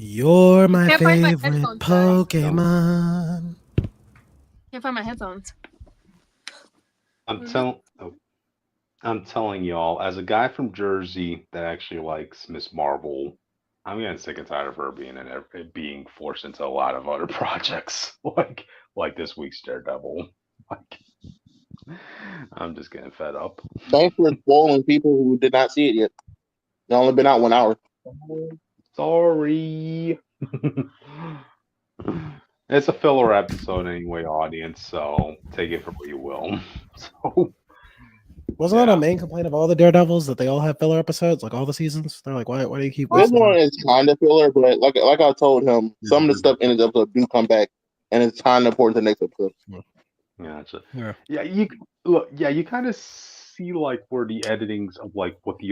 You're my Can't find my favorite headphones, guys. Pokemon. Can't find my headphones. I'm telling, oh, I'm telling y'all, as a guy from Jersey that actually likes Miss Marvel, I'm getting sick and tired of her being forced into a lot of other projects, like this week's Daredevil. Like, I'm just getting fed up. Thanks for spoiling people who did not see it yet. It's only been out 1 hour. Sorry. It's a filler episode anyway, audience, so take it for what you will. So, Wasn't that a main complaint of all the Daredevils that they all have filler episodes, like all the seasons? They're like, why do you keep This wasting one them? is kind of filler, but like I told him, some of the stuff in the episode do come back, and it's kind of important to the next episode. Gotcha. Yeah. Yeah, you look. Yeah, you kind of see like where the editings of like what the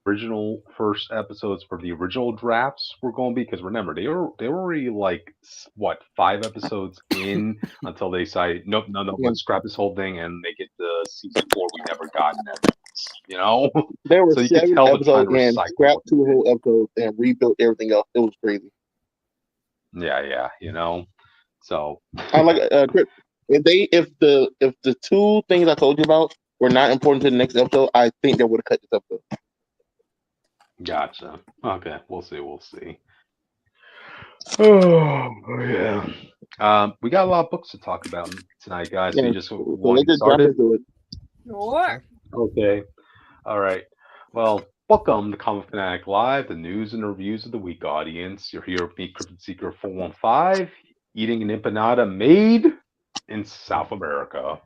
original first episodes for the original drafts were going to be. Because remember, they were already like what 5 episodes in until they decided nope, no, Yeah. let's scrap this whole thing and make it the season 4 we never got in edits. You know, There were so you can 7 tell they're trying episodes to and recycle. scrapped 2 whole episodes and rebuilt everything else. It was crazy. Yeah, you know. So I like if the 2 things I told you about were not important to the next episode, I think they would have cut this episode. Gotcha. Okay, we'll see. Oh yeah. We got a lot of books to talk about tonight, guys. So Yeah, you just so want let's to get just jump started? into it. Sure. Okay. All right. Well, welcome to Comic Fanatic Live, the news and reviews of the week, audience. You're here with me, Cryptid Seeker 415, eating an empanada made in South America.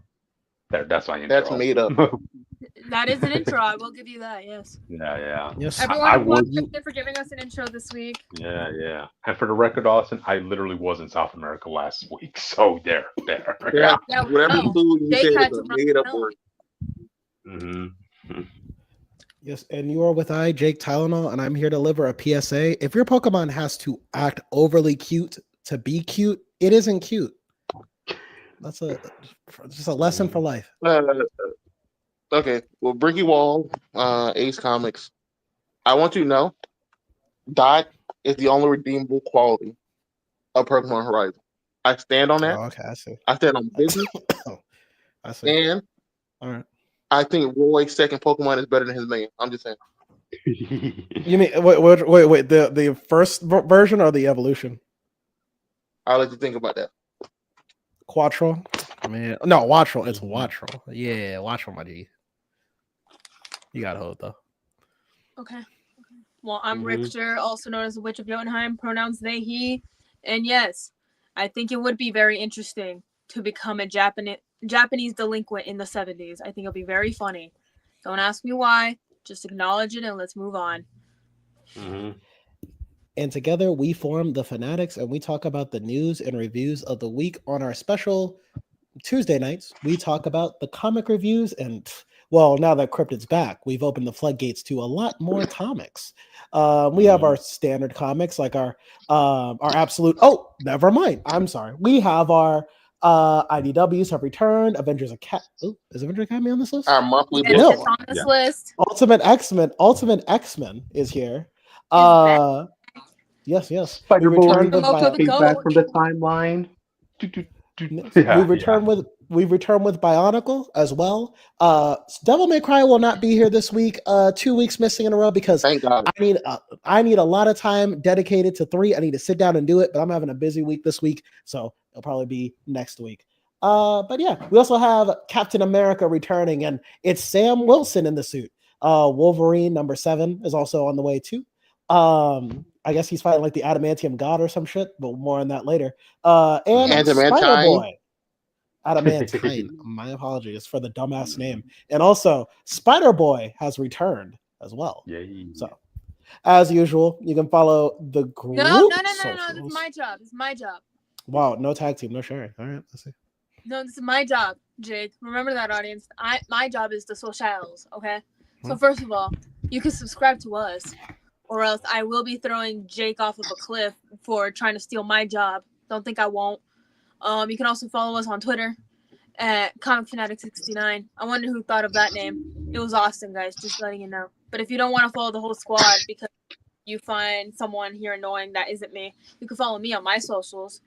That's my intro. That's made up. That is an intro. I will give you that. Yes. Yeah. Yes. Everyone, I applaud was- Justin for giving us an intro this week. Yeah. And for the record, Austin, I literally was in South America last week. So there. Yeah, Yeah, whatever no. food you Jake said had is to a run made up the film. word. Mm-hmm. Yes, and you are with I, Jake Tylenol, and I'm here to deliver a PSA. If your Pokemon has to act overly cute to be cute, it isn't cute. That's just a lesson for life. Okay, well, Bricky Wall, Ace Comics. I want you to know, Dot is the only redeemable quality of Pokemon Horizon. I stand on that. Oh, okay, I see. I stand on business, I see. and All right. I think Roy's second Pokemon is better than his main. I'm just saying. You mean wait? The first version or the evolution? I'll let you think about that. Quattro. I mean, no, Wattrel. It's Wattrel. Yeah, Wattrel, my G. You got to hold though. Okay. Well, I'm Richter, also known as the Witch of Jotunheim, pronouns they, he. And yes, I think it would be very interesting to become a Japanese delinquent in the 70s. I think it'll be very funny. Don't ask me why. Just acknowledge it and let's move on. Mm-hmm. And together we form the Fanatics, and we talk about the news and reviews of the week on our special Tuesday nights. We talk about the comic reviews, and well, now that Cryptid's back, we've opened the floodgates to a lot more comics. We have our standard comics, like our absolute. Oh, never mind. I'm sorry. We have our IDWs have returned. Avengers Academy. Oh, is Avengers Academy on this list? Our monthly Yes, book. it's on this list. Ultimate X-Men is here. Yes. Spider We Boy returned with Moco the came back Goat. from the timeline. We return with Bionicle as well. Devil May Cry will not be here this week. 2 weeks missing in a row because Thank God. I need a lot of time dedicated to 3. I need to sit down and do it, but I'm having a busy week this week, so it'll probably be next week. But yeah, we also have Captain America returning, and it's Sam Wilson in the suit. Wolverine #7 is also on the way too. I guess he's fighting like the adamantium god or some shit, but more on that later. And Adamantine. Spider-Boy. Adamantine. My apologies for the dumbass name. And also, Spider-Boy has returned as well. Yay. So, as usual, you can follow the group. No. This socials. is my job. It's my job. Wow, no tag team, no sharing. All right, let's see. No, this is my job, Jake. Remember that, audience. My job is the socials, okay? So first of all, you can subscribe to us, or else I will be throwing Jake off of a cliff for trying to steal my job. Don't think I won't. You can also follow us on Twitter at Comic Fanatic 69. I wonder who thought of that name. It was Austin, guys, just letting you know. But if you don't want to follow the whole squad because you find someone here annoying that isn't me, you can follow me on my socials.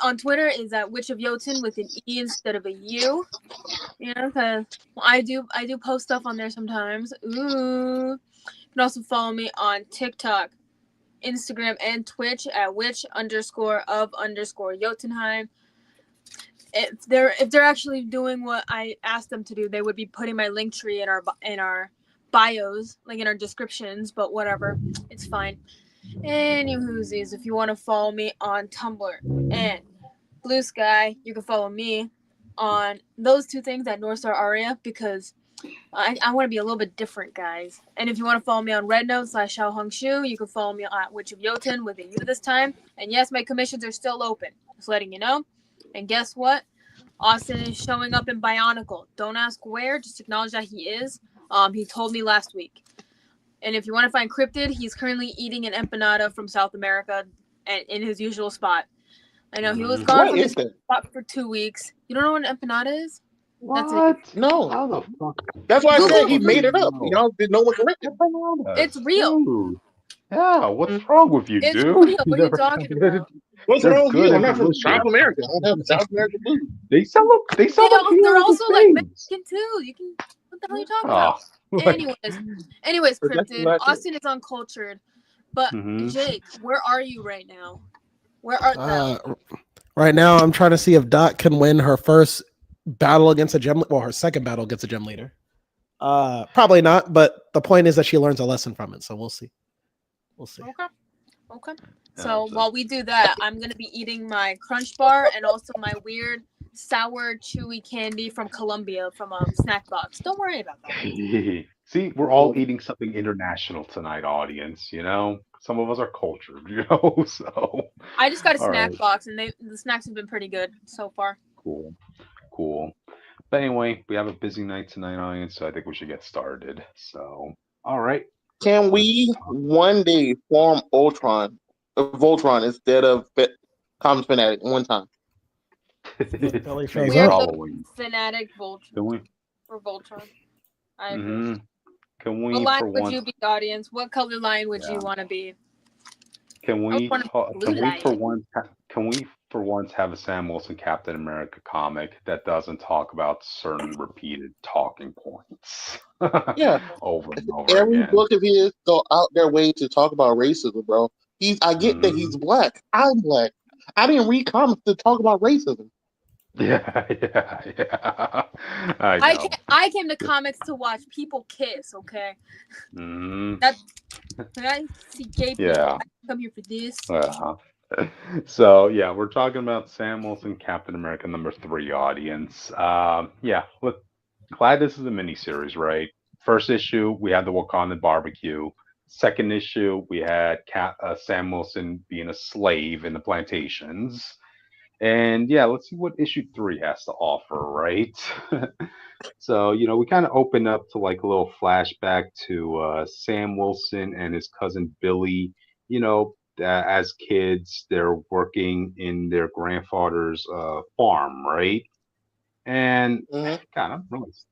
On Twitter is at Witch of Jotun with an E instead of a U. You know, because I do post stuff on there sometimes. Ooh. You can also follow me on TikTok, Instagram, and Twitch at witch_of_Jotunheim. If they're actually doing what I asked them to do, they would be putting my link tree in our bios, like in our descriptions. But whatever, it's fine. Anywhoosies, if you want to follow me on Tumblr and Blue Sky, you can follow me on those two things at North Star Aria because I want to be a little bit different, guys. And if you want to follow me on RedNote/Xiaohongshu, you can follow me at Witch of Jotun with a U this time. And yes, my commissions are still open. Just letting you know. And guess what? Austin is showing up in Bionicle. Don't ask where, just acknowledge that he is. He told me last week. And if you want to find Cryptid, he's currently eating an empanada from South America and in his usual spot. I know he was gone from his spot for 2 weeks. You don't know what an empanada is? What? No. How the fuck? That's why I said he Google. made it up. You know, did no one correct it? It's real. Dude. Yeah, what's wrong with you, It's dude? real. What are you talking about? What's They're wrong with good you? I'm and not from delicious. South America. I don't have South American food. They sell them. They sell them here. They're as also a like thing. Mexican too. You can. What the hell are you talking Oh, about? like- Anyways, But that's Cryptid. not it. Austin is uncultured, but Mhm. Jake, where are you right now? Where art thou? Right now, I'm trying to see if Dot can win her first battle against a gem. Well, her second battle against a gem leader. Probably not. But the point is that she learns a lesson from it. So we'll see. We'll see. Okay. So while we do that, I'm gonna be eating my Crunch Bar and also my weird sour chewy candy from Colombia from a snack box. Don't worry about that. See, we're all eating something international tonight, audience. You know, some of us are cultured. You know, so I just got a all snack right. box and the snacks have been pretty good so far. Cool. But anyway, we have a busy night tonight, audience. So I think we should get started. So, all right. Can we one day form Voltron instead of Common Phanatic one time? Billy shows We are up. the Phanatic Voltron Can we? or Voltron. I agree. Mm-hmm. Can we What line for would once? you be, audience? What color line would you want to be? Can we? wanna be blue Can we line. for once? Can we for once have a Sam Wilson Captain America comic that doesn't talk about certain repeated talking points? Yeah. Over and over Every again. book of his go out their way to talk about racism, bro. I get that he's black. I'm black. I didn't read comics to talk about racism. Yeah. I know. I came to comics to watch people kiss. Okay. Mhm. When I see gay people, Yeah. I come here for this. So yeah, we're talking about Sam Wilson, Captain America #3 audience. Look, glad this is a miniseries, right? First issue, we had the Wakandan barbecue. Second issue, we had Sam Wilson being a slave in the plantations. And yeah, let's see what issue 3 has to offer, right? So, we kind of open up to like a little flashback to Sam Wilson and his cousin Billy. As kids, they're working in their grandfather's farm, right? And Mhm. God,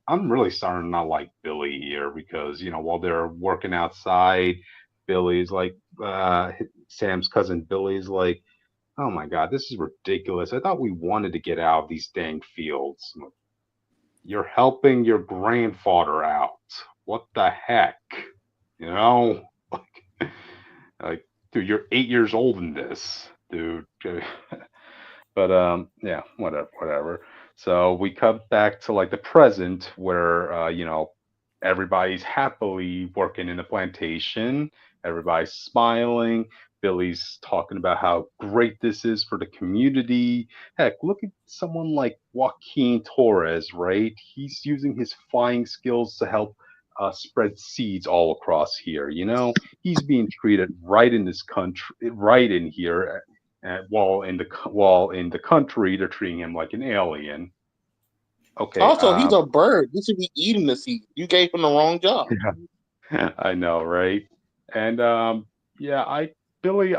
I'm really starting to not like Billy here because while they're working outside, Billy's like Sam's cousin Billy's like, oh my God, this is ridiculous. I thought we wanted to get out of these dang fields. You're helping your grandfather out. What the heck? Like, dude, you're 8 years old in this, dude. But yeah, whatever. So we cut back to like the present where everybody's happily working in the plantation. Everybody's smiling. Billy's talking about how great this is for the community. Heck, look at someone like Joaquin Torres, right? He's using his flying skills to help spread seeds all across here. He's being treated right in this country, right in here, while in the country they're treating him like an alien. Okay. Also, he's a bird. He should be eating the seed. You gave him the wrong job. Yeah, I know, right? And Billy,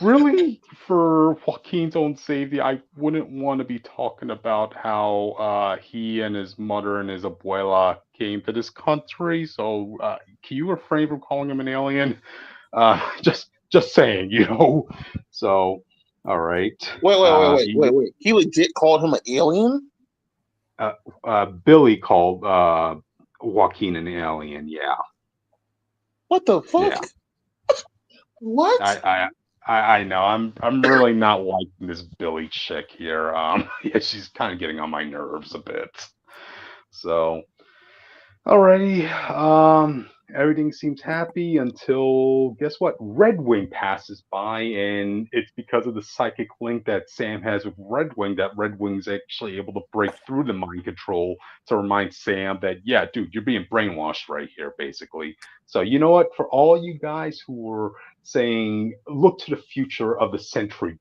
really, for Joaquin's own safety, I wouldn't want to be talking about how he and his mother and his abuela came to this country. So, can you refrain from calling him an alien? Just saying, So, all right. Wait. He legit called him an alien? Billy called Joaquin an alien. Yeah, What the fuck? yeah. What? I know. I'm really not liking this Billy chick here. Yeah, she's kind of getting on my nerves a bit. So, alrighty. Everything seems happy until guess what? Red Wing passes by, and it's because of the psychic link that Sam has with Red Wing that Red Wing's actually able to break through the mind control to remind Sam that, yeah, dude, you're being brainwashed right here, basically. So you know what? For all you guys who were saying, look to the future of the Century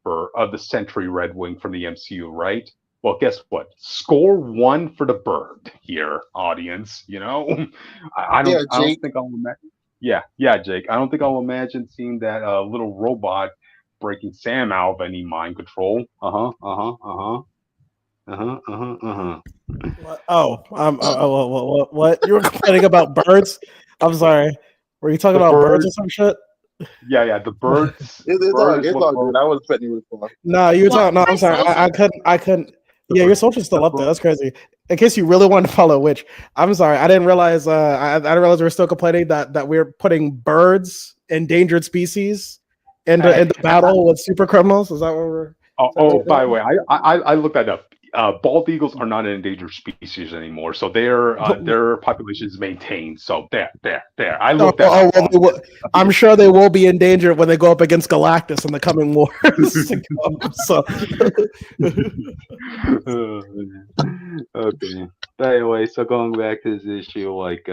Red Wing from the MCU, right? Well, guess what? Score one for the bird here, audience. I Yeah, don't Jake. think I'll imagine. Yeah, Jake. I don't think I'll imagine seeing that little robot breaking Sam out of any mind control. What? Oh, what? You were complaining about birds? I'm sorry. Were you talking The about birds bird. or some shit? Yeah. The birds. It's Bird is what all good. I was expecting you to respond. No, you were Well, talking. No, my I'm sorry. social. I couldn't. the Yeah, your bird. social's The still up there. bird. That's crazy. In case you really wanted to follow which, I'm sorry. I didn't realize. I didn't realize we were still complaining that we're putting birds, endangered species, into battle with super criminals. Is that what we're? Is that what we're By the doing? way, I looked that up. Bald eagles are not an endangered species anymore, so their population is maintained. So there. I Oh, looked that up. well, I'm sure they will be endangered when they go up against Galactus in the coming wars to come. So, Okay. But anyway, so going back to this issue, like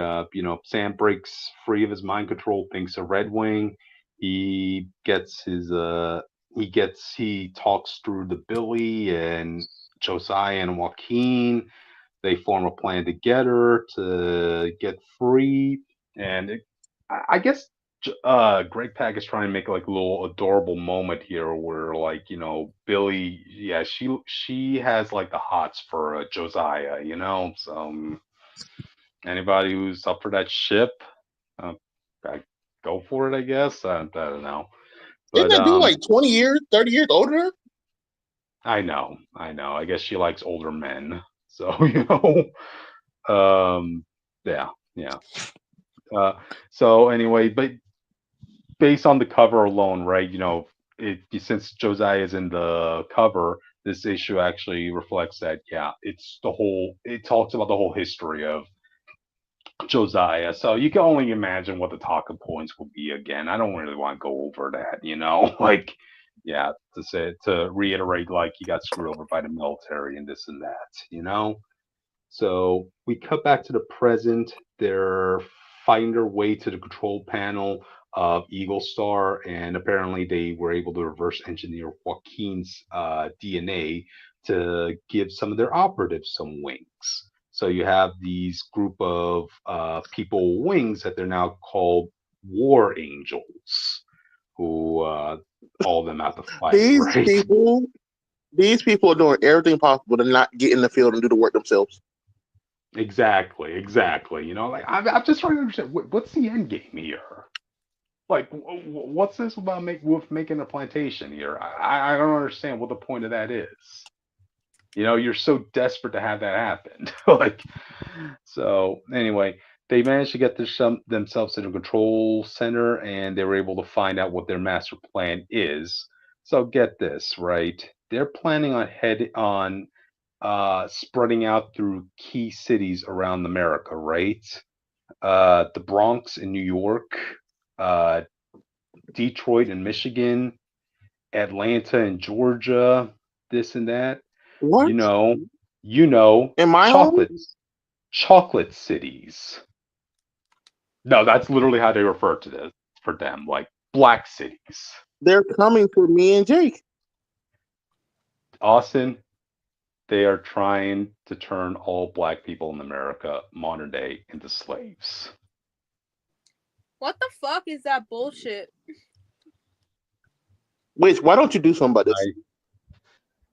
Sam breaks free of his mind control, thinks of Red Wing. He gets he talks through the Billy and Josiah and Joaquin. They form a plan together to get free, and I guess Greg Pak is trying to make like a little adorable moment here, where like Billy, yeah, she has like the hots for Josiah, So anybody who's up for that ship, uh, go for it, I guess. I don't know, Isn't but that dude like 20 years, 30 years older? I know. I guess she likes older men, so yeah, yeah. So anyway, but based on the cover alone, right? Since Josiah is in the cover, this issue actually reflects that. Yeah, it talks about the whole history of Josiah. So you can only imagine what the talking points will be again. I don't really want to go over that, like, yeah, to reiterate, like he got screwed over by the military and this and that. So we cut back to the present. They're fighting their way to the control panel of Eagle Star, and apparently they were able to reverse engineer Joaquin's DNA to give some of their operatives some wings. So you have these group of people wings that they're now called War Angels, who all of them have to fight, These right? people, these people are doing everything possible to not get in the field and do the work themselves. Exactly. Like I'm just trying to understand what's the end game here. Like, what's this about making a plantation here? I don't understand what the point of that is. You're so desperate to have that happen. Like, so anyway, they managed to get themselves to the control center, and they were able to find out what their master plan is. So get this, right? They're planning on spreading out through key cities around America, right? The Bronx in New York, uh, Detroit in Michigan, Atlanta in Georgia, this and that. What? You know, you know, In my home, chocolate cities. No, that's literally how they refer to this for them, like black cities. they're coming for me and Jake. Austin, they are trying to turn all black people in America, modern day, into slaves. What the fuck is that bullshit? Why don't you do something about this?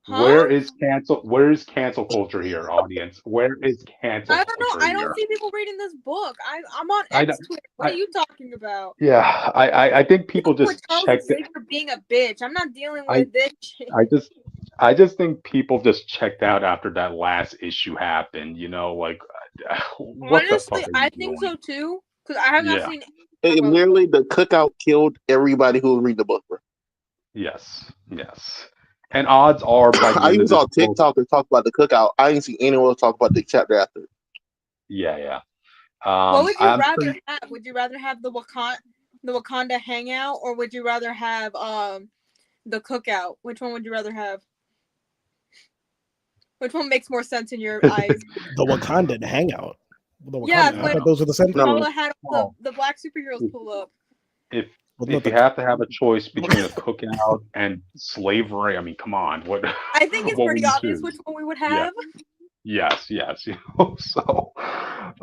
Where is cancel culture here, audience? Where is cancel I don't know. culture I don't here? see people reading this book. I'm on I X don't- Twitter. What are you talking about? Yeah, I think people With just Charles checked it. Xavier being a bitch. I'm not dealing I- with this shit. I just think people just checked out after that last issue happened. You know, like what the Honestly, fuck are you I doing? think so too. Because I have not Yeah. seen. Literally, the cookout killed everybody who would read the book, bro. Yes. And odds are by the I end even of this saw book, TikTokers talk about the cookout. I didn't see anyone else talk about the chapter after. yeah. What would you I'm rather pretty- have? Would you rather have the Wakanda hangout, or would you rather have the cookout? Which one would you rather have? Which one makes more sense in your eyes? The Wakandan hangout. The Wakanda. Yeah, I when thought those were the same thing. T'Challa had the black superheroes pull up. if Wasn't if it you the- have to have a choice between a cookout and slavery, I mean, come on, what? I think it's what pretty would you obvious choose? which one we would Yeah. have. Yes. You know, so,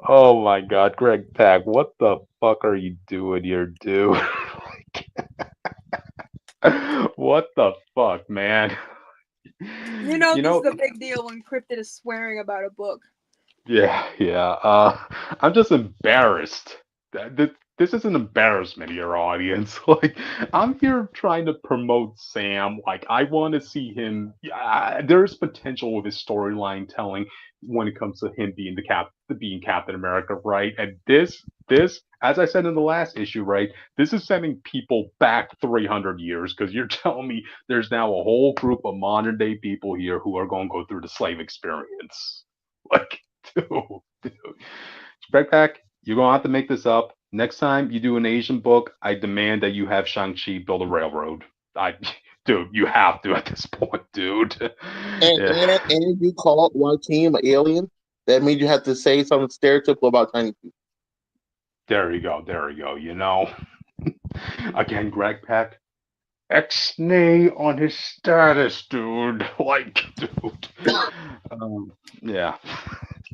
oh my God, Greg Pack, what the fuck are you doing here, dude? What the fuck, man? You know, this is a big deal when Cryptid is swearing about a book. Yeah. I'm just embarrassed. This is an embarrassment here, audience. Like, I'm here trying to promote Sam. Like, I want to see him. There's potential with his storyline telling when it comes to him being Captain America, right? And this, as I said in the last issue, right? This is sending people back 300 years because you're telling me there's now a whole group of modern day people here who are going to go through the slave experience. Like, dude. Backpack, you're gonna have to make this up. Next time you do an Asian book, I demand that you have Shang-Chi build a railroad. Dude, you have to at this point, dude. And you call one team an alien, that means you have to say something stereotypical about Chinese people. There you go. You know, again, Greg Pack, X-nay on his status, dude. Like, dude. Yeah.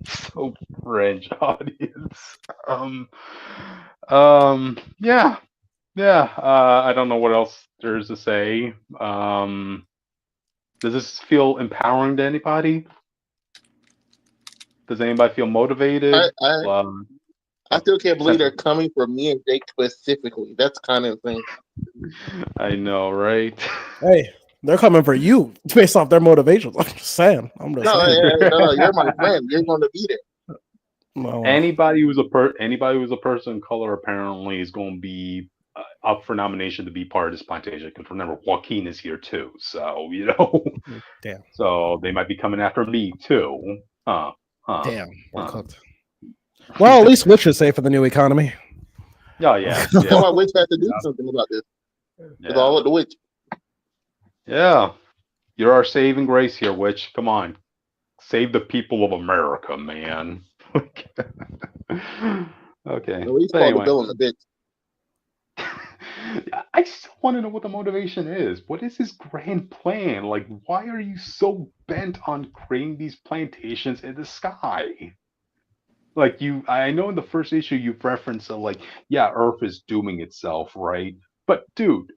So French audience. Yeah. I don't know what else there's to say. Does this feel empowering to anybody? Does anybody feel motivated? I still can't believe they're coming for me and Jake specifically. That's kind of insane. I know, right? Hey, they're coming for you based off their motivations. I'm just saying. No, you're my friend. You're going to be there. No. Anybody who's a person of color apparently is going to be up for nomination to be part of this plantation. Because remember, Joaquin is here too, so you know. Damn. So they might be coming after me too. Damn. We're cooked. Well, at least Witch is safe for the new economy. Oh yeah. That's why Witch had to do something about this. It's all with the Witch. Yeah. You're our saving grace here, Witch. Come on. Save the people of America, man. Okay. No, he's called the villain a bitch. I still want to know what the motivation is. What is his grand plan? Like, why are you so bent on creating these plantations in the sky? Like, I know in the first issue you've referenced Earth is dooming itself, right? But dude,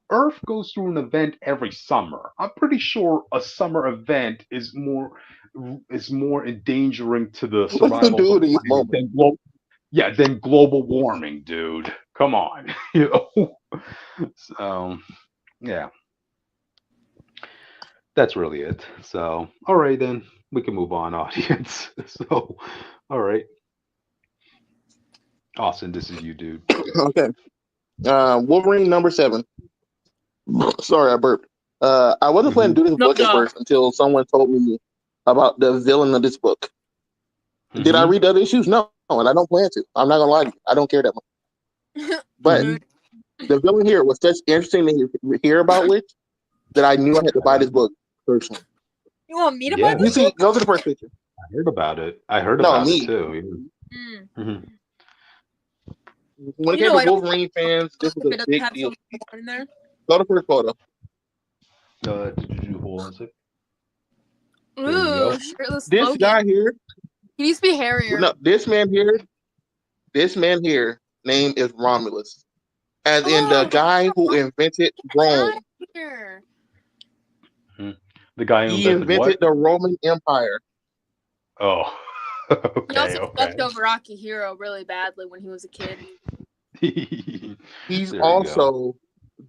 Earth goes through an event every summer. I'm pretty sure a summer event is more endangering to the survival of the planet than global warming, dude. Come on. You know? So yeah. That's really it. So all right then. We can move on, audience. So all right. Austin, this is you, dude. Okay. Wolverine number 7. Sorry, I burped. I wasn't planning to do this book at first until someone told me about the villain of this book. Did I read the other issues? No, and I don't plan to. I'm not gonna lie to you. I don't care that much. But the villain here was such interesting to hear about, Witch, that I knew I had to buy this book personally. You want me to buy this book? book? Go to the first picture. I heard about it. It too. When it came to Wolverine fans, this was a big deal. Go to the first photo. Did you hold on a sec? Ooh, shirtless this Logan. guy here. He needs to be hairier. No, this man here, name is Romulus. As in the guy who invented Rome here. The guy who He invented what? invented the Roman Empire. Oh, He okay, also fucked okay. over Akihiro really badly when he was a kid. He's There you go. also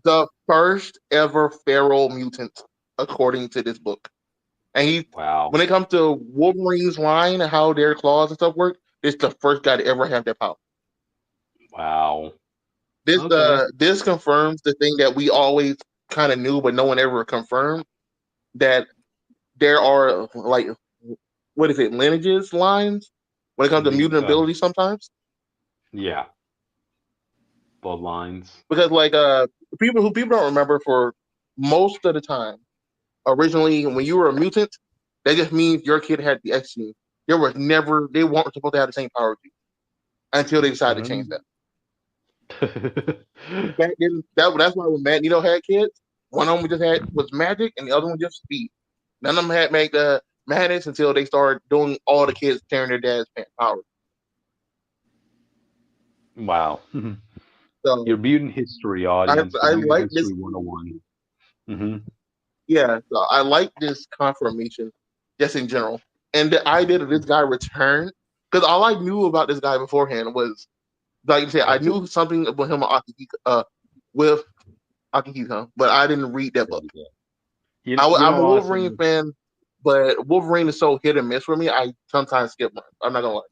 the first ever feral mutant, according to this book. And he, Wow. when it comes to Wolverine's line and how their claws and stuff work, this is the first guy to ever have that power. Wow. This Okay. this confirms the thing that we always kind of knew, but no one ever confirmed, that there are like, what is it, lineages, lines when it comes to mutant ability sometimes. Yeah. Bloodlines. Because like people don't remember, for most of the time, originally when you were a mutant, that just means your kid had the X gene. They weren't supposed to have the same power as you until they decided to change that. Back then, that's why when Magneto had kids, one of them was magic and the other one just speed. None of them had madness until they started doing all the kids sharing their dad's powers. Wow. So Your mutant history audience. I The mutant like this. history 101. Mm-hmm. Yeah, so I like this confirmation just in general. And the idea that this guy returned, because all I knew about this guy beforehand was, like you said, I knew something about him with Akihiko, but I didn't read that book. I'm a Wolverine fan, but Wolverine is so hit and miss for me, I sometimes skip one. I'm not going to lie.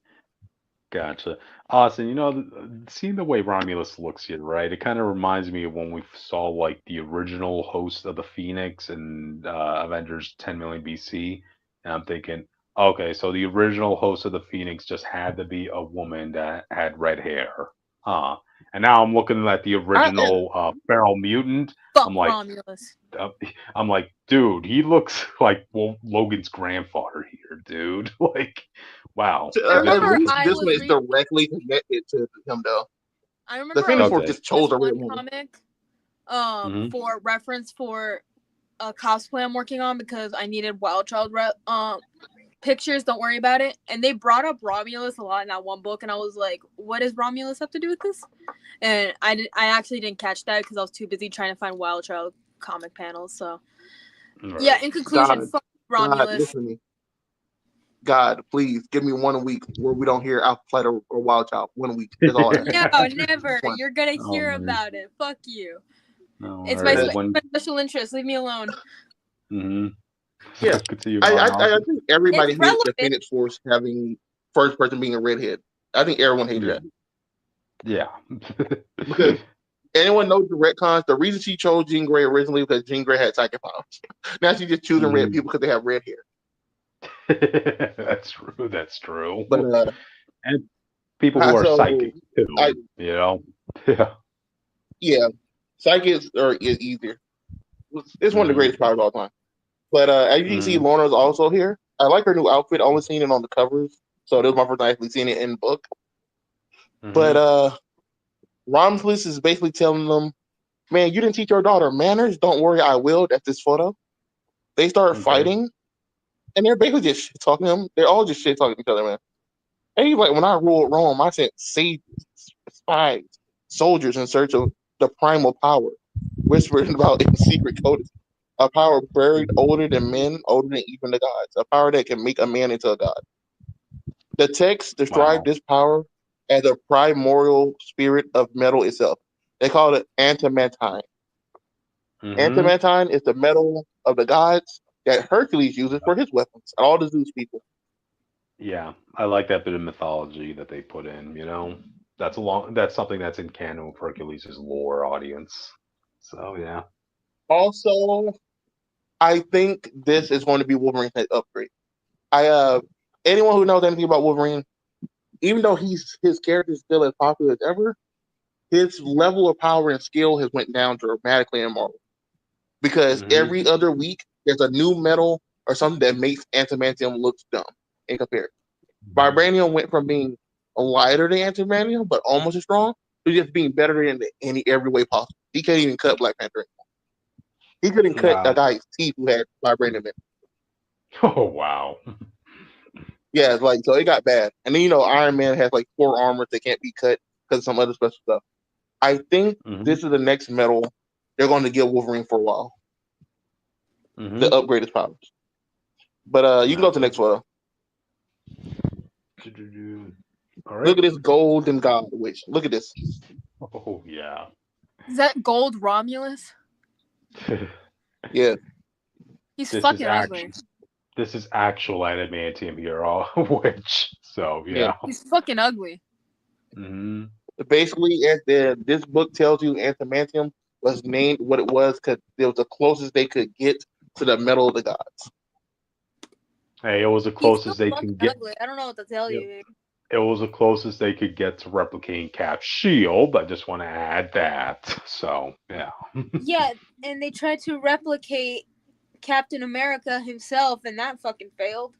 Gotcha. Austin, seeing the way Romulus looks here, right? It kind of reminds me of when we saw like the original host of the Phoenix and Avengers 10 million BC. And I'm thinking, okay, so the original host of the Phoenix just had to be a woman that had red hair. Huh. And now I'm looking at the original feral mutant. Fuck Romulus. I'm like, dude, he looks like Logan's grandfather here, dude. Like, wow. At least this one is directly connected to him, though. I remember the Phoenix Force just chose a red one comic for reference for a cosplay I'm working on, because I needed Wild Child pictures. Don't worry about it. And they brought up Romulus a lot in that one book, and I was like, what does Romulus have to do with this? And I actually didn't catch that because I was too busy trying to find Wild Child comic panels. So yeah, in conclusion, fuck Romulus. God, listen to me. God, please give me 1 week where we don't hear Alpha Flight or Wild Child. 1 week. That's all I have. No, never. You're gonna hear about it. Fuck you. It's my special interest. Leave me alone. Mm-hmm. Yeah, I think everybody hates the Phoenix Force having first person being a redhead. I think everyone hated that. Yeah. Because anyone knows the retcons, the reason she chose Jean Grey originally because Jean Grey had psychic powers. Now she's just choosing red people because they have red hair. That's true. That's true. But and people who are psychic too. Yeah. Yeah. Psychics is easier. It's one of the greatest powers of all time. But as you can see, Lorna's also here. I like her new outfit. Only seen it on the covers, so this was my first time actually seeing it in the book. But Romulus is basically telling them, "Man, you didn't teach your daughter manners. Don't worry, I will." That's this photo. They start fighting, and they're basically just shit talking to him. They're all just shit talking to each other, man. And he's like, "When I ruled Rome, I sent sages, spies, soldiers in search of the primal power, whispered about in secret codes. A power buried older than men, older than even the gods. A power that can make a man into a god." The text described this power as a primordial spirit of metal itself. They call it antimantine. Antimantine is the metal of the gods that Hercules uses for his weapons, and all the Zeus people. Yeah, I like that bit of mythology that they put in. That's something that's in canon with Hercules' lore audience. So yeah. Also, I think this is going to be Wolverine's next upgrade. Anyone who knows anything about Wolverine, even though his character is still as popular as ever, his level of power and skill has went down dramatically in Marvel. Because every other week there's a new metal or something that makes antimantium look dumb in comparison. Vibranium went from being lighter than antimantium, but almost as strong, to just being better in every way possible. He can't even cut Black Panther anymore. He couldn't cut a guy's teeth who had vibranium in it. Oh wow. Yeah, so it got bad. And then Iron Man has 4 armors that can't be cut because of some other special stuff. I think this is the next metal they're going to give Wolverine for a while Mhm. to upgrade his powers. But you can go to the next photo. All Look right. at this golden god witch. Look at this. Oh yeah. Is that Gold Romulus? Yeah. He's This fucking is ugly. actual. This is actual adamantium hero, which Yeah. He's fucking ugly. Hmm. Basically, this book tells you adamantium was named what it was because it was the closest they could get to the metal of the gods. Hey, it was the He's closest still they fucking can get. ugly. I don't know what to tell Yep. you. It was the closest they could get to replicating Cap's shield. I just want to add that. So yeah. Yeah, and they tried to replicate Captain America himself, and that fucking failed.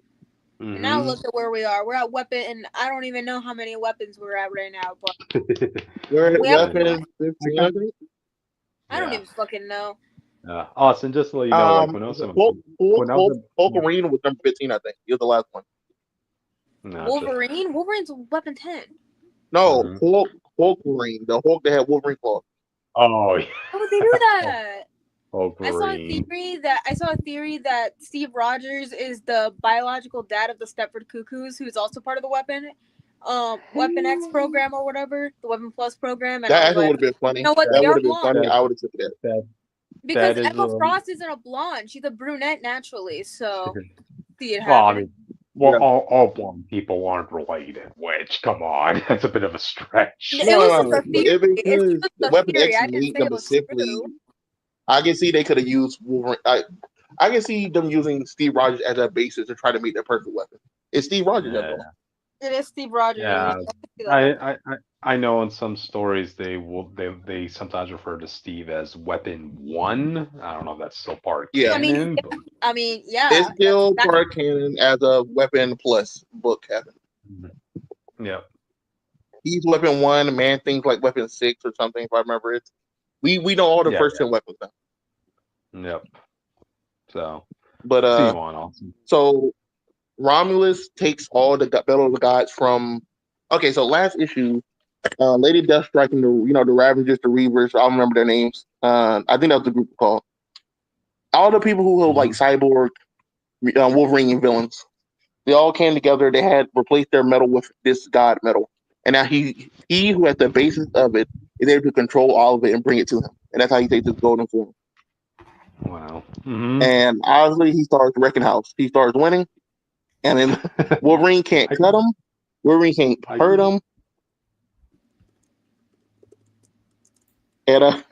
And now look at where we are. We're at weapon, and I don't even know how many weapons we're at right now. But We're at We have- weapon 15, I think. I don't even fucking know. Austin, just to let you know, like when I was Wolverine was number 15, I think. He was the last one. Wolverine? Wolverine's weapon 10. No, Wolverine. The Hulk that had Wolverine claws. Oh, yeah. How would they do that? Wolverine. I saw a theory that Steve Rogers is the biological dad of the Stepford Cuckoos, who's also part of the Weapon X program or whatever, the Weapon Plus program. And That I was actually like, would have been funny. you know what? That They would are have been blonde. funny. I would have took that. Because That is, Emma Frost isn't a blonde; she's a brunette naturally. So see it Well, I happen. mean, all blonde people aren't related. Which, come on, that's a bit of a stretch. It was just a But theory. if it It's was just a Weapon theory. X I didn't made say them it was specifically, true. I can see they could have used Wolverine. I can see them using Steve Rogers as a basis to try to make their perfect weapon. It's Steve Rogers, Yeah. It is Steve Rogers. Yeah, I know in some stories they sometimes refer to Steve as Weapon One. I don't know if that's still part of Yeah. canon. I mean, yeah. It's still part of canon as a Weapon Plus book canon. Yeah. He's Weapon 1, Man Thing's like Weapon 6 or something, if I remember it. We know all the first 10 weapons now. Yep. So, But see you on Austin. So Romulus takes all the battle of the gods from. Okay, so last issue, Lady Deathstrike and the Ravagers, the Reavers. I don't remember their names. I think that was the group called. All the people who were like Cyborg, Wolverine and villains. They all came together. They had replaced their metal with this god metal, and now he who at the basis of it is able to control all of it and bring it to him, and that's how he takes his golden form. Wow. And obviously, he starts wrecking house. He starts winning, and then Wolverine can't cut him. Wolverine can't hurt him. And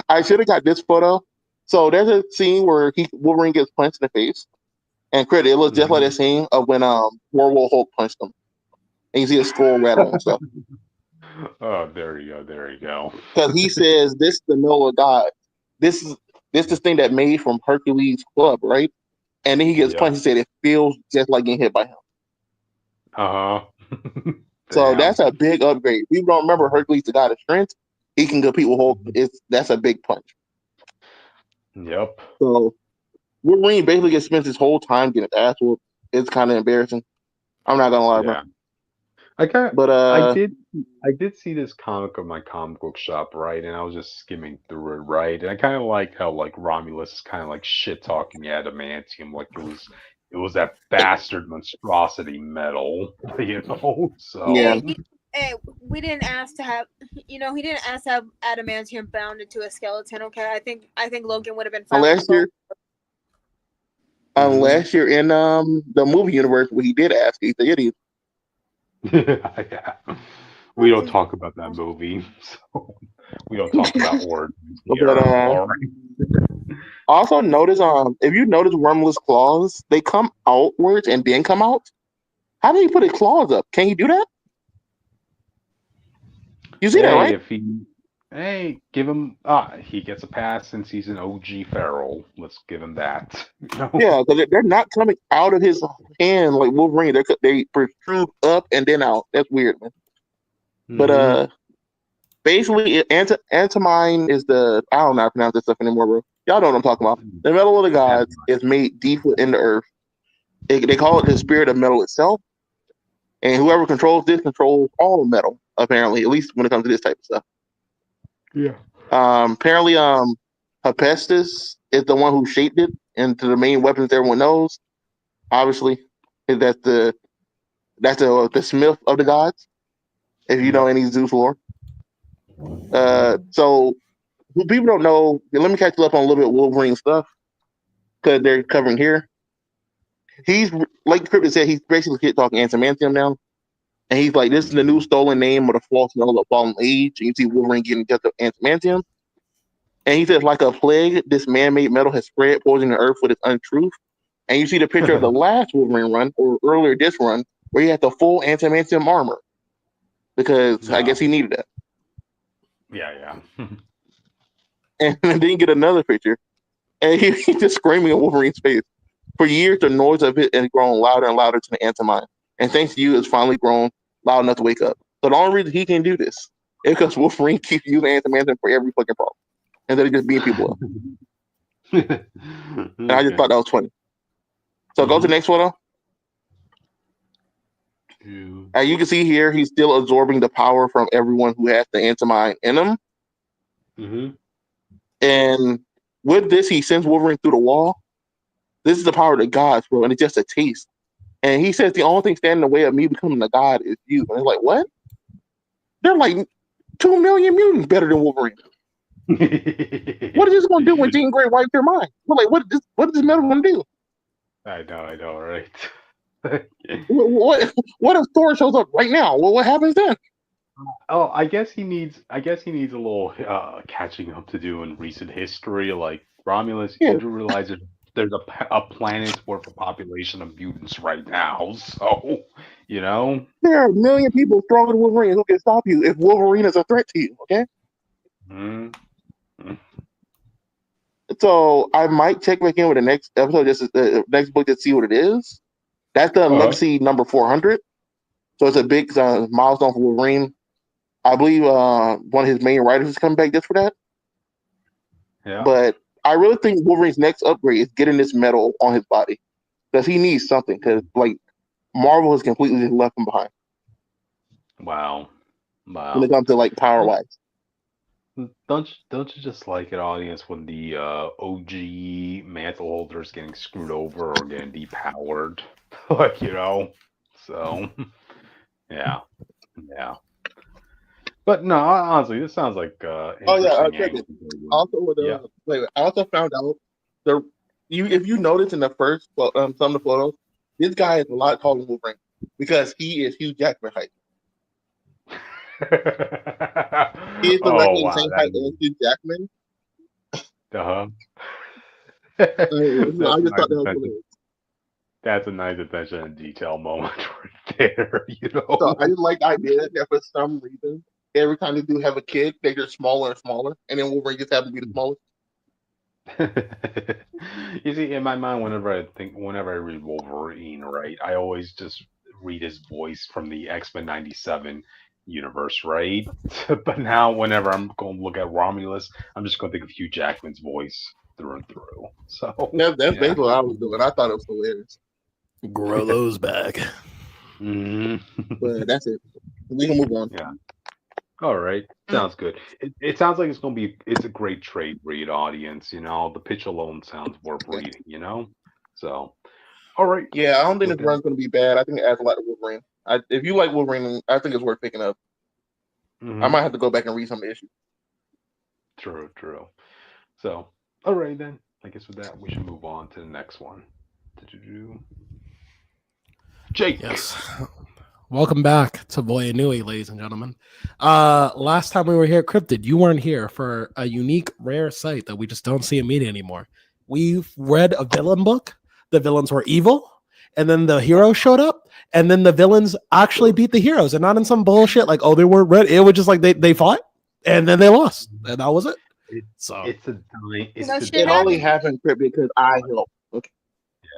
I should have got this photo. So there's a scene where Wolverine gets punched in the face, and credit it looks just like that scene of when Werewolf Hulk punched him, and you see a skull rattle and stuff. Oh, there you go. Because he says this is the Noah God. This is this thing that made from Hercules' club, right? And then he gets punched. He said it feels just like getting hit by him. So that's a big upgrade. People don't remember Hercules, the god of strength. He can compete with Hulk. That's a big punch. Yep. So Wolverine basically gets spent his whole time getting his ass whooped. It's kind of embarrassing. I'm not gonna lie, bro. I did see this comic of my comic book shop, right? And I was just skimming through it, right? And I kind of like how like Romulus is kind of like shit talking adamantium, like it was that bastard monstrosity metal, So yeah. Hey, we didn't ask to have, he didn't ask to have adamantium bound into a skeleton. Okay, I think Logan would have been fine. Unless you're in the movie universe where he did ask, he's the idiot. Yeah. We don't talk about that movie, so we don't talk about origins here. Also notice, if you notice Romulus' claws, they come outwards and then come out. How do you put his claws up? Can you do that? You see that, right? Give him. He gets a pass since he's an OG feral. Let's give him that. Yeah, because they're not coming out of his hand like Wolverine. They protrude up and then out. That's weird, man. But basically, antimine is the I don't know how to pronounce this stuff anymore, bro. Y'all know what I'm talking about. The metal of the gods is made deep within the earth. They call it the spirit of metal itself, and whoever controls this controls all metal. Apparently, at least when it comes to this type of stuff. Yeah. Apparently, Hephaestus is the one who shaped it into the main weapons everyone knows. Obviously, that's the Smith of the gods. If you know any Zeus lore. So what people don't know. Let me catch you up on a little bit of Wolverine stuff because they're covering here. He's like Crypto said. He's basically talking antimantium now. And he's like, this is the new stolen name of the false knowledge of fallen age. And you see Wolverine getting just antimantium. And he says, like a plague, this man-made metal has spread, poisoning the earth with its untruth. And you see the picture of the last Wolverine run, or earlier this run, where he had the full antimantium armor. Because I guess he needed that. Yeah. And then you get another picture. And he's just screaming in Wolverine's face. For years, the noise of it has grown louder and louder to the antimine. And thanks to you, it's finally grown loud enough to wake up. So the only reason he can do this is because Wolverine keeps using antimantium for every fucking problem. And then he just beating people up. And I just thought that was funny. So go to the next photo. As you can see here, he's still absorbing the power from everyone who has the antimine in him. And with this, he sends Wolverine through the wall. This is the power of the gods, bro, and it's just a taste. And he says the only thing standing in the way of me becoming a god is you. And it's like, what? They're like 2 million mutants better than Wolverine. What is this going to do when Jean Grey wipes their mind? We're like, what is this metal going to do? I know, right? What if Thor shows up right now? Well, what happens then? Oh, I guess he needs a little catching up to do in recent history. Like Romulus, you do realize there's a planet's worth of population of mutants right now. So, there are 1 million people stronger than Wolverine who can stop you if Wolverine is a threat to you. Okay. So I might check back in with the next episode, just the next book to see what it is. That's the Legacy number 400. So it's a big milestone for Wolverine. I believe one of his main writers is coming back just for that. Yeah. But I really think Wolverine's next upgrade is getting this metal on his body because he needs something. Because Marvel has completely just left him behind. Wow. When it comes to power wise. Don't you just like it, audience, when the OG mantle holders getting screwed over or getting depowered? So yeah. But no, honestly, this sounds like also I also found out if you notice in the first some of the photos, this guy is a lot taller than Wolverine because he is Hugh Jackman height. He is the same height as Hugh Jackman. I just thought that was hilarious. That's a nice attention and detail moment right there. So I just like the idea that for some reason, every time they do have a kid, they get smaller and smaller, and then Wolverine just happens to be the smallest. You see, in my mind, whenever I read Wolverine, right, I always just read his voice from the X-Men '97 universe, right? But now, whenever I'm going to look at Romulus, I'm just going to think of Hugh Jackman's voice through and through. So that's basically what I was doing. I thought it was hilarious. Grow those back. But that's it. We can move on. Yeah. All right. Sounds good. It sounds like it's a great trade read, audience. The pitch alone sounds worth reading, So, all right. Yeah, I don't think this run's going to be bad. I think it adds a lot to Wolverine. If you like Wolverine, I think it's worth picking up. I might have to go back and read some of the issues. True. So, all right then. I guess with that, we should move on to the next one. Jake. Yes. Welcome back to Boy Inui, ladies and gentlemen. Last time we were here, Cryptid, you weren't here for a unique, rare sight that we just don't see in media anymore. We've read a villain book. The villains were evil, and then the heroes showed up, and then the villains actually beat the heroes, and not in some bullshit like, oh, they weren't red. It was just like they fought, and then they lost, and that was it. It only happened, Cryptid, because I helped. Okay.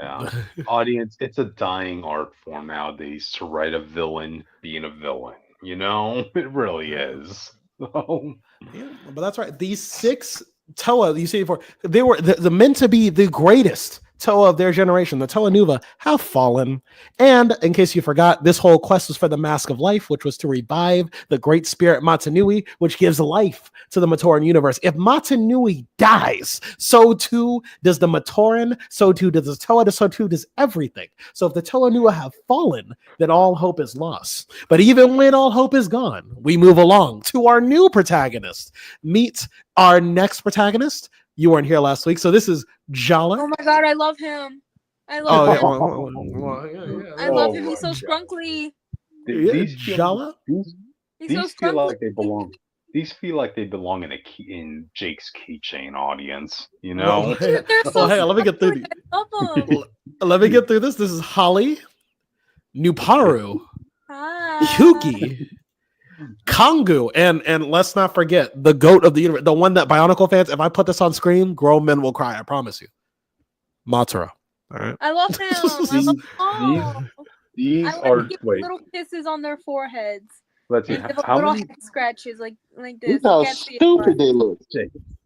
Yeah, audience, it's a dying art form nowadays to write a villain being a villain. It really is. So, yeah, but that's right. These 6 Toa you see before, they were the meant to be the greatest Toa of their generation, the Toa Nuva, have fallen. And in case you forgot, this whole quest was for the Mask of Life, which was to revive the great spirit Matanui, which gives life to the Matoran universe. If Matanui dies, so too does the Matoran, so too does the Toa, so too does everything. So if the Toa Nuva have fallen, then all hope is lost. But even when all hope is gone, we move along to our new protagonist. Meet our next protagonist. You weren't here last week, so this is Jala. Oh my god, I love him. I love him. I love him. He's so scrunkly. These Jala. He's so feel scrunkly. like they belong. These feel like they belong in Jake's keychain audience. You know. They're so Hang on, let me get through. scrunkly. I love them. Let me get through this. This is Holly, Nuparu, Hi. Yuki, Kangu, and let's not forget the goat of the universe, the one that Bionicle fans, if I put this on screen, grown men will cry, I promise you. Matara. All right. I love him. I love them. These I are like to give wait. little kisses on their foreheads. Let's see. Give them How little many? head scratches like this. Look how You can't see it, stupid but they look.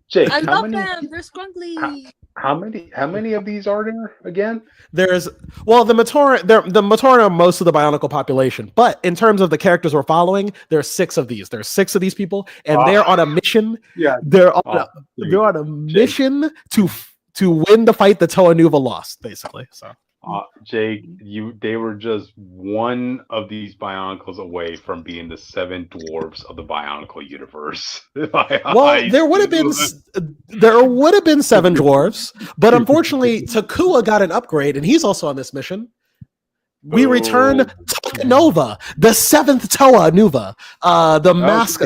Jake, I how love many? them. They're scrunkly. How many of these are there again? There's the Matoran are most of the Bionicle population, but in terms of the characters we're following, there's 6 of these. There's 6 of these people, and they're on a mission. Yeah, they're on a mission to win the fight the Toa Nuva lost, basically. So. Jake, they were just one of these Bionicles away from being the 7 dwarves of the Bionicle universe. Well, there would have been 7 dwarves, but unfortunately, Takua got an upgrade, and he's also on this mission. We return Takanova, the 7th Toa Nuva, the mask,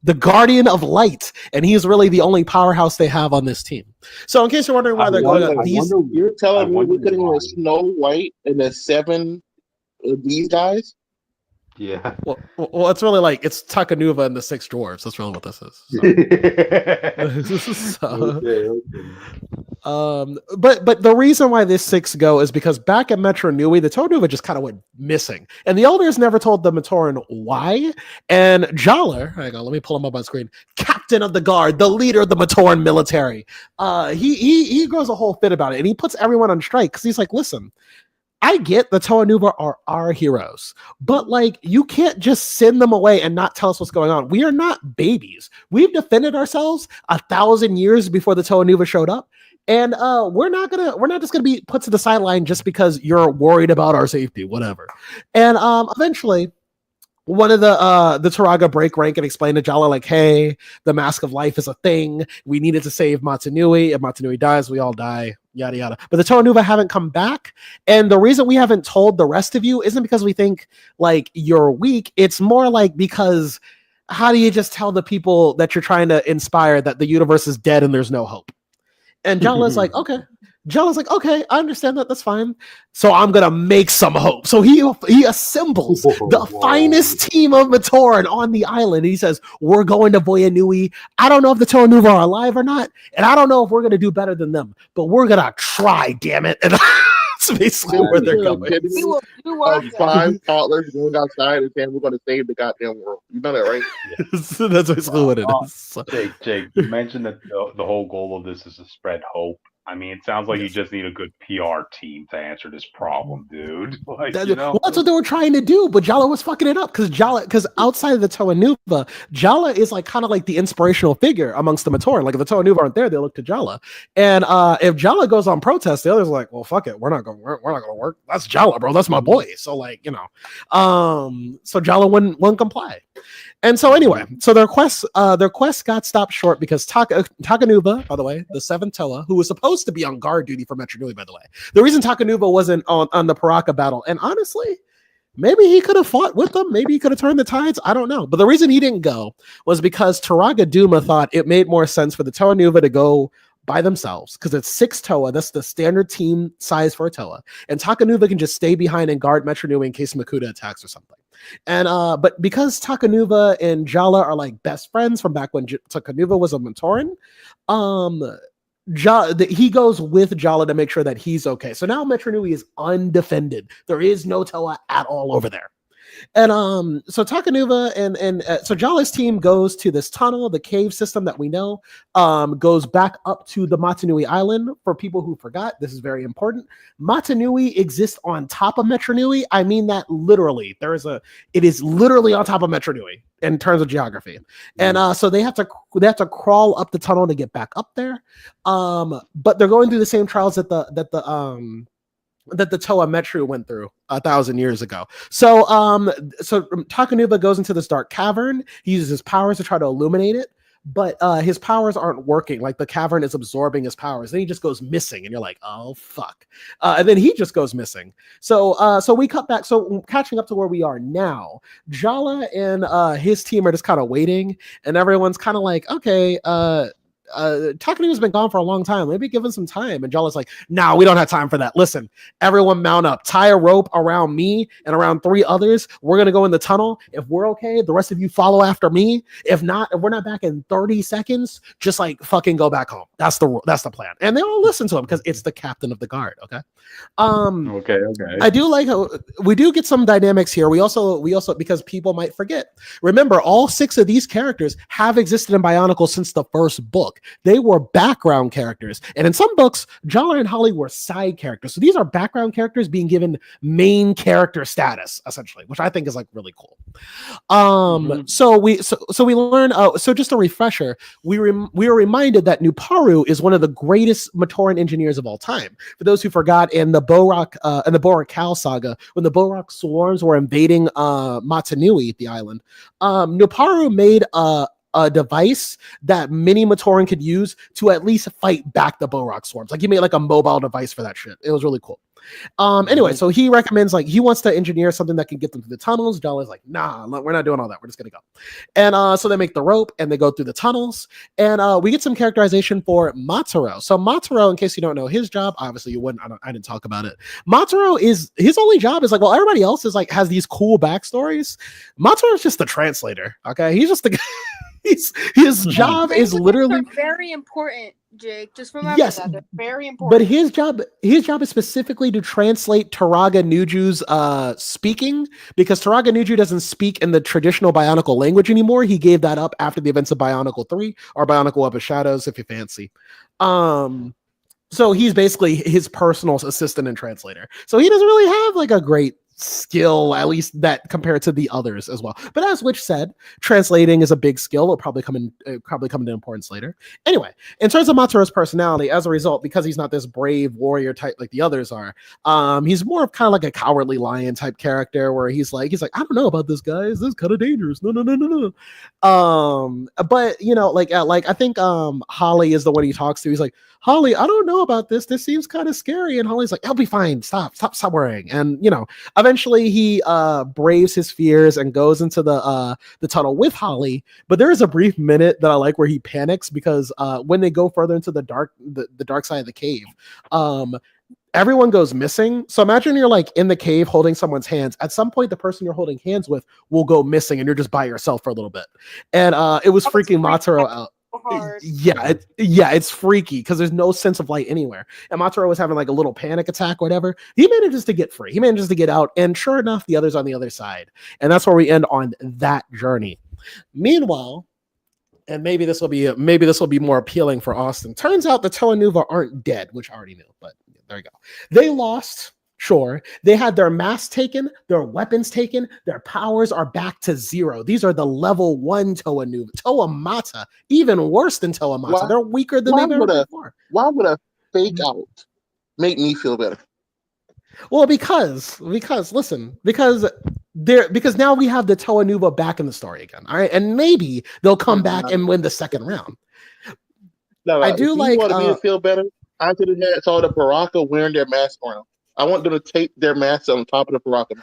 the guardian of light, and he's really the only powerhouse they have on this team. So in case you're wondering why they're going on these, you're telling me we couldn't have Snow White and the 7 of these guys? Yeah. Well, it's really like it's Takanuva and the 6 dwarves. That's really what this is. But the reason why this 6 go is because back at Metro Nui, the Toa Nuva just kind of went missing, and the elders never told the Matoran why. And Jaller, hang on, let me pull him up on screen. Captain of the guard, the leader of the Matoran military. He grows a whole fit about it, and he puts everyone on strike because he's like, listen. I get the Toa Nuva are our heroes, but like you can't just send them away and not tell us what's going on. We are not babies. We've defended ourselves 1,000 years before the Toa Nuva showed up, and we're not just gonna be put to the sideline just because you're worried about our safety, whatever. And eventually, one of the Turaga break rank and explain to Jala like, hey, the Mask of Life is a thing. We needed to save Matanui. If Matanui dies, we all die. Yada yada. But the Toa Nuva haven't come back, and the reason we haven't told the rest of you isn't because we think like you're weak. It's more like because how do you just tell the people that you're trying to inspire that the universe is dead and there's no hope? And Jala's like, okay. Jala's like, okay, I understand that. That's fine. So I'm gonna make some hope. So he assembles the finest team of Matoran on the island. He says, we're going to Voyanui. I don't know if the Toa Nuva are alive or not, and I don't know if we're gonna do better than them, but we're gonna try, damn it. And that's basically where they're going. We will do our 5 toddlers going outside and saying we're gonna save the goddamn world. You know that, right? So that's basically what it is. So. Jake, you mentioned that the whole goal of this is to spread hope. I mean, it sounds like you just need a good PR team to answer this problem, dude. Like, well, that's what they were trying to do, but Jala was fucking it up because outside of the Toa Nuva, Jala is like kind of like the inspirational figure amongst the Matoran. Like if the Toa Nuva aren't there, they look to Jala. And if Jala goes on protest, the others are like, well, fuck it, we're not gonna work. That's Jala, bro. That's my boy. So like, so Jala wouldn't comply. And so anyway, so their quest got stopped short because Takanuva, by the way, the 7th Toa, who was supposed to be on guard duty for Metro Nui, by the way. The reason Takanuva wasn't on the Paraka battle, and honestly, maybe he could have fought with them, maybe he could have turned the tides, I don't know. But the reason he didn't go was because Turaga Duma thought it made more sense for the Toa Nuva to go by themselves, because it's 6 Toa, that's the standard team size for a Toa, and Takanuva can just stay behind and guard Metro Nui in case Makuta attacks or something. And but because Takanuva and Jala are like best friends from back when Takanuva was a Matoran, he goes with Jala to make sure that he's okay. So now Metro Nui is undefended. There is no Toa at all over there. And so Takanuva and so Jala's team goes to this tunnel, the cave system that we know, goes back up to the Matanui Island. For people who forgot, this is very important. Matanui exists on top of Metronui. I mean that literally. It is literally on top of Metronui in terms of geography. And so they have to crawl up the tunnel to get back up there. But they're going through the same trials that the Toa Metru went through 1,000 years ago. So Takanuva goes into this dark cavern. He uses his powers to try to illuminate it, but his powers aren't working. Like the cavern is absorbing his powers. Then he just goes missing, and you're like, oh fuck. And then he just goes missing. So we cut back. So catching up to where we are now, Jala and his team are just kind of waiting, and everyone's kind of like, okay, Takanuva's been gone for a long time. Maybe give him some time. And Jala's like, nah, we don't have time for that. Listen, everyone mount up. Tie a rope around me and around 3 others. We're going to go in the tunnel. If we're okay, the rest of you follow after me. If not, if we're not back in 30 seconds, just like fucking go back home. That's the plan. And they all listen to him because it's the captain of the guard. Okay. Okay. I do like how we do get some dynamics here. We also because people might forget. Remember, all 6 of these characters have existed in Bionicle since the first book. They were background characters, and in some books, Jala and Holly were side characters. So these are background characters being given main character status, essentially, which I think is like really cool. So we learn. So just a refresher, we are reminded that Nuparu is one of the greatest Matoran engineers of all time. For those who forgot, in the Borakal saga, when the Borak swarms were invading Matanui, the island, Nuparu made a device that many Matoran could use to at least fight back the Borak swarms. Like he made like a mobile device for that shit. It was really cool. Anyway, so he recommends, like, he wants to engineer something that can get them through the tunnels. Jala's like, nah, we're not doing all that. We're just gonna go. And so they make the rope and they go through the tunnels. And we get some characterization for Matsuro. So Matsuro, in case you don't know his job, obviously you wouldn't. I didn't talk about it. Matsuro is his only job is like, well, everybody else is like has these cool backstories. Matsuro is just the translator. Okay, he's just the guy. His job is literally very important, Jake. Just remember that they're very important. But his job is specifically to translate Taraga Nuju's speaking, because Taraga Nuju doesn't speak in the traditional Bionicle language anymore. He gave that up after the events of Bionicle 3 or Bionicle Web of Shadows, if you fancy. So he's basically his personal assistant and translator. So he doesn't really have like a great skill, at least that compared to the others as well. But as Witch said, translating is a big skill. It'll probably come into importance later. Anyway, in terms of Matsuro's personality, as a result, because he's not this brave warrior type like the others are, he's more of kind of like a cowardly lion type character, where he's like, I don't know about this, guys. This is kind of dangerous. No. But you know, like I think Holly is the one he talks to. He's like, Holly, I don't know about this. This seems kind of scary. And Holly's like, I'll be fine. Stop worrying. And you know, eventually he braves his fears and goes into the tunnel with Holly. But there is a brief minute that I like where he panics because when they go further into the dark side of the cave, everyone goes missing. So imagine you're like in the cave holding someone's hands. At some point, the person you're holding hands with will go missing, and you're just by yourself for a little bit. And it was freaking Matsuro out. Hard. It's freaky because there's no sense of light anywhere. And Matsuro was having like a little panic attack or whatever. He manages to get free. He manages to get out, and sure enough, the others on the other side. And that's where we end on that journey. Meanwhile, and maybe this will be more appealing for Austin. Turns out the Toa Nuva aren't dead, which I already knew, but there you go. They lost. Sure, they had their masks taken, their weapons taken, their powers are back to 0. These are the level 1 Toa Nuva. Toa Mata, even worse than Toa Mata. They're weaker than they've ever been before. Why would a fake out make me feel better? Well, because now we have the Toa Nuva back in the story again. All right, and maybe they'll come back and win the second round. No, I do like. You want me to feel better? I could have had all the Baraka wearing their mask around. I want them to tape their masks on top of the Baraka.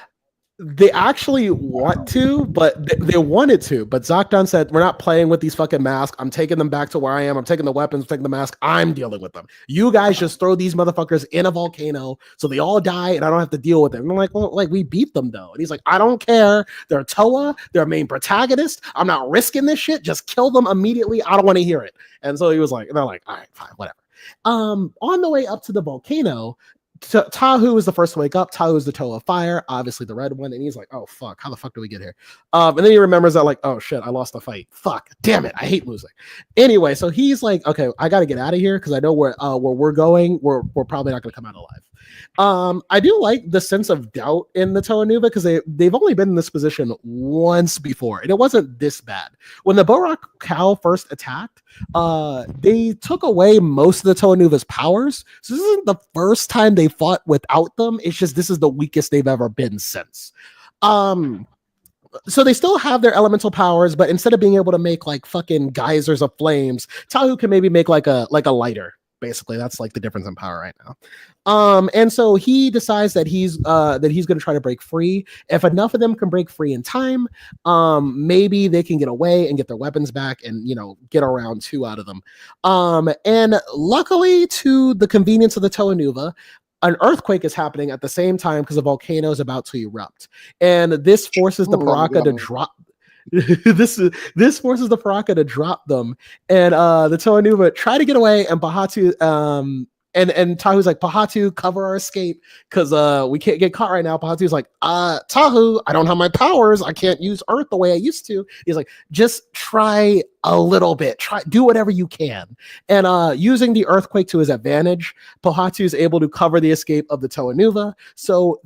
They actually want to, but they wanted to. But Zokdan said, we're not playing with these fucking masks. I'm taking them back to where I am. I'm taking the weapons, taking the mask. I'm dealing with them. You guys just throw these motherfuckers in a volcano so they all die and I don't have to deal with it. And I'm like, well, like we beat them though. And he's like, I don't care. They're Toa. They're main protagonist. I'm not risking this shit. Just kill them immediately. I don't want to hear it. And so he was like, they're like, all right, fine, whatever. On the way up to the volcano, Tahu is the first to wake up. Tahu is the toe of fire, obviously the red one, and he's like, "Oh fuck, how the fuck do we get here?" And then he remembers that, like, "Oh shit, I lost the fight. Fuck, damn it, I hate losing." Anyway, so he's like, "Okay, I got to get out of here because I know where we're going. We're probably not going to come out alive." I do like the sense of doubt in the Toa Nuva because they've only been in this position once before, and it wasn't this bad. When the Borak cow first attacked, they took away most of the Toa Nuva's powers. So this isn't the first time they fought without them. It's just this is the weakest they've ever been since. So they still have their elemental powers, but instead of being able to make like fucking geysers of flames, Tahu can maybe make like a lighter. Basically, that's like the difference in power right now. And so he decides that he's going to try to break free. If enough of them can break free in time, maybe they can get away and get their weapons back and, get around 2 out of them. And luckily, to the convenience of the Toa Nuva, an earthquake is happening at the same time because a volcano is about to erupt, and this forces the Paraka to drop. This forces the Paraka to drop them, and the Toa Nuva try to get away, and Bahatu and Tahu's like, "Pahatu, cover our escape because we can't get caught right now." Pahatu's like, "Tahu, I don't have my powers. I can't use Earth the way I used to." He's like, "Just try a little bit. Do whatever you can." And using the earthquake to his advantage, Pahatu is able to cover the escape of the Toa Nuva. So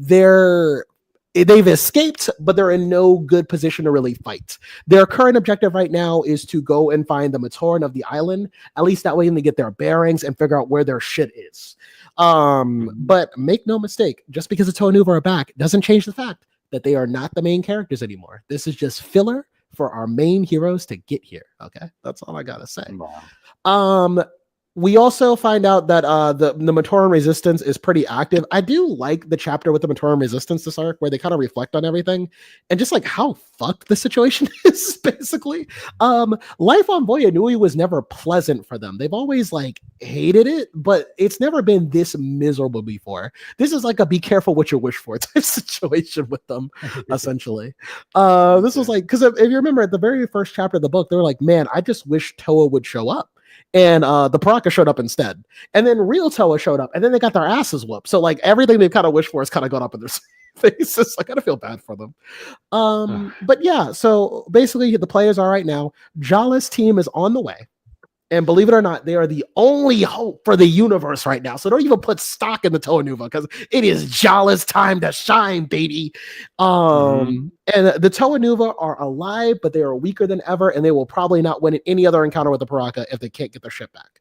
they've escaped, but they're in no good position to really fight. Their current objective right now is to go and find the Matoran of the island. At least that way they get their bearings and figure out where their shit is. But make no mistake, just because the Toa Nuva are back doesn't change the fact that they are not the main characters anymore. This is just filler for our main heroes to get here. Okay, that's all I gotta say. Wow. We also find out that the Matoran resistance is pretty active. I do like the chapter with the Matoran resistance this arc where they kind of reflect on everything and just like how fucked the situation is, basically. Life on Voyanui was never pleasant for them. They've always like hated it, but it's never been this miserable before. This is like a be careful what you wish for type situation with them, essentially. This was like, because if you remember at the very first chapter of the book, they were like, "Man, I just wish Toa would show up." And the Paraka showed up instead. And then real Toa showed up. And then they got their asses whooped. So like everything they've kind of wished for has kind of gone up in their faces. I kind of feel bad for them. But yeah, so basically the players are right now. Jala's team is on the way. And believe it or not, they are the only hope for the universe right now. So don't even put stock in the Toa Nuva because it is Jala's time to shine, baby. And the Toa Nuva are alive, but they are weaker than ever, and they will probably not win in any other encounter with the Paraka if they can't get their shit back.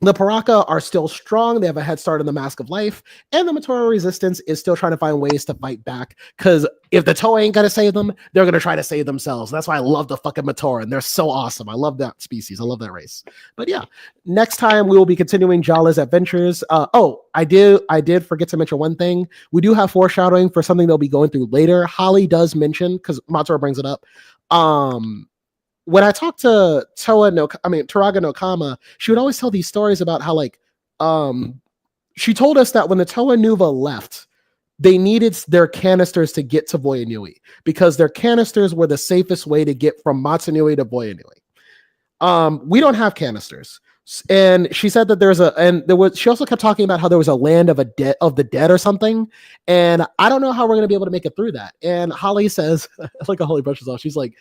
The Paraka are still strong. They have a head start in the Mask of Life, and the Matoran resistance is still trying to find ways to fight back. Because if the Toa ain't gonna save them, they're gonna try to save themselves. That's why I love the fucking Matoran. They're so awesome. I love that species. I love that race. But yeah, next time we will be continuing Jala's adventures. I did forget to mention one thing. We do have foreshadowing for something they'll be going through later. Holly does mention, because Matsura brings it up. When I talked to Turaga no Kama, she would always tell these stories about how she told us that when the Toa Nuva left, they needed their canisters to get to Voyanui because their canisters were the safest way to get from Matsunui to Voyanui. We don't have canisters. And she said that she also kept talking about how there was a land of the dead or something. And I don't know how we're going to be able to make it through that. And Holly says, like a Holly brushes off, she's like,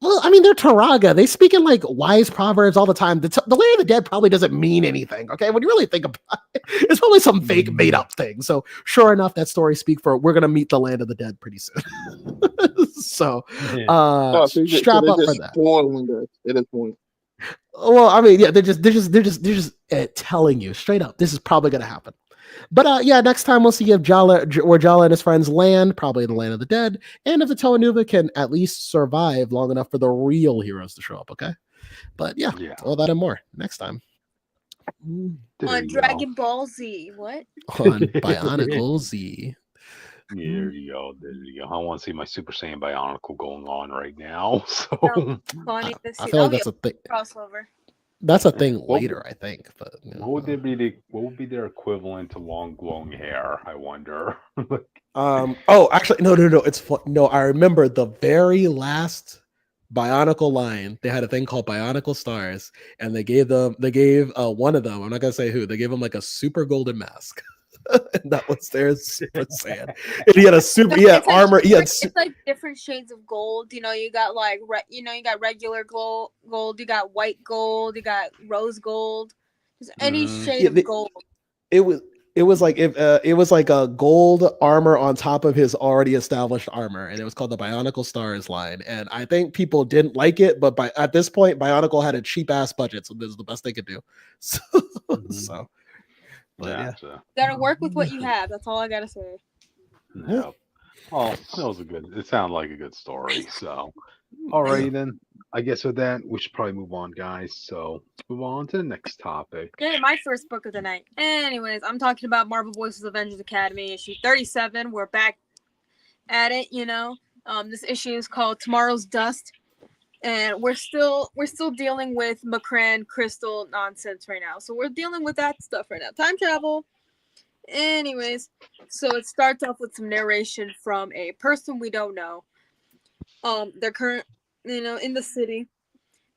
well, I mean, they're Turaga. They speak in like wise proverbs all the time. The land of the dead probably doesn't mean anything. Okay, when you really think about it, it's probably some fake made up thing. So sure enough, that story speaks for we're gonna meet the land of the dead pretty soon. So strap up for that. It is point. Well, I mean, yeah, they're just telling you straight up this is probably gonna happen. But yeah, next time we'll see if where Jala and his friends land, probably in the land of the dead, and if the Toa Nuva can at least survive long enough for the real heroes to show up, okay? But yeah, all that and more next time. On Dragon Ball Z, what? On Bionicle Z. Yeah, there you go. I want to see my Super Saiyan Bionicle going on right now. So funny to see. I feel like that's a thing. Crossover. That's a thing later, I think. But what would be their equivalent to long glowing hair? I wonder. Actually, no. It's no. I remember the very last Bionicle line. They had a thing called Bionicle Stars, and they gave one of them. I'm not gonna say who. They gave him like a super golden mask. And that was their Super Saiyan. And he had It's like armor. it's like different shades of gold. You know, you got like you got regular gold, you got white gold, you got rose gold. Just any shade of gold. It was like if it was like a gold armor on top of his already established armor, and it was called the Bionicle Stars line. And I think people didn't like it, but at this point, Bionicle had a cheap ass budget, so this is the best they could do. So, but Gotcha. Gotta work with what you have. That's all I gotta say. Yeah. Well, it sounded like a good story. So, alrighty then. I guess with that, we should probably move on, guys. So, let's move on to the next topic. Okay, my first book of the night. Anyways, I'm talking about Marvel Voices Avengers Academy, issue 37. We're back at it, you know. This issue is called Tomorrow's Dust. And we're still dealing with Macran crystal nonsense right now. So we're dealing with that stuff right now. Time travel. Anyways, so it starts off with some narration from a person we don't know. They're current, in the city.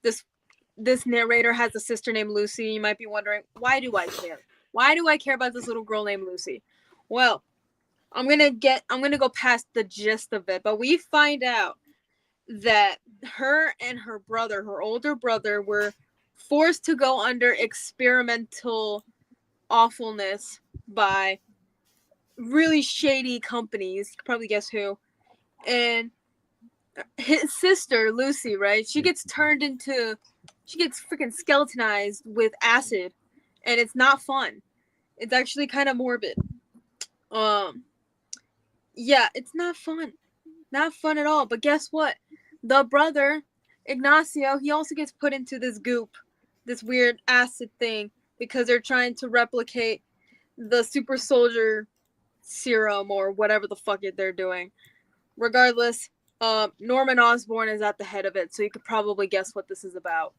This narrator has a sister named Lucy. You might be wondering, why do I care? Why do I care about this little girl named Lucy? Well, I'm gonna go past the gist of it, but we find out that her and her brother, her older brother, were forced to go under experimental awfulness by really shady companies. You can probably guess who. And his sister, Lucy, right? She gets freaking skeletonized with acid. And it's not fun. It's actually kind of morbid. Yeah, it's not fun. Not fun at all. But guess what? The brother, Ignacio, he also gets put into this goop, this weird acid thing, because they're trying to replicate the super soldier serum or whatever the fuck they're doing. Regardless, Norman Osborn is at the head of it, so you could probably guess what this is about.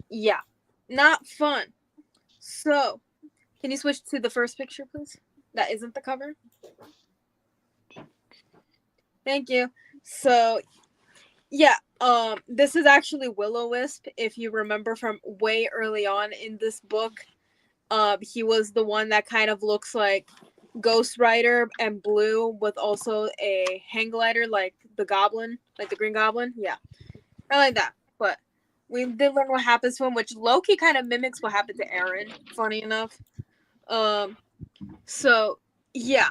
Yeah, not fun. So, can you switch to the first picture, please? That isn't the cover. Thank you. So, yeah, this is actually Will-O-Wisp. If you remember from way early on in this book, he was the one that kind of looks like Ghost Rider and blue with also a hang glider like the Goblin, like the Green Goblin. Yeah, I like that. But we did learn what happens to him, which Loki kind of mimics what happened to Aaron, funny enough. So, yeah.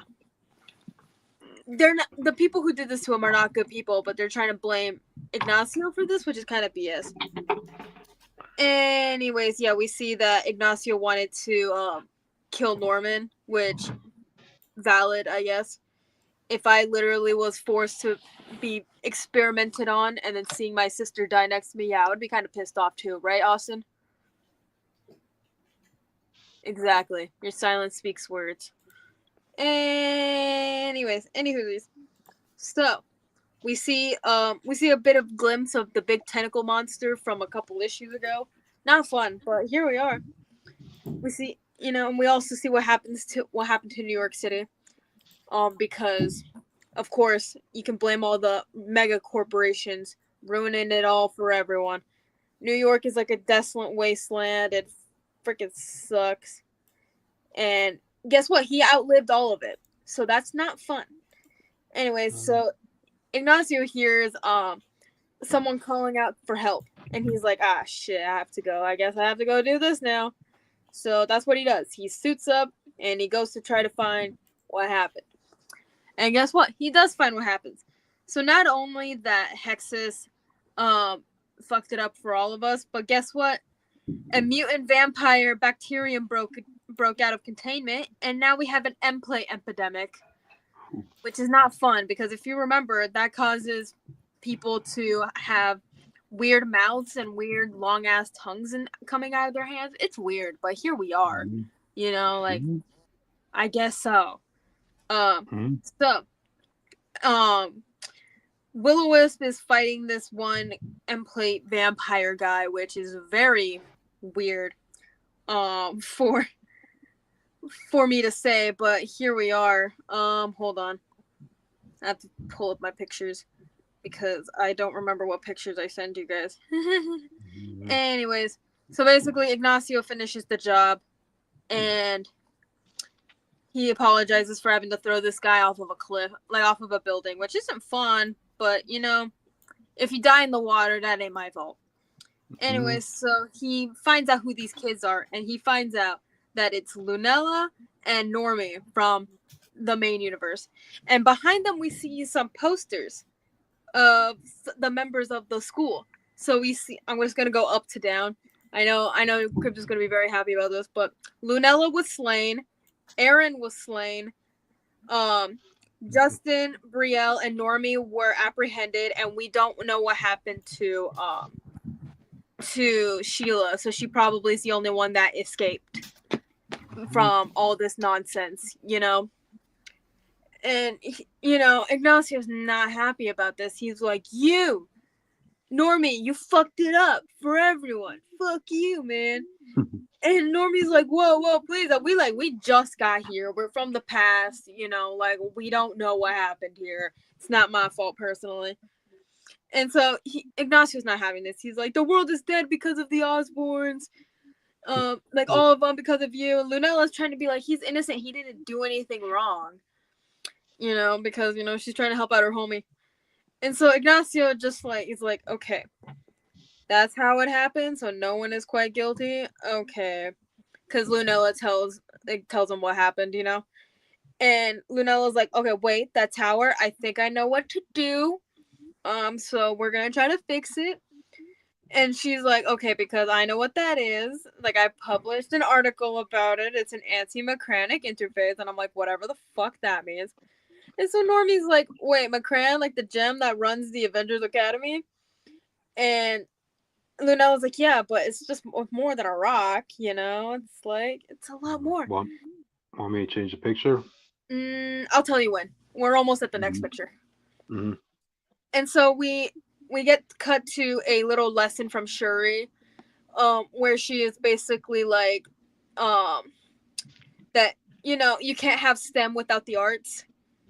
They're not, the people who did this to him are not good people, but they're trying to blame Ignacio for this, which is kind of BS. Anyways, yeah, we see that Ignacio wanted to kill Norman, which valid, I guess. If I literally was forced to be experimented on and then seeing my sister die next to me, yeah, I would be kind of pissed off too, right, Austin? Exactly. Your silence speaks words. Anyways, so we see a bit of glimpse of the big tentacle monster from a couple issues ago. Not fun, but here we are. We see, and we also see what happened to New York City. Because of course you can blame all the mega corporations ruining it all for everyone. New York is like a desolate wasteland. It freaking sucks. And guess what? He outlived all of it. So that's not fun. Anyways, so Ignacio hears someone calling out for help. And he's like, shit, I have to go. I guess I have to go do this now. So that's what he does. He suits up and he goes to try to find what happened. And guess what? He does find what happens. So not only that Hexus fucked it up for all of us, but guess what? A mutant vampire bacterium broke out of containment, and now we have an M-play epidemic, which is not fun, because if you remember, that causes people to have weird mouths and weird long-ass tongues coming out of their hands. It's weird, but here we are. I guess so. Will-O-Wisp is fighting this one M-plate vampire guy, which is very weird for me to say, but here we are. Hold on. I have to pull up my pictures because I don't remember what pictures I send you guys. Mhm. Anyways, so basically Ignacio finishes the job and he apologizes for having to throw this guy off of a cliff, like off of a building, which isn't fun, but you know, if you die in the water, that ain't my fault. Anyways, so he finds out who these kids are, and he finds out that it's Lunella and Normie from the main universe. And behind them, we see some posters of the members of the school. So we see, I'm just gonna go up to down. I know, Crypt is gonna be very happy about this, but Lunella was slain, Aaron was slain, Justin, Brielle, and Normie were apprehended, and we don't know what happened to Sheila, so she probably is the only one that escaped from all this nonsense, you know. And you know, Ignacio's not happy about this. He's like, "You, Normie, you fucked it up for everyone. Fuck you, man." And Normie's like, "Whoa, please, we just got here. We're from the past, you know. Like, we don't know what happened here. It's not my fault personally." And so Ignacio's not having this. He's like, "The world is dead because of the Osborns. Like all of them because of you." And Lunella's trying to be like, he's innocent. He didn't do anything wrong. You know, because, you know, she's trying to help out her homie. And so Ignacio just like, is like, okay, that's how it happened. So no one is quite guilty. Okay. Because Lunella tells him what happened, you know. And Lunella's like, okay, wait, that tower, I think I know what to do. So we're gonna try to fix it. And she's like, okay, because I know what that is. Like, I published an article about it. It's an anti-Macranic interface. And I'm like, whatever the fuck that means. And so Normie's like, wait, Macran, like the gem that runs the Avengers Academy? And Lunella's like, yeah, but it's just more than a rock, you know? It's like, it's a lot more. Want me to change the picture? I'll tell you when. We're almost at the next picture. Mm-hmm. And so we get cut to a little lesson from Shuri, where she is basically like, that, you know, you can't have STEM without the arts,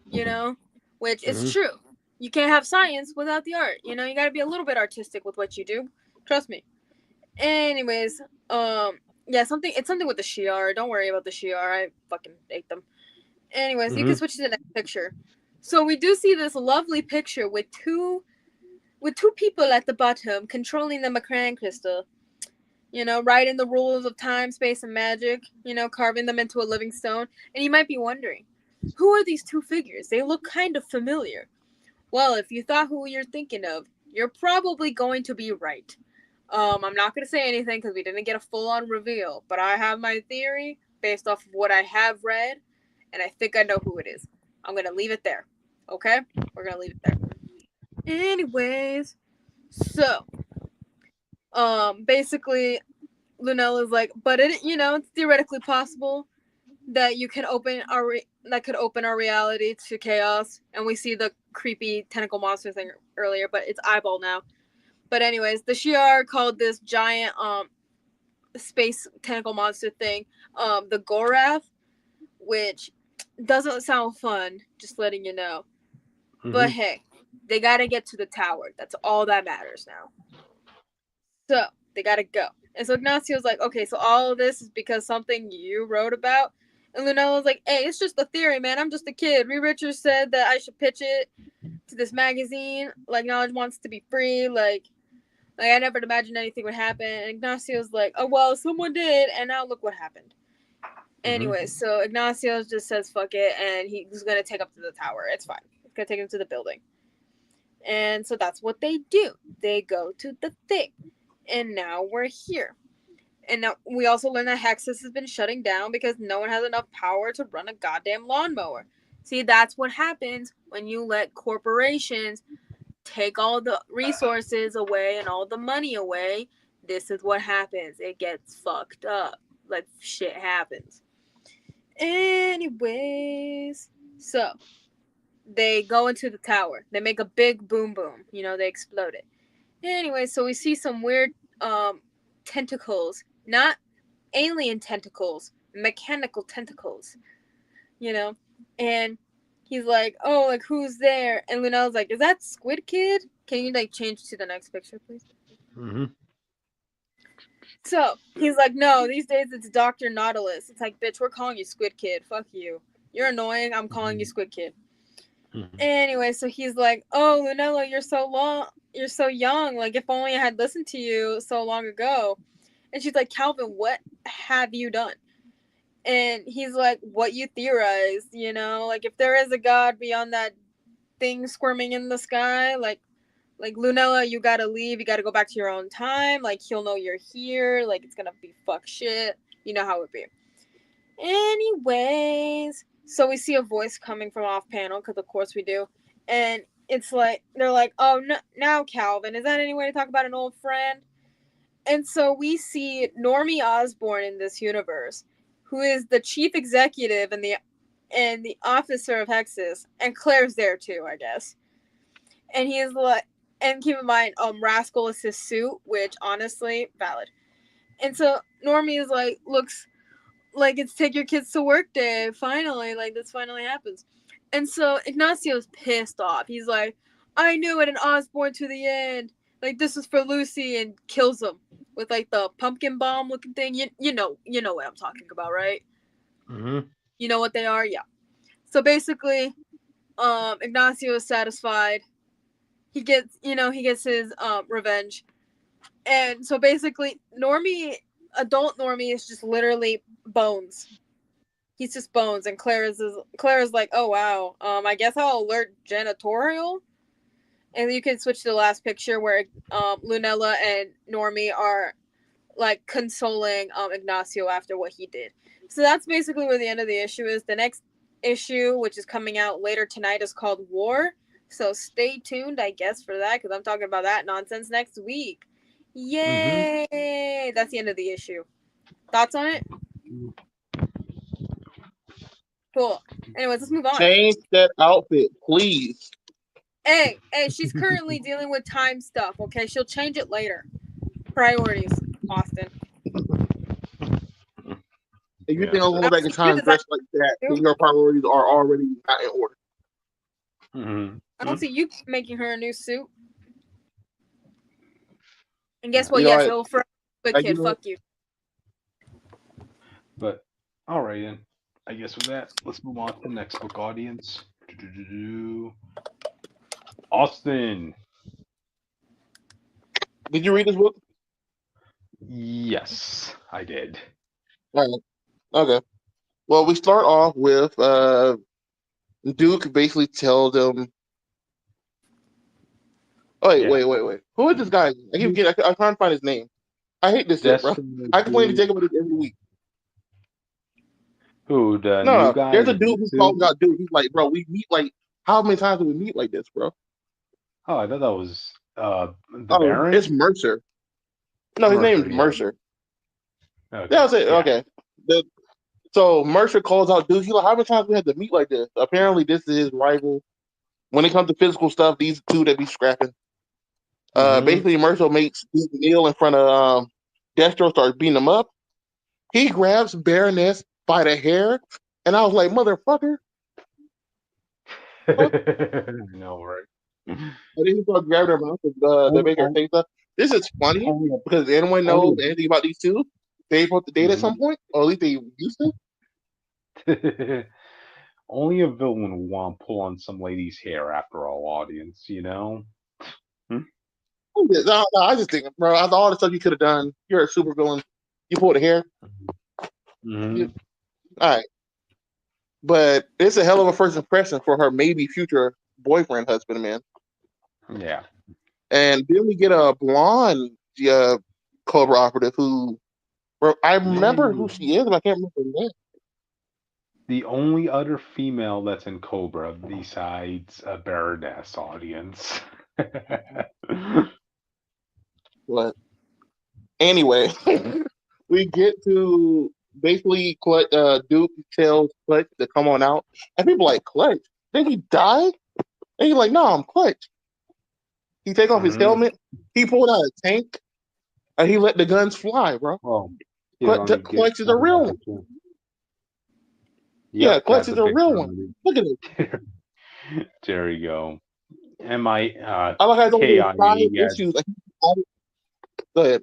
you know, which is true. You can't have science without the art, you know, you gotta be a little bit artistic with what you do. Trust me. Anyways, yeah, it's something with the Shi'ar. Don't worry about the Shi'ar. I fucking hate them. Anyways, you can switch to the next picture. So we do see this lovely picture with two people at the bottom controlling the Macran crystal. You know, writing the rules of time, space, and magic. You know, carving them into a living stone. And you might be wondering, who are these two figures? They look kind of familiar. Well, if you thought who you're thinking of, you're probably going to be right. I'm not going to say anything because we didn't get a full-on reveal, but I have my theory based off of what I have read, and I think I know who it is. I'm going to leave it there. Okay? We're going to leave it there. Anyways, so, basically, Lunella's like, but it, you know, it's theoretically possible that you can open our reality to chaos, and we see the creepy tentacle monster thing earlier, but it's eyeball now. But anyways, the Shi'ar called this giant space tentacle monster thing the Gorath, which doesn't sound fun, just letting you know. But hey, they gotta get to the tower. That's all that matters now. So they gotta go. And so Ignacio's like, okay, so all of this is because something you wrote about. And Lunella's like, hey, it's just a theory, man. I'm just a kid. Reed Richards said that I should pitch it to this magazine. Like, knowledge wants to be free. Like I never imagined anything would happen. And Ignacio's like, oh, well, someone did, and now look what happened. Anyway, so Ignacio just says, fuck it, and he's going to take up to the tower. It's fine. He's going to take him to the building. And so that's what they do. They go to the thing. And now we're here. And now we also learn that Hexus has been shutting down because no one has enough power to run a goddamn lawnmower. See, that's what happens when you let corporations take all the resources away and all the money away. This is what happens. It gets fucked up. Like, shit happens. Anyways, so they go into the tower. They make a big boom boom. You know, they explode it. Anyway, so we see some weird tentacles. Not alien tentacles. Mechanical tentacles. You know? And he's like, oh, like who's there? And Lunella's like, is that Squid Kid? Can you like change to the next picture, please? Mm-hmm. So he's like, no, these days it's Dr. Nautilus. It's like, bitch, we're calling you Squid Kid. Fuck you. You're annoying. I'm calling you Squid Kid. Mm-hmm. Anyway, so he's like, oh, Lunella, you're so young. Like, if only I had listened to you so long ago. And she's like, Calvin, what have you done? And he's like, what you theorized, you know? Like, if there is a god beyond that thing squirming in the sky, like Lunella, you gotta leave. You gotta go back to your own time. Like, he'll know you're here. Like, it's gonna be fuck shit. You know how it be. Anyways, so we see a voice coming from off panel, because of course we do. And it's like, they're like, oh, no, now Calvin, is that any way to talk about an old friend? And so we see Normie Osborn in this universe, who is the chief executive and the officer of Hexus, and Claire's there too, I guess. And he's like, and keep in mind, Rascal is his suit, which honestly, valid. And so Normie is like, looks like it's take your kids to work day. Finally, like this finally happens. And so Ignacio's pissed off. He's like, I knew it, an Osborn to the end. Like, this is for Lucy, and kills him with like the pumpkin bomb looking thing. You know what I'm talking about, right? Mm-hmm. You know what they are? Yeah. So basically, Ignacio is satisfied. He gets his revenge. And so basically, adult Normie is just literally bones. He's just bones, and Claire's like, oh wow, I guess I'll alert janitorial. And you can switch to the last picture where Lunella and Normie are like consoling Ignacio after what he did. So that's basically where the end of the issue is. The next issue, which is coming out later tonight, is called War. So stay tuned, I guess, for that, because I'm talking about that nonsense next week. Yay! Mm-hmm. That's the end of the issue. Thoughts on it? Cool. Anyways, let's move on. Change that outfit, please. Hey, she's currently dealing with time stuff, okay? She'll change it later. Priorities, Austin. If you think I'll go back in time dressed like that, then your priorities are already not in order. Mm-hmm. I don't see you making her a new suit. And guess what? Yes, it'll for a kid. Fuck you. But all right, then. I guess with that, let's move on to the next book, audience. Austin. Did you read this book? Yes, I did. All right. Okay. Well, we start off with Duke basically tells them. Oh, wait. Who is this guy? I'm trying to find his name. I hate this shit, bro. I complain to Jacob every week. Who, the new guy? There's a dude who's calling out Duke. He's like, bro, we meet like, how many times do we meet like this, bro? Oh, I thought that was the Baron? It's Mercer. No, his name is Mercer. Okay. That was it. Yeah. Okay. So Mercer calls out Duke. He's like, how many times we had to meet like this? Apparently, this is his rival. When it comes to physical stuff, these two that be scrapping. Basically, Mercer makes Duke kneel in front of Destro, starts beating him up. He grabs Baroness by the hair, and I was like, motherfucker. No, right. And then he starts grabbing her mouth to make her say stuff. This is funny because anyone knows anything about these two, they supposed to date at some point, or at least they used to. Only a villain would want to pull on some lady's hair after all, audience, you know? No, I just think, bro, after all the stuff you could have done, you're a super villain. You pulled the hair. All right. But it's a hell of a first impression for her maybe future boyfriend, husband, man. Yeah. And then we get a blonde Cobra operative who, I remember who she is, but I can't remember her name. The only other female that's in Cobra besides a Baroness, audience. But anyway, we get to basically Duke tells Clutch to come on out, and people like, Clutch, did he die? And he's like, no, I'm Clutch. He take off his helmet, he pulled out a tank, and he let the guns fly, bro. Oh, Clutch is a real one. Yeah, Clutch is a real one. Look at it. There you go. I like how it's only been 5 KIE. issues. Like, go ahead.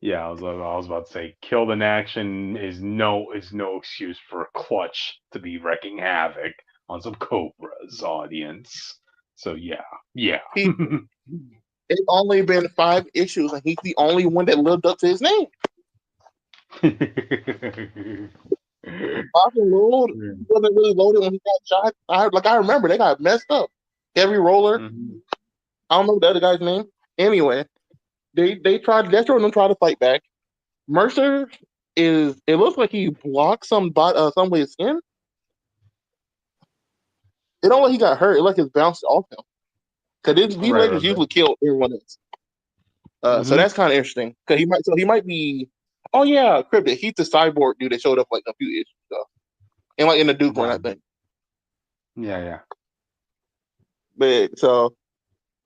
Yeah, I was about to say, killed in action is no excuse for Clutch to be wrecking havoc on some Cobras audience. So yeah. He It's only been 5 issues, and he's the only one that lived up to his name. Fucking Lord wasn't really loaded when he got shot. I remember they got messed up. Heavy roller. Mhm. I don't know the other guy's name. Anyway, they tried. Destro and them tried to fight back. Mercer is. It looks like he blocked some with his skin. It don't like he got hurt. It like it's bounced off him. Because these Right, lasers right. usually kill everyone else. So that's kind of interesting. Because he might be. Oh yeah, Cryptid. He's the cyborg dude that showed up like a few issues ago, and like in the Duke one, I think. Yeah. But so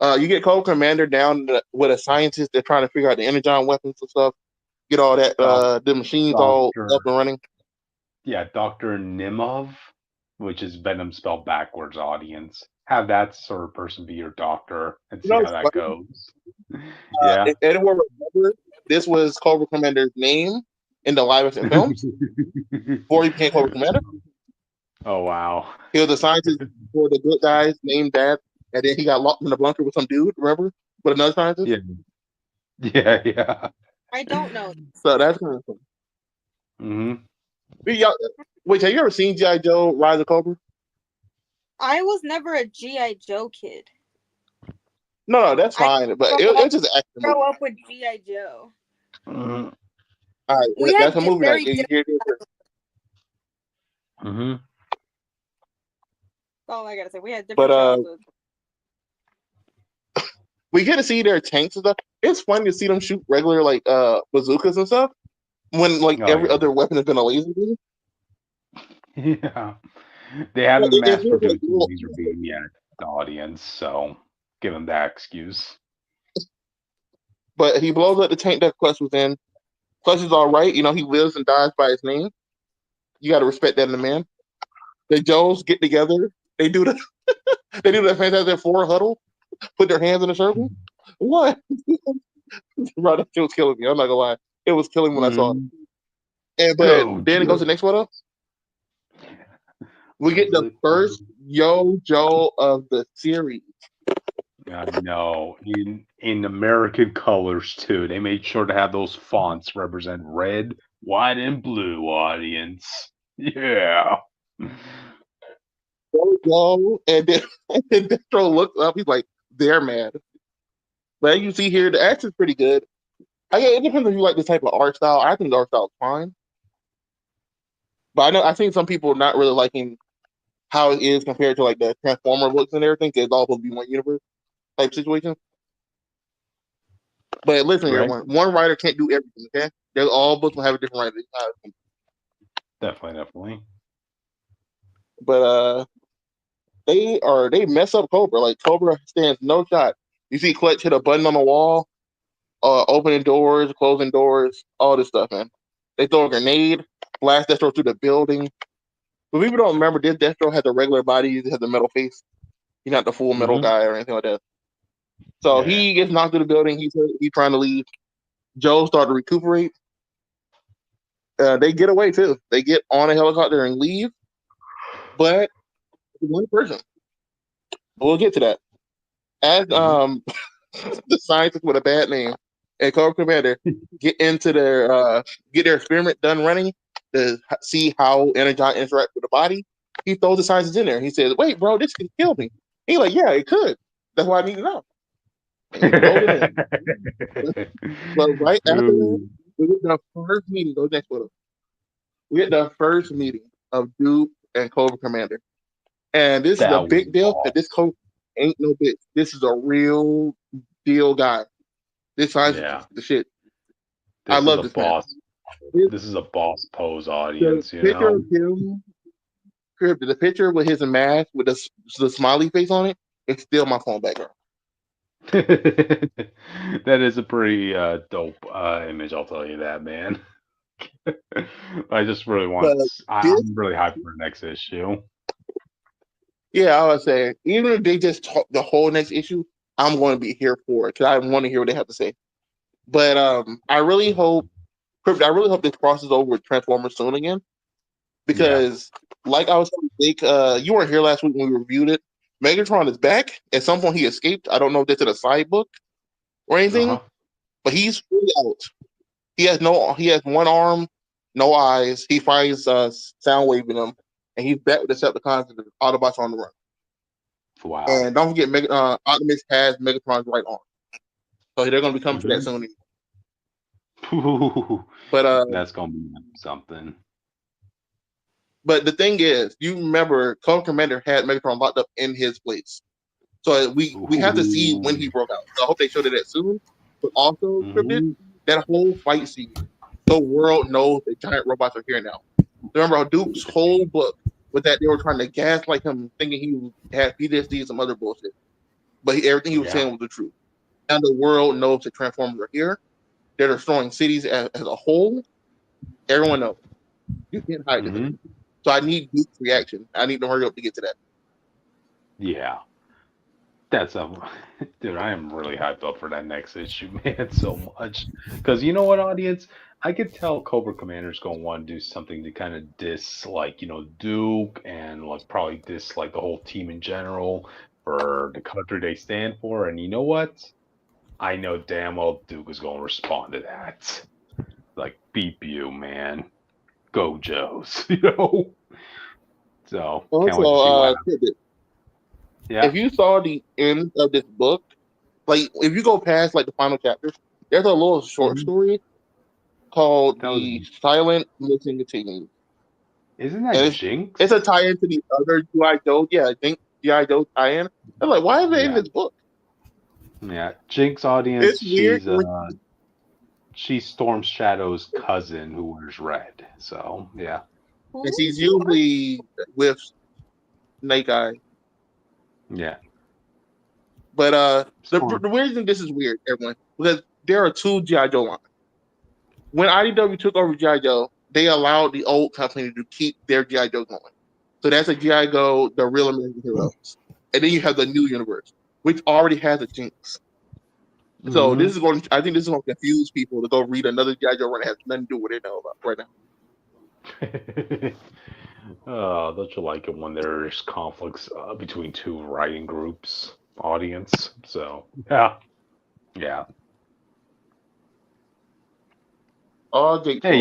you get Cobra Commander down with a scientist. They're trying to figure out the energon weapons and stuff. Get all that the machines all Doctor. up and running. Yeah, Dr. Nimov, which is Venom spelled backwards, audience. Have that sort of person be your doctor and You see know, how that goes. Yeah. if anyone remember, this was Cobra Commander's name in the live action films before he became Cobra Commander. Oh, wow. He was a scientist for the good guys named that, and then he got locked in the bunker with some dude, remember? With another scientist? Yeah. I don't know. So that's kind of fun. Mm-hmm. Wait, have you ever seen G.I. Joe Rise of Cobra? I was never a G.I. Joe kid. No, that's fine. But it's just an action movie. Grow up with G.I. Joe. Mm-hmm. All right, We that's had a movie. very Like, you hear this? Mm-hmm. That's all I gotta say. We had But different childhoods. we get to see their tanks and stuff. It's fun to see them shoot regular like bazookas and stuff when like every other weapon has been a laser beam. Yeah. They haven't It mass feels like produced the laser beam yet, the audience, so give them that excuse. But he blows up the tank that Clutch was in. Clutch is all right. You know, he lives and dies by his name. You got to respect that in a man. The Joes get together. They do the they do the Fantastic Four huddle. Put their hands in a circle. What? Bro, that shit was killing me. I'm not gonna lie. It was killing me when I saw it. And but then it goes to the next photo. We get the first Yo Joe of the series. I know. In American colors too. They made sure to have those fonts represent red, white, and blue, audience. Yeah. Yo, and then and Destro looks up. He's like, "They're mad." But you see here, the action's pretty good. It depends if you like this type of art style. I think the art style is fine. But I've seen some people not really liking how it is compared to like the Transformer books and everything. Cause it's all supposed to be one universe type situation. But listen, Right. everyone, one writer can't do everything. Okay, they're all books will have a different writer. Definitely. But they mess up Cobra. Like Cobra stands no shot. You see Clutch hit a button on the wall, opening doors, closing doors, all this stuff, man. They throw a grenade, blast Destro through the building. But people don't remember this Destro has a regular body, he has a metal face. He's not the full metal guy or anything like that. So he gets knocked through the building, he's trying to leave. Joe started to recuperate. They get away too. They get on a helicopter and leave. But one person. We'll get to that. As the scientist with a bad name and Cobra Commander get into get their experiment done running to see how energon interact with the body, he throws the scientist in there. He says, "Wait, bro, this could kill me." He's like, "Yeah, it could. That's why I need to know." And he throws it in. But right after that, we get the first meeting. Go next photo. We get the first meeting of Duke and Cobra Commander, and this is a big deal. That this Cobra ain't no bitch. This is a real deal guy. This scientist is the shit. I love this boss. Man. This is a boss pose, audience. The picture of him, the picture with his mask with the smiley face on it, it's still my phone background. That is a pretty dope image, I'll tell you that, man. I just really want. I'm really hyped for the next issue. Yeah, I was saying, even if they just talk the whole next issue, I'm going to be here for it because I want to hear what they have to say. But I really hope, I really hope this crosses over with Transformers soon again because, like I was telling Jake, you weren't here last week when we reviewed it. Megatron is back. At some point, he escaped. I don't know if that's in a side book or anything, but he's fully out. He has one arm, no eyes. He fires sound waving him, and he's back with the Decepticons and the Autobots on the run. Wow. And don't forget, Optimus has Megatron's right arm, so they're going to be coming for that soon. But that's going to be something. But the thing is, you remember, Clone Commander had Megatron locked up in his place, so we have to see when he broke out. So I hope they showed it that soon. But also, scripted, that whole fight scene, the world knows that giant robots are here now. Remember, how Duke's whole book was that they were trying to gaslight him, thinking he had PTSD and some other bullshit. But everything he was saying was the truth. And the world knows that Transformers are here. They're destroying cities as a whole. Everyone knows. You can't hide it. So I need Duke's reaction. I need to hurry up to get to that. Yeah. That's dude, I am really hyped up for that next issue, man, so much. Because you know what, audience? I could tell Cobra Commander's going to want to do something to kind of diss, like, Duke and, like, probably diss, like, the whole team in general for the country they stand for. And you know what? I know damn well Duke is going to respond to that. Like, beep you, man. Go, Joes. So, also, yeah. If you saw the end of this book, like, if you go past, like, the final chapter, there's a little short story called The Silent Missing Continues. Isn't that Jinx? It's a tie-in to the other G.I. Joe. Yeah, I think G.I. Joe tie-in. I'm like, why is it in this book? Yeah, Jinx, audience. It's weird. She's Storm Shadow's cousin who wears red. So, yeah. And she's usually with Snake Eye. Yeah. But the reason this is weird, everyone, because there are two G.I. Joe lines. When IDW took over G.I. Joe, they allowed the old company to keep their G.I. Joe going. So that's a G.I. Joe, the real American heroes. And then you have the new universe, which already has a Jinx. So I think this is going to confuse people to go read another G.I. Joe run that has nothing to do with what they know about right now. Oh, don't you like it when there's conflicts between two writing groups, audience? So, yeah. Hey,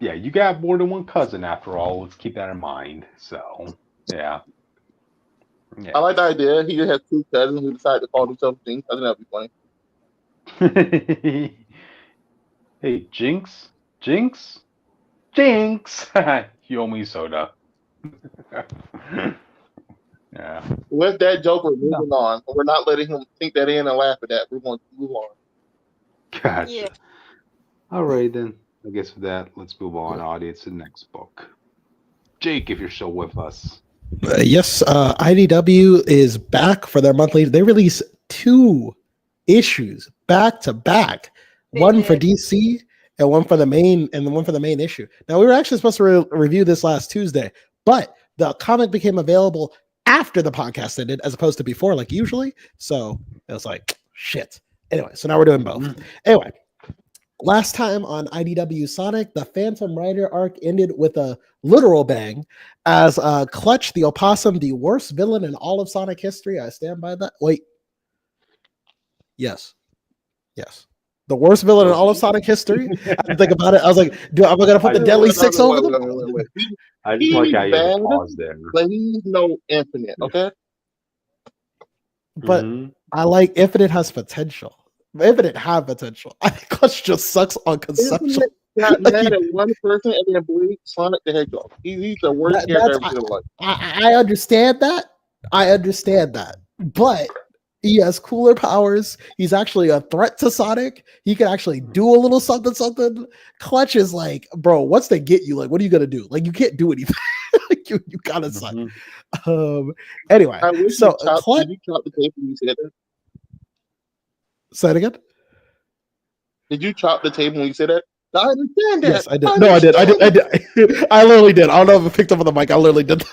you got more than one cousin after all. Let's keep that in mind. So, yeah. I like the idea. He just has two cousins who decide to call themselves Jinx. I think that'd be funny. Hey, Jinx. You owe me soda. Yeah. With that Joker moving on, we're not letting him think that in and laugh at that. We're going to move on. Gotcha. Yeah. All right, then. I guess with that, let's move on, audience, to the next book. Jake, if you're still with us. Yes, IDW is back for their monthly. They release 2 issues back to back. One for DC and one for the main issue. Now, we were actually supposed to review this last Tuesday, but the comic became available after the podcast ended as opposed to before, like usually. So it was like, shit. Anyway, so now we're doing both. Anyway, last time on IDW Sonic, the Phantom Rider arc ended with a literal bang as Clutch the Opossum, the worst villain in all of Sonic history. I stand by that. Wait. Yes. The worst villain in all of Sonic history. I had to think about it. I was like, am I going to put the Deadly Six over them? I just like how you pause there. But he's no Infinite, okay? But I like Infinite has potential. Infinite have potential. I think Clutch just sucks on conceptual. Infinite got mad at one person and then bullied Sonic the Hedgehog. He's the worst character I've ever liked. I understand that. But he has cooler powers. He's actually a threat to Sonic. He can actually do a little something. Clutch is like, bro, what's to get you? Like, what are you gonna do? Like, you can't do anything. Like, you gotta suck. Anyway, so Clutch. Did you chop the tape when you said that? Say it again. Did you chop the tape when you said that? I understand that. Yes, I did. I did. I literally did. I don't know if it picked up on the mic. I literally did.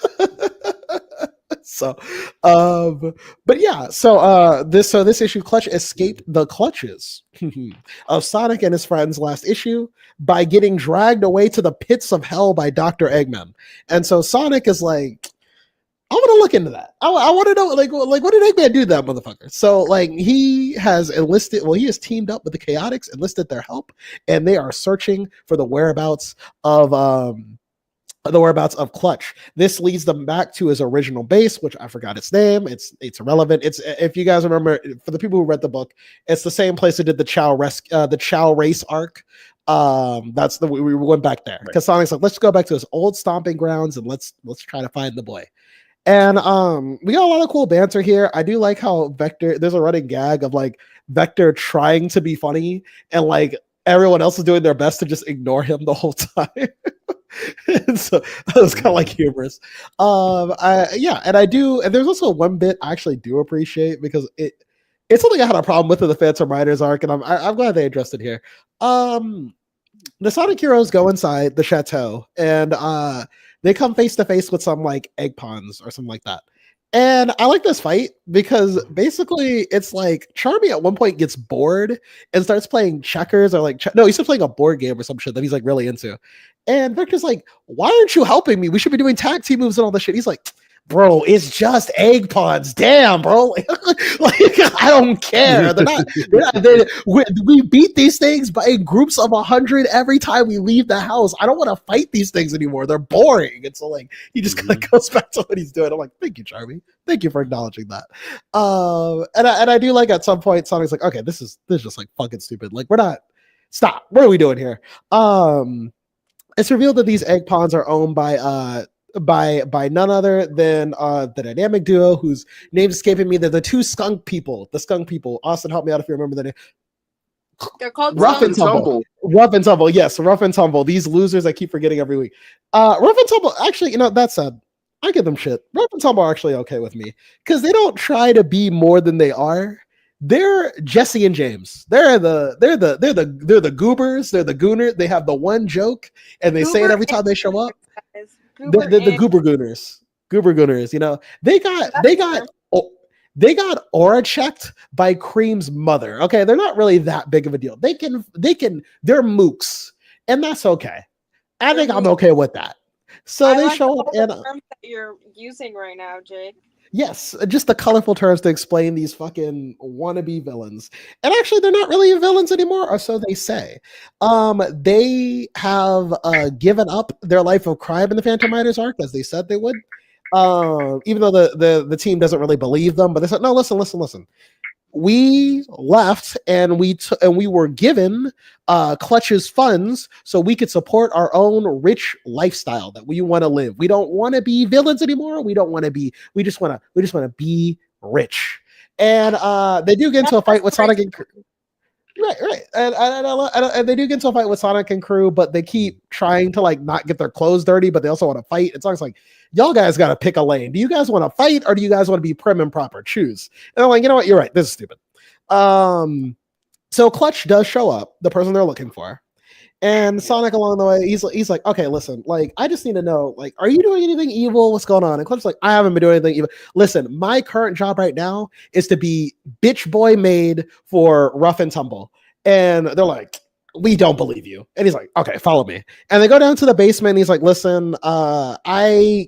But yeah, this issue, Clutch escaped the clutches of Sonic and his friends last issue by getting dragged away to the pits of hell by Dr. Eggman. And so Sonic is like, I want to look into that. I want to know, like what did Eggman do to that motherfucker? So, like, he has teamed up with the Chaotix, enlisted their help, and they are searching for the whereabouts of Clutch. This leads them back to his original base, which I forgot its name. It's irrelevant. It's, if you guys remember, for the people who read the book, it's the same place that did the Chow race arc. We went back there because Sonic's like, let's go back to his old stomping grounds and let's try to find the boy. And we got a lot of cool banter here. I do like how Vector, there's a running gag of like Vector trying to be funny and like everyone else is doing their best to just ignore him the whole time. And so that was kind of like humorous. And there's also one bit I actually do appreciate because it's something I had a problem with in the Phantom Riders arc, and I'm glad they addressed it here. The Sonic heroes go inside the chateau and they come face to face with some like egg pawns or something like that. And I like this fight because basically it's like Charmy at one point gets bored and starts playing checkers or like he's still playing a board game or some shit that he's like really into. And Victor's like, why aren't you helping me? We should be doing tag team moves and all this shit. He's like, bro, it's just egg pawns. Damn, bro. Like, I don't care. We beat these things by groups of 100 every time we leave the house. I don't want to fight these things anymore. They're boring. And so, like, he just kind of goes back to what he's doing. I'm like, thank you, Charmy. Thank you for acknowledging that. And I do like at some point, Sonic's like, okay, this is just like fucking stupid. Like, stop. What are we doing here? It's revealed that these egg pawns are owned by none other than the dynamic duo whose name's escaping me. They're the two skunk people. The skunk people. Austin, help me out if you remember the name. They're called Rough and Tumble. Rough and Tumble. Yes, Rough and Tumble. These losers I keep forgetting every week. Rough and Tumble. Actually, that's sad. I give them shit. Rough and Tumble are actually okay with me because they don't try to be more than they are. They're Jesse and James. They're the goobers. They're the gooner. They have the one joke and they say it every time they show up. The goober gooners. They got aura checked by Cream's mother. Okay, they're not really that big of a deal. They're mooks, and that's okay. I think I'm okay with that. So they show up and terms that you're using right now, Jake. Yes, just the colorful terms to explain these fucking wannabe villains. And actually, they're not really villains anymore, or so they say. They have given up their life of crime in the Phantom Riders arc, as they said they would. Even though the team doesn't really believe them, but they said, no, listen. We left and we were given Clutch's funds so we could support our own rich lifestyle that we want to live. We don't want to be villains anymore. We just want to be rich. And they do get into a fight with Sonic and Crew. Right. And they do get into a fight with Sonic and Crew, but they keep trying to like not get their clothes dirty, but they also want to fight. It's always like, y'all guys got to pick a lane. Do you guys want to fight or do you guys want to be prim and proper? Choose. And I'm like, you know what? You're right. This is stupid. So Clutch does show up, the person they're looking for. And Sonic along the way, he's like, okay, listen, like, I just need to know, like, are you doing anything evil? What's going on? And Clutch's like, I haven't been doing anything evil. Listen, my current job right now is to be bitch boy made for Rough and Tumble. And they're like, we don't believe you. And he's like, okay, follow me. And they go down to the basement. And he's like, listen, I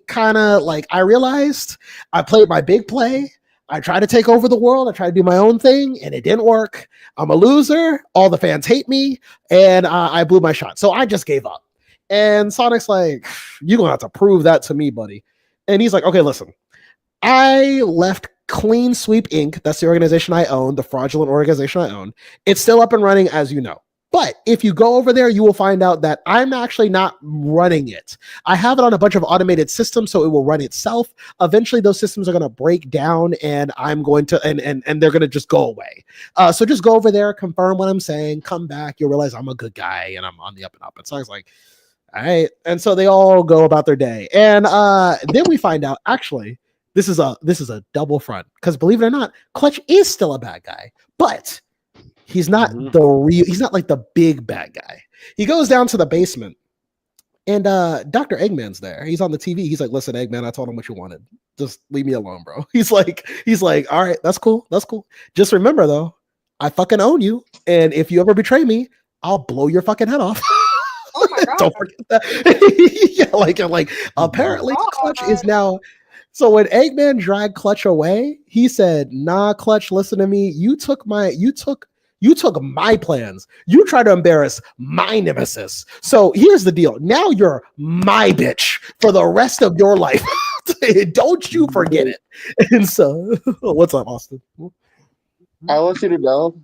realized I played my big play. I tried to take over the world. I tried to do my own thing, and it didn't work. I'm a loser. All the fans hate me, and I blew my shot. So I just gave up. And Sonic's like, you're going to have to prove that to me, buddy. And he's like, okay, listen. I left Clean Sweep Inc. That's the organization I own, the fraudulent organization I own. It's still up and running, as you know. But if you go over there, you will find out that I'm actually not running it. I have it on a bunch of automated systems, so it will run itself. Eventually, those systems are going to break down, and I'm going to and they're going to just go away. So just go over there, confirm what I'm saying, come back. You'll realize I'm a good guy and I'm on the up and up. And so I was like, all right. And so they all go about their day, and then we find out actually this is a double front because believe it or not, Clutch is still a bad guy, but he's not he's not like the big bad guy. He goes down to the basement And Dr. Eggman's there. He's on the TV. He's like, listen, Eggman, I told him what you wanted. Just leave me alone, bro. He's like, all right, that's cool. That's cool. Just remember though, I fucking own you. And if you ever betray me, I'll blow your fucking head off. Oh my god. Don't forget that. Yeah, like apparently Clutch is now. So when Eggman dragged Clutch away, he said, "Nah, Clutch, listen to me. You took my plans. You tried to embarrass my nemesis. So here's the deal. Now you're my bitch for the rest of your life. Don't you forget it." And so, what's up, Austin? I want you to know,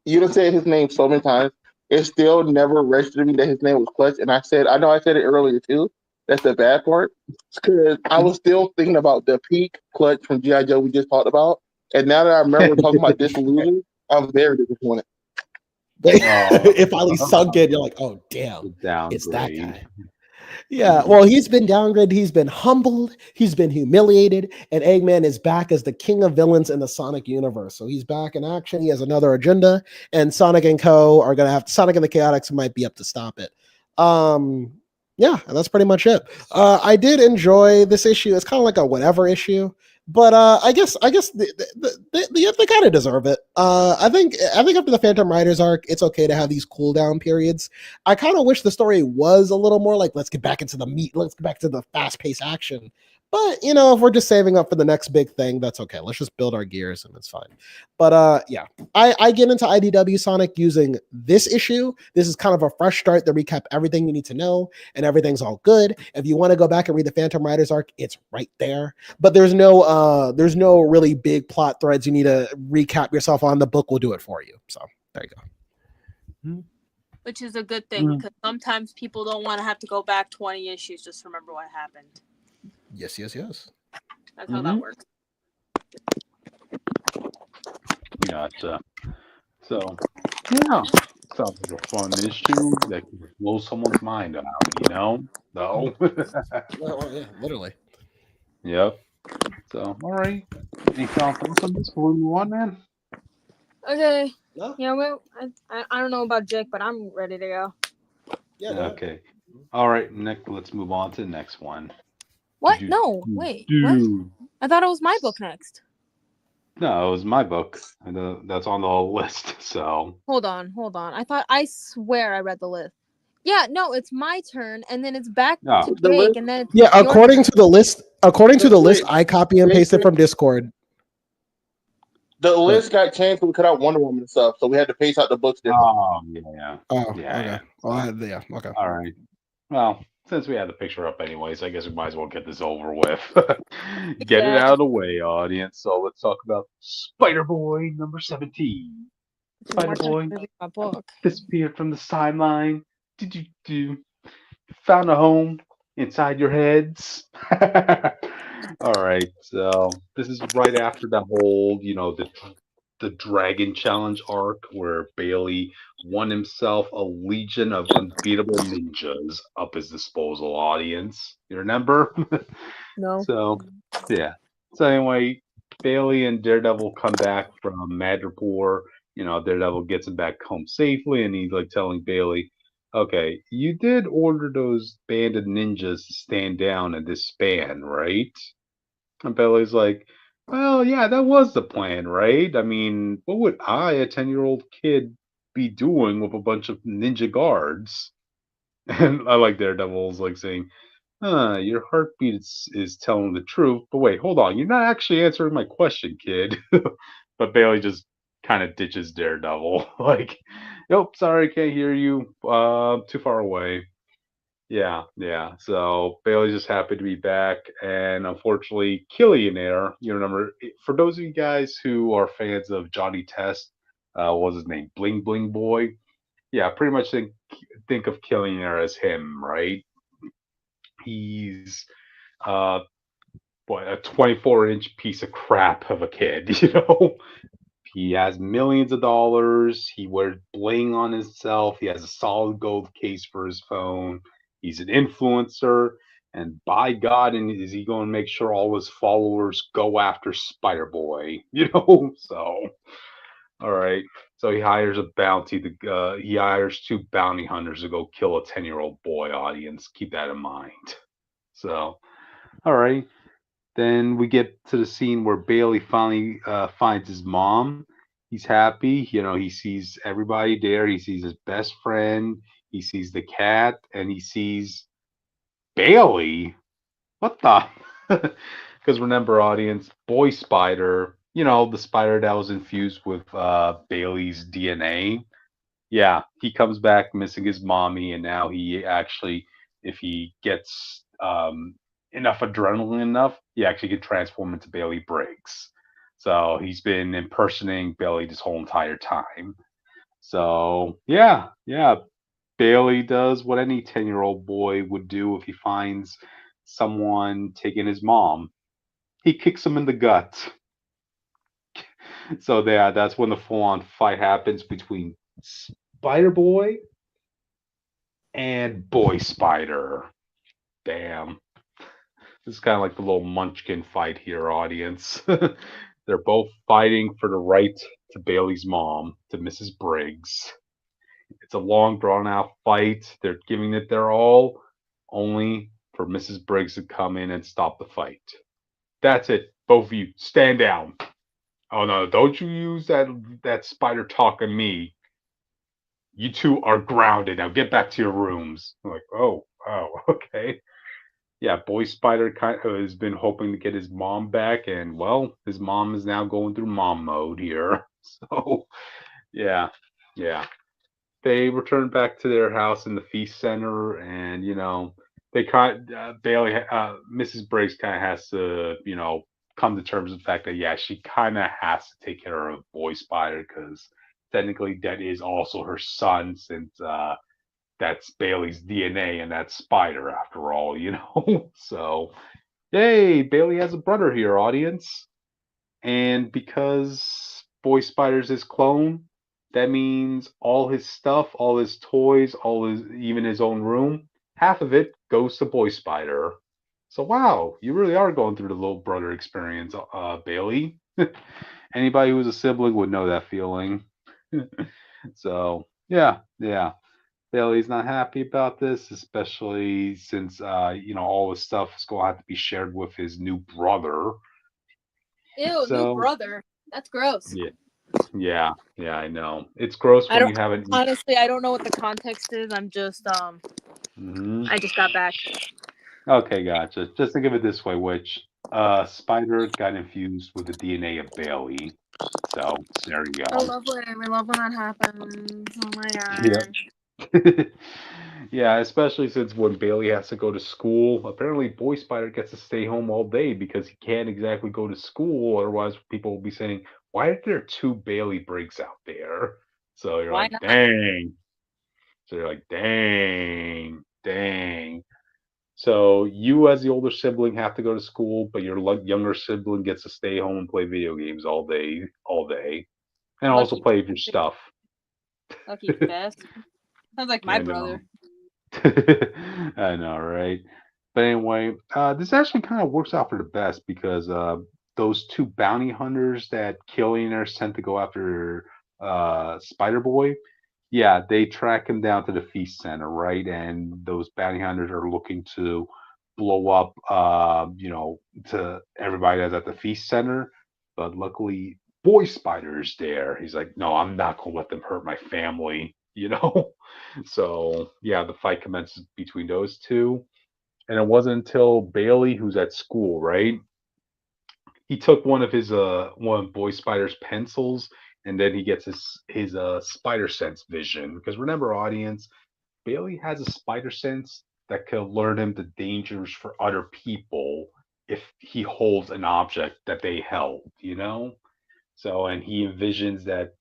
you done said his name so many times. It still never registered to me that his name was Clutch. And I know I said it earlier too. That's the bad part. Because I was still thinking about the peak Clutch from G.I. Joe we just talked about. And now that I remember talking about this loser, I'm very disappointed. It finally sunk in. You're like, oh, damn. It's that guy. Yeah, well, he's been downgraded, he's been humbled, he's been humiliated, and Eggman is back as the king of villains in the Sonic universe. So he's back in action. He has another agenda, and Sonic and Co. are gonna have Sonic and the Chaotix might be up to stop it. Yeah, and that's pretty much it. I did enjoy this issue. It's kind of like a whatever issue. But I guess they kind of deserve it. I think after the Phantom Riders arc, it's okay to have these cooldown periods. I kind of wish the story was a little more like, let's get back into the meat, let's get back to the fast paced action. But if we're just saving up for the next big thing, that's okay. Let's just build our gears and it's fine. But yeah, I get into IDW Sonic using this issue. This is kind of a fresh start to recap everything you need to know, and everything's all good. If you want to go back and read the Phantom Riders arc, it's right there. But there's no really big plot threads you need to recap yourself on. The book will do it for you. So there you go. Which is a good thing, because sometimes people don't want to have to go back 20 issues just to remember what happened. Yes. That's how that works. Gotcha. So, yeah, sounds like a fun issue that can blow someone's mind out, So, Well, yeah, literally. Yep. So, all right. Any final thoughts on this before we move on, man? Okay. No? Yeah, well, I don't know about Jake, but I'm ready to go. Yeah. Okay. All right. Next, let's move on to the next one. What? No, wait. What? I thought it was my book next. No, it was my book. That's on the list. So Hold on. I swear I read the list. Yeah, no, it's my turn, and then it's back to Jake, and then it's yeah. According to the list, I copy and paste it from Discord. The list got changed when we cut out Wonder Woman and stuff, so we had to pace out the books differently. Oh, yeah. Okay. Well, yeah, okay. All right. Well, since we had the picture up anyways, I guess we might as well get this over with. Get it out of the way, audience. So let's talk about Spider-Boy number 17. Spider-Boy disappeared from the sideline. Found a home inside your heads. All right, so this is right after that whole, the Dragon Challenge arc where Bailey won himself a legion of unbeatable ninjas up his disposal, audience. You remember? No. So, yeah. So anyway, Bailey and Daredevil come back from Madripoor. Daredevil gets him back home safely, and he's like telling Bailey, okay, you did order those band of ninjas to stand down and disband, right? And Bailey's like, well, yeah, that was the plan, right? I mean, what would I, a 10-year-old kid, be doing with a bunch of ninja guards? And I like Daredevil's like saying, your heartbeat is telling the truth. But wait, hold on. You're not actually answering my question, kid. But Bailey just kind of ditches Daredevil. Like, nope, sorry, can't hear you. Too far away. Yeah. So Bailey's just happy to be back, and unfortunately, Killionaire. You remember, for those of you guys who are fans of Johnny Test, what was his name? Bling Bling Boy. Yeah, pretty much think of Killionaire as him, right? He's uh, a 24-inch piece of crap of a kid. He has millions of dollars. He wears bling on himself. He has a solid gold case for his phone. He's an influencer. And by God, is he going to make sure all his followers go after Spider-Boy? So, all right. So he hires a he hires two bounty hunters to go kill a 10-year-old boy. Audience, keep that in mind. So, all right. Then we get to the scene where Bailey finally finds his mom. He's happy. He sees everybody there. He sees his best friend. He sees the cat, and he sees Bailey. What the? Because remember, audience, Boy Spider, the spider that was infused with Bailey's DNA. Yeah, he comes back missing his mommy, and now he actually, if he gets enough adrenaline enough, he actually can transform into Bailey Briggs. So he's been impersonating Bailey this whole entire time. So yeah, Bailey does what any 10-year-old boy would do if he finds someone taking his mom. He kicks him in the gut. So yeah, that's when the full-on fight happens between Spider Boy and Boy Spider. Damn. This is kind of like the little munchkin fight here, audience. They're both fighting for the right to Bailey's mom, to Mrs. Briggs. It's a long, drawn out fight. They're giving it their all, only for Mrs. Briggs to come in and stop the fight. That's it. Both of you, stand down. Oh no, don't you use that spider talk on me. You two are grounded. Now get back to your rooms. I'm like, oh, okay. Yeah, Boy Spider kind of has been hoping to get his mom back, and well, his mom is now going through mom mode here. So, yeah. They return back to their house in the feast center, and they Bailey, Mrs. Briggs kind of has to come to terms with the fact that yeah, she kind of has to take care of Boy Spider because technically that is also her son since that's Bailey's DNA and that's Spider after all. So, yay, Bailey has a brother here, audience. And because Boy Spider's his clone, that means all his stuff, all his toys, even his own room, half of it goes to Boy Spider. So wow, you really are going through the little brother experience, Bailey. Anybody who's a sibling would know that feeling. So yeah. Bailey's not happy about this, especially since all his stuff is going to have to be shared with his new brother. Ew, new So brother. That's gross. yeah, I know. It's gross when you haven't. Honestly, I don't know what the context is. I'm just Mhm. I just got back. Okay, gotcha. Just think of it this way, which Spider got infused with the DNA of Bailey. So there you I go. love when that happens. Oh my Yeah. god. Yeah, especially since when Bailey has to go to school, apparently Boy Spider gets to stay home all day because he can't exactly go to school. Otherwise, people will be saying, "Why are there two Bailey Briggs out there?" So you're Why like, not? "Dang!" So you're like, "Dang!" So you, as the older sibling, have to go to school, but your younger sibling gets to stay home and play video games all day, and also Lucky play with your stuff. bastard. Sounds like my I know. brother. I know, right? But anyway, this actually kind of works out for the best because those two bounty hunters that Killionaires sent to go after Spider Boy, yeah, they track him down to the feast center, right? And those bounty hunters are looking to blow up, to everybody that's at the feast center. But luckily, Boy Spider's there. He's like, no, I'm not gonna let them hurt my family. So yeah, the fight commences between those two, and it wasn't until Bailey, who's at school, right? He took one of Boy Spider's pencils, and then he gets his spider sense vision. Because remember, audience, Bailey has a spider sense that can alert him to dangers for other people if he holds an object that they held. So, and he envisions that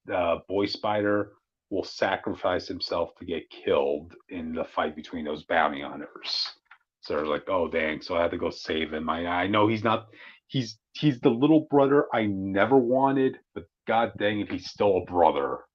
Boy Spider will sacrifice himself to get killed in the fight between those bounty hunters. So they're like, oh dang! So I had to go save him. I know he's not. He's the little brother I never wanted, but god dang it, he's still a brother.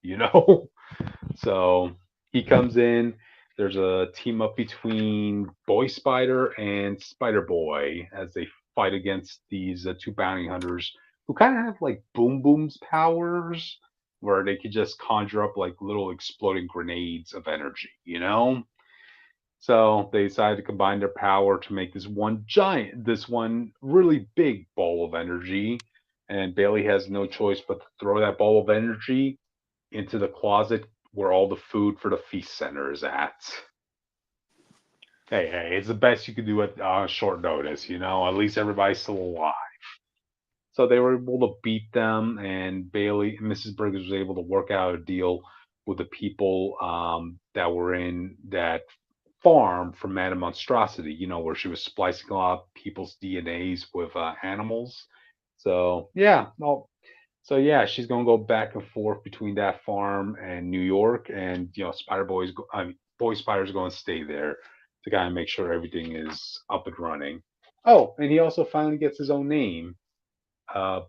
So he comes in. There's a team up between Boy Spider and Spider Boy as they fight against these two bounty hunters who kind of have like Boom Boom's powers. where they could just conjure up like little exploding grenades of energy, you know? So they decided to combine their power to make this one really big ball of energy. And Bailey has no choice but to throw that ball of energy into the closet where all the food for the feast center is at. Hey, it's the best you can do at short notice, you know? At least everybody's still alive. So they were able to beat them, and Mrs. Briggs was able to work out a deal with the people that were in that farm from Madame Monstrosity, you know, where she was splicing a lot of people's DNAs with animals. So yeah, she's gonna go back and forth between that farm and New York, and you know, Boy Spider's going to stay there to kind of make sure everything is up and running. Oh, and he also finally gets his own name.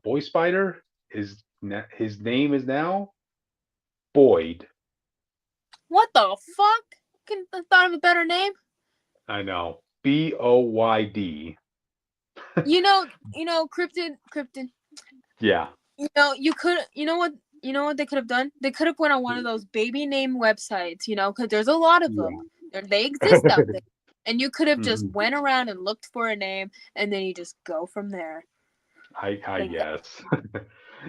Boy Spider his name is now Boyd. What the fuck? Couldn't have thought of a better name. I know. Boyd. Cryptid. Yeah. You know what they could have done? They could have went on one of those baby name websites, because there's a lot of them. They exist out there. And you could have just went around and looked for a name, and then you just go from there. I guess.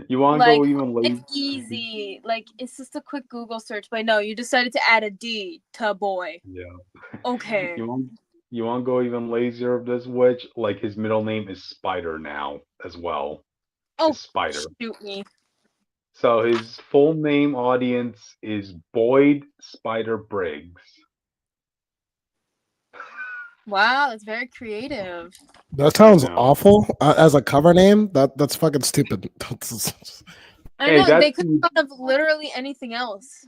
You want to go even later? It's easy. Like, it's just a quick Google search. But no, you decided to add a D to boy. Yeah. Okay. You want to go even lazier of this witch? Like, his middle name is Spider now as well. Oh, Spider. Shoot me. So his full name, audience, is Boyd Spider Briggs. Wow, that's very creative. That sounds awful. As a cover name, that's fucking stupid. I know, they could have thought of literally anything else.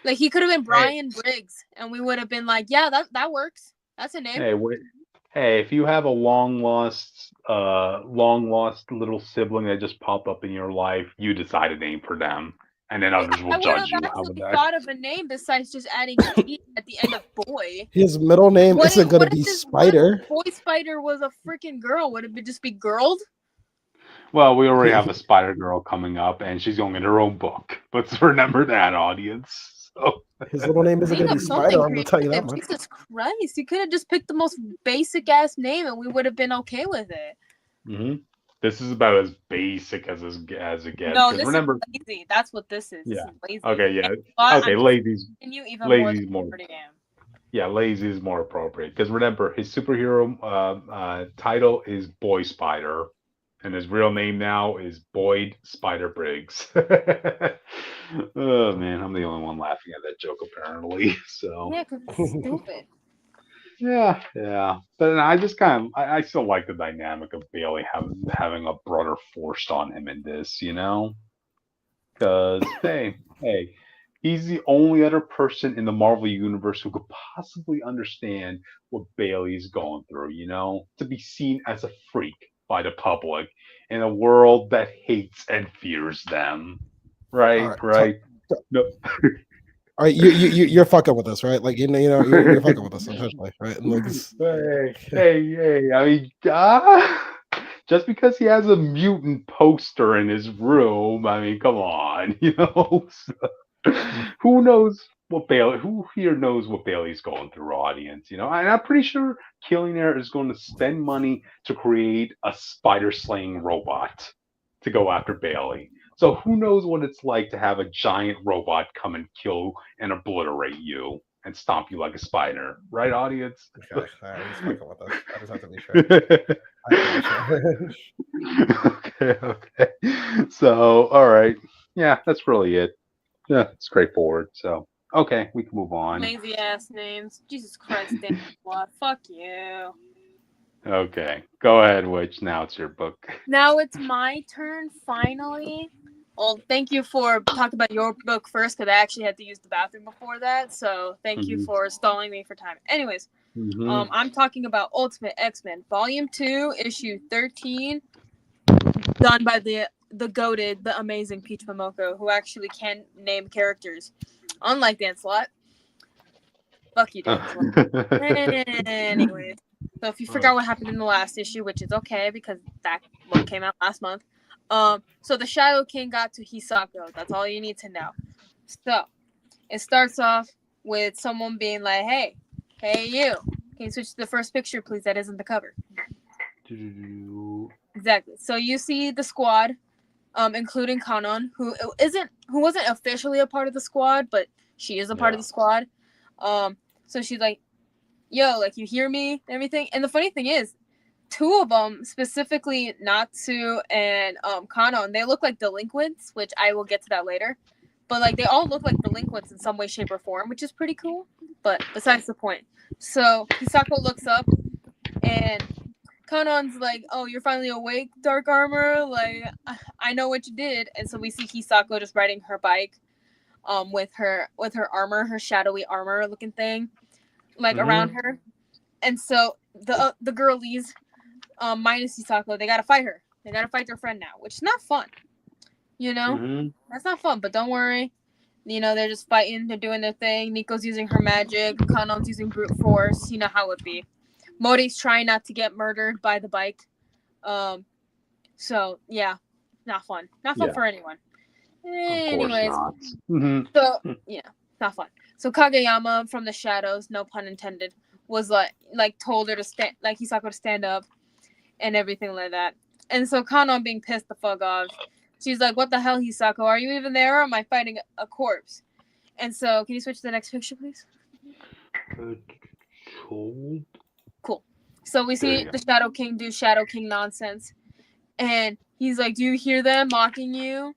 Like, he could have been Brian Briggs, and we would have been like, yeah, that works. That's a name. Hey, if you have a long lost little sibling that just popped up in your life, you decide a name for them, and then others will judge you. I would have thought of a name besides just adding T at the end of boy. His middle name isn't going to be Spider. Boy Spider was a freaking girl. Would it just be girled? Well, we already have a Spider Girl coming up, and she's going to get her own book. Let's remember that, audience. So. His little name isn't going to be Spider. I'm going to tell you that much. Jesus Christ! You could have just picked the most basic ass name, and we would have been okay with it. Mm-hmm. This is about as basic as it gets. No, this is lazy. That's what this is. Yeah. This is lazy. Okay. Yeah. Okay. Lazy's more. Yeah, lazy is more appropriate because remember his superhero title is Boy Spider, and his real name now is Boyd Spider Briggs. Oh man, I'm the only one laughing at that joke apparently. So yeah, because it's stupid. Yeah. But I just I still like the dynamic of Bailey having a brother forced on him in this, you know? Because hey, he's the only other person in the Marvel universe who could possibly understand what Bailey's going through, you know? To be seen as a freak by the public in a world that hates and fears them. Right. No. All right, you're fucking with us, right? Like you're fucking with us intentionally, right? And like, hey! I mean, just because he has a mutant poster in his room, I mean, come on, you know. Who knows what Bailey? Who here knows what Bailey's going through, audience? You know, and I'm pretty sure Killionaire is going to spend money to create a spider-slaying robot to go after Bailey. So who knows what it's like to have a giant robot come and kill and obliterate you and stomp you like a spider, right, audience? Okay, I just have to be sure. Okay. So, all right. Yeah, that's really it. Yeah, straightforward. So, okay, we can move on. Lazy ass names. Jesus Christ, damn what? Fuck you. Okay, go ahead, Witch. Now it's your book. Now it's my turn, finally. Well, thank you for talking about your book first, because I actually had to use the bathroom before that. So thank you for stalling me for time. Anyways, I'm talking about Ultimate X-Men, Volume 2, Issue 13, done by the goated, the amazing Peach Momoko, who actually can name characters, unlike Dan Slott. Fuck you, Dan Slott. Anyways, so if you forgot what happened in the last issue, which is okay because that book came out last month, So the Shadow King got to Hisako. That's all you need to know. So it starts off with someone being like, "Hey, you, can you switch to the first picture, please? That isn't the cover." Exactly. So you see the squad, including Kanon, who wasn't officially a part of the squad, but she is a part of the squad. So she's like, "Yo, like, you hear me?" and everything. And the funny thing is, two of them, specifically Natsu and Kanon, they look like delinquents, which I will get to that later. But like, they all look like delinquents in some way, shape, or form, which is pretty cool. But besides the point. So Hisako looks up, and Kanon's like, "Oh, you're finally awake, Dark Armor. Like, I know what you did." And so we see Hisako just riding her bike, with her armor, her shadowy armor looking thing, like around her. And so the girlies, minus Hisako, they gotta fight her. They gotta fight their friend now, which is not fun. You know, that's not fun. But don't worry. You know, they're just fighting. They're doing their thing. Nico's using her magic. Kanon's using brute force. You know how it be. Mori's trying not to get murdered by the bike. So yeah, not fun. Not fun for anyone. Anyways, so yeah, not fun. So Kageyama from the shadows, no pun intended, was like told her to stand, like Hisako to stand up, and everything like that. And so Kanon being pissed the fuck off, she's like, "What the hell, Hisako? Are you even there, or am I fighting a corpse?" And so, can you switch to the next picture, please? Cool. So we see the Shadow King do Shadow King nonsense, and he's like, "Do you hear them mocking you?"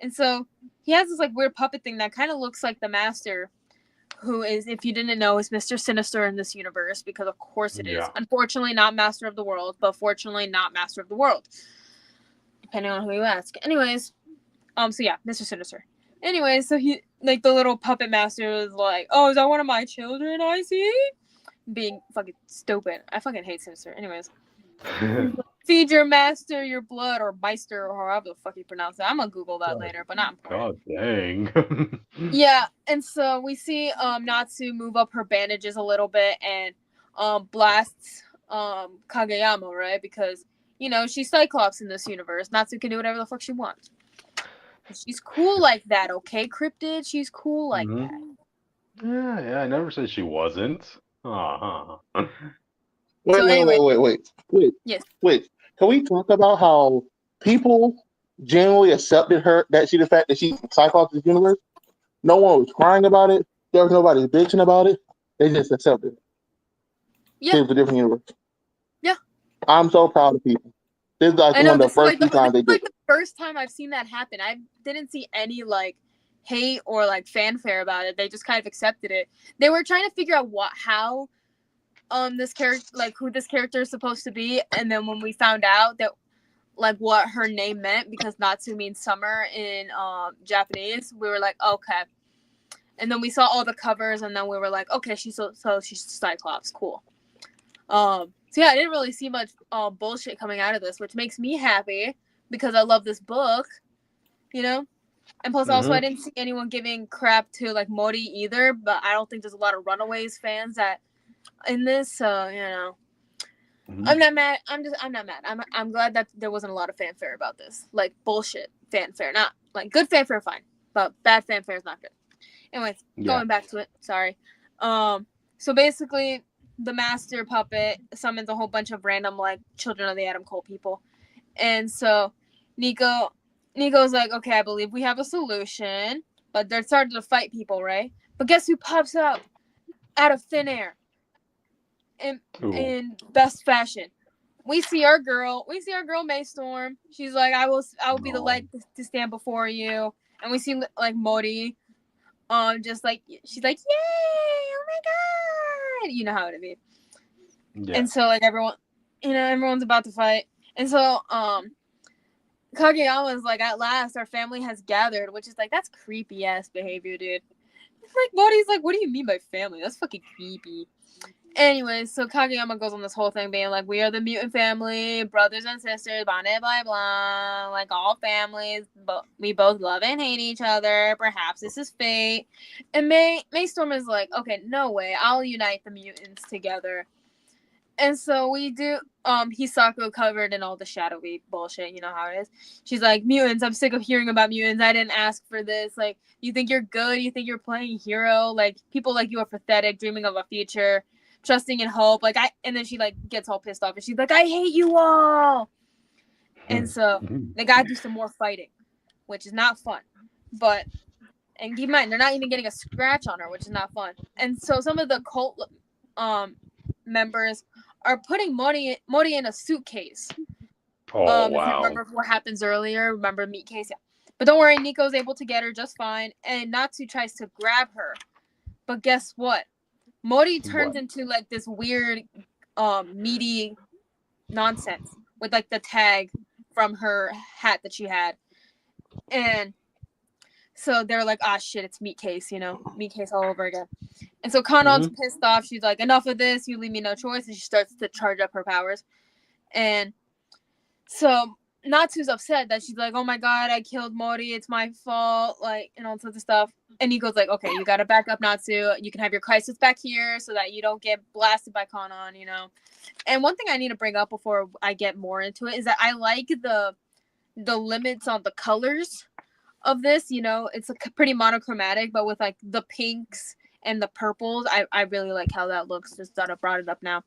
And so he has this like weird puppet thing that kind of looks like the Master, who is, if you didn't know, is Mr. Sinister in this universe, because of course it is. Unfortunately, not Master of the World, but fortunately not Master of the World, depending on who you ask. Anyways, so yeah, Mr. Sinister. Anyways, so he, like, the little puppet master was like, "Oh, is that one of my children I see?" Being fucking stupid. I fucking hate Sinister. Anyways. Feed your master your blood, or Meister, or however the fuck you pronounce it. I'm gonna Google that later, but not important. God dang. Yeah, and so we see Natsu move up her bandages a little bit and blasts Kageyama, right? Because, you know, she's Cyclops in this universe. Natsu can do whatever the fuck she wants. She's cool like that, okay, Cryptid? She's cool like that. Yeah, I never said she wasn't. Wait. Yes. Wait. Can we talk about how people generally accepted her, the fact that she's Cyclops' universe? No one was crying about it. There was nobody bitching about it. They just accepted it. Yeah. It was a different universe. Yeah. I'm so proud of people. This is like one of the first few times they did it. The first time I've seen that happen. I didn't see any like hate or like fanfare about it. They just kind of accepted it. They were trying to figure out how this character, like, who this character is supposed to be, and then when we found out that, like, what her name meant, because Natsu means summer in Japanese, we were like, okay. And then we saw all the covers, and then we were like, okay, she's Cyclops, cool. So yeah, I didn't really see much bullshit coming out of this, which makes me happy because I love this book, you know. And plus, also, I didn't see anyone giving crap to like Mori either. But I don't think there's a lot of Runaways fans that in this, so you know. I'm not mad. I'm not mad. I'm glad that there wasn't a lot of fanfare about this, like bullshit fanfare. Not like good fanfare, fine, but bad fanfare is not good. Anyways, going back to it. Sorry. So basically, the master puppet summons a whole bunch of random like Children of the Atom Cole people, and so Nico's like, okay, I believe we have a solution, but they're starting to fight people, right? But guess who pops up out of thin air? In best fashion, we see our girl Maystorm. She's like, I will be the light to stand before you. And we see like Mori, just like, she's like, yay, oh my god, you know how it be. And so like everyone's about to fight, and so Kageyama is like, at last our family has gathered, which is like, that's creepy ass behavior, dude. Like Mori's like, what do you mean by family? That's fucking creepy. Anyways, so Kageyama goes on this whole thing being like, we are the mutant family, brothers and sisters, blah, blah, blah, blah, like all families, but we both love and hate each other. Perhaps this is fate. And Maystorm is like, okay, no way, I'll unite the mutants together. And so we do Hisako covered in all the shadowy bullshit, you know how it is. She's like, mutants, I'm sick of hearing about mutants. I didn't ask for this. Like, you think you're good, you think you're playing hero, like people like you are pathetic, dreaming of a future, trusting in hope. Like and then she like gets all pissed off and she's like, I hate you all. And so they gotta do some more fighting, which is not fun. But and keep in mind, they're not even getting a scratch on her, which is not fun. And so some of the cult members are putting Mori in a suitcase. Oh If you wow. remember what happens earlier, remember meat case, yeah. But don't worry, Nico's able to get her just fine, and Natsu tries to grab her. But guess what? Mori turns into like this weird, meaty nonsense with like the tag from her hat that she had, and so they're like, ah, shit, it's meat case, you know, meat case all over again. And so Kanon's pissed off. She's like, enough of this. You leave me no choice. And she starts to charge up her powers. And so Natsu's upset that she's like, oh my god, I killed Mori. It's my fault. Like, and all sorts of stuff. And Nico's like, okay, you got to back up, Natsu. You can have your crisis back here so that you don't get blasted by Kanon, you know. And one thing I need to bring up before I get more into it is that I like the limits on the colors of this. You know, it's like pretty monochromatic, but with like the pinks and the purples, I really like how that looks. Just thought I brought it up now.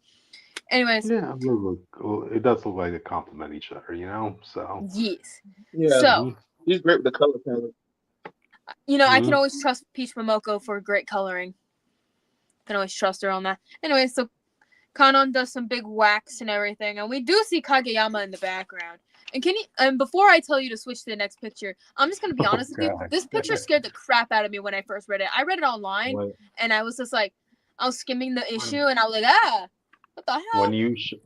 Anyways. Yeah, it does look like they complement each other, you know? So. Yes. Yeah. So. He's great with the color palette. You know, I can always trust Peach Momoko for great coloring. Can always trust her on that. Anyway, so Kanon does some big whacks and everything, and we do see Kageyama in the background. And before I tell you to switch to the next picture, I'm just gonna be honest with you. This picture scared the crap out of me when I first read it. I read it online, and I was just like, I was skimming the issue, and I was like, what the hell?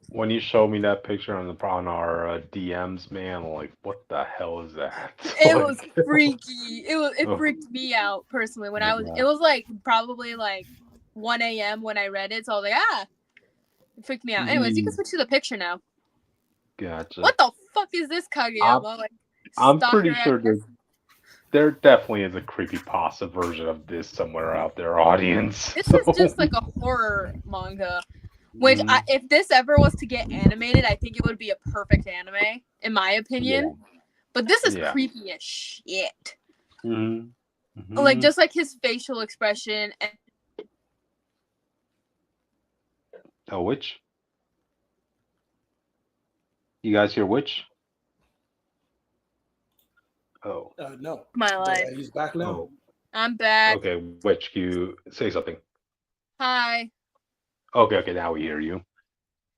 When you showed me that picture on our DMs, man, like, what the hell is that? It was freaky. It freaked me out personally when it was like probably like 1 a.m. when I read it, so I was like, it freaked me out. Anyways, you can switch to the picture now. Gotcha. What the fuck is this Kageyama? I'm pretty sure there definitely is a creepypasta version of this somewhere out there, audience. This is just like a horror manga. Which, if this ever was to get animated, I think it would be a perfect anime, in my opinion. Yeah. But this is creepy as shit. Like, just like his facial expression. Oh, which? You guys hear which? Oh. No. My life. He's back now. Oh. I'm back. Okay, which? Can you say something? Hi. Okay, now we hear you.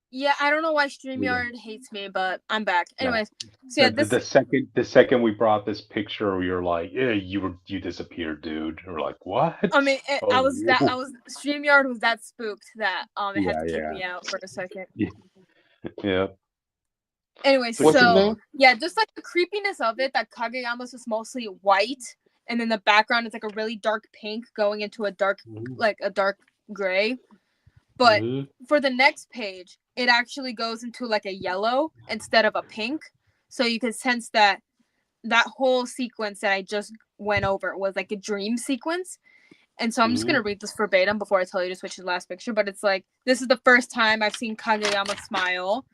Yeah, I don't know why StreamYard hates me, but I'm back. Anyways, so the second we brought this picture, you're like, yeah, you disappeared, dude. And we're like, what? I mean, StreamYard was that spooked that it had to kick me out for a second. Yeah. Anyway, so yeah, just like the creepiness of it, that Kageyama's just mostly white, and then the background is like a really dark pink going into a dark gray. But for the next page, it actually goes into like a yellow instead of a pink. So you can sense that whole sequence that I just went over was like a dream sequence. And so I'm just going to read this verbatim before I tell you to switch to the last picture. But it's like, this is the first time I've seen Kageyama smile.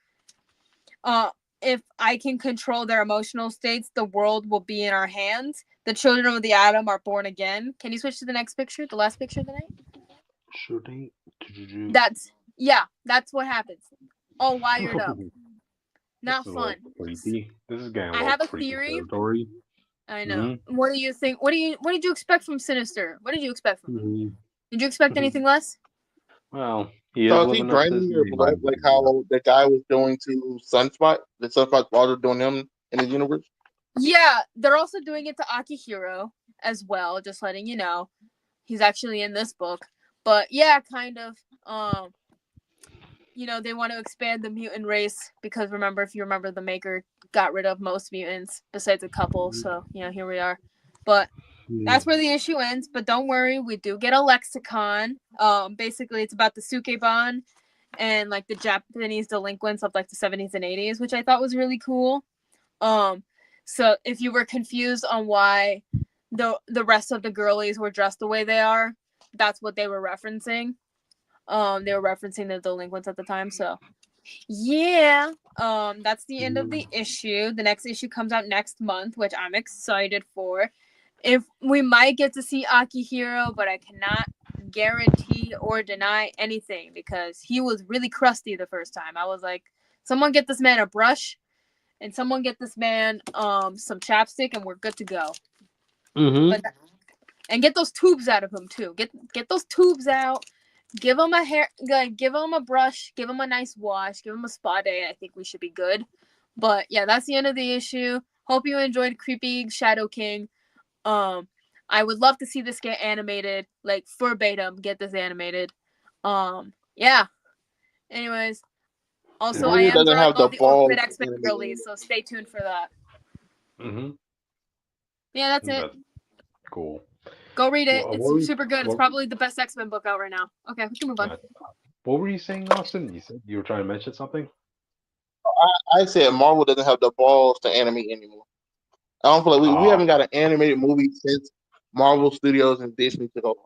If I can control their emotional states, the world will be in our hands. The children of the atom are born again. Can you switch to the next picture? The last picture of the night? Sure thing. That's what happens. All wired up. Not fun. Creepy. This is getting I have a theory. Territory. I know. What do you think? What did you expect from Sinister? What did you expect from him? Did you expect anything less? Well, so is he draining your blood like how the guy was doing to Sunspot? The Sunspot father doing him in his universe? Yeah, they're also doing it to Akihiro as well, just letting you know. He's actually in this book. But yeah, kind of. They want to expand the mutant race because if you remember, the Maker got rid of most mutants besides a couple. So, here we are. But that's where the issue ends. But don't worry, we do get a lexicon. Basically, it's about the Sukeban and like the Japanese delinquents of like the 70s and 80s, which I thought was really cool. So if you were confused on why the rest of the girlies were dressed the way they are, that's what they were referencing. They were referencing the delinquents at the time, so yeah. That's the end of the issue. The next issue comes out next month, which I'm excited for. If we might get to see Akihiro, but I cannot guarantee or deny anything because he was really crusty the first time. I was like, someone get this man a brush and someone get this man some chapstick and we're good to go. Mm-hmm. And get those tubes out of him too. Get those tubes out. Give him give him a brush, give him a nice wash, give him a spa day. I think we should be good. But yeah, that's the end of the issue. Hope you enjoyed Creepy Shadow King. I would love to see this get animated, like verbatim. Get this animated. Yeah. Anyways, also I am drawing all the Ultimate X-Men release, so stay tuned for that. Mm-hmm. Yeah, that's it. Cool. Go read it. It's super good. It's probably the best X-Men book out right now. Okay, we can move on. What were you saying, Austin? You said you were trying to mention something? I said Marvel doesn't have the balls to animate anymore. I don't feel like we haven't got an animated movie since Marvel Studios and Disney took over.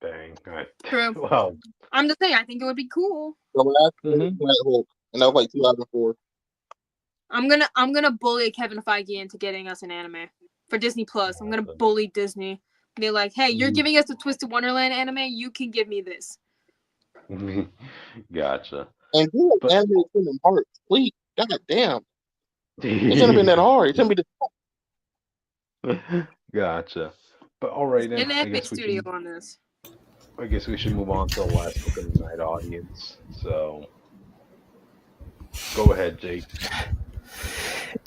Dang. Right. True. Well, I'm just saying, I think it would be cool. The last Hulk, and that was like 2004. I'm gonna bully Kevin Feige into getting us an anime for Disney Plus. I'm gonna bully Disney. Be like, hey, you're giving us a Twisted Wonderland anime. You can give me this. Gotcha. And do like animated Kingdom Hearts, please. God damn. It shouldn't have been that hard. It shouldn't be Gotcha. But all right, then. An Epic Studio on this. I guess we should move on to the last book of the night, audience. So, go ahead, Jake.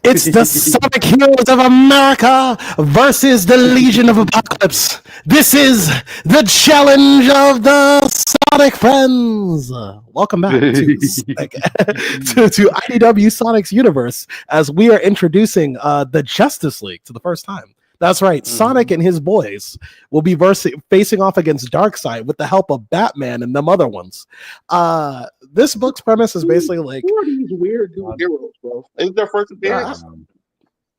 It's the Sonic Heroes of America versus the Legion of Apocalypse. This is the challenge of the Sonic Friends. Welcome back to IDW Sonic's universe as we are introducing the Justice League for the first time. That's right. Sonic and his boys will be facing off against Darkseid with the help of Batman and them other ones. This book's premise is basically like, who are these weird new heroes, bro? Is their first appearance?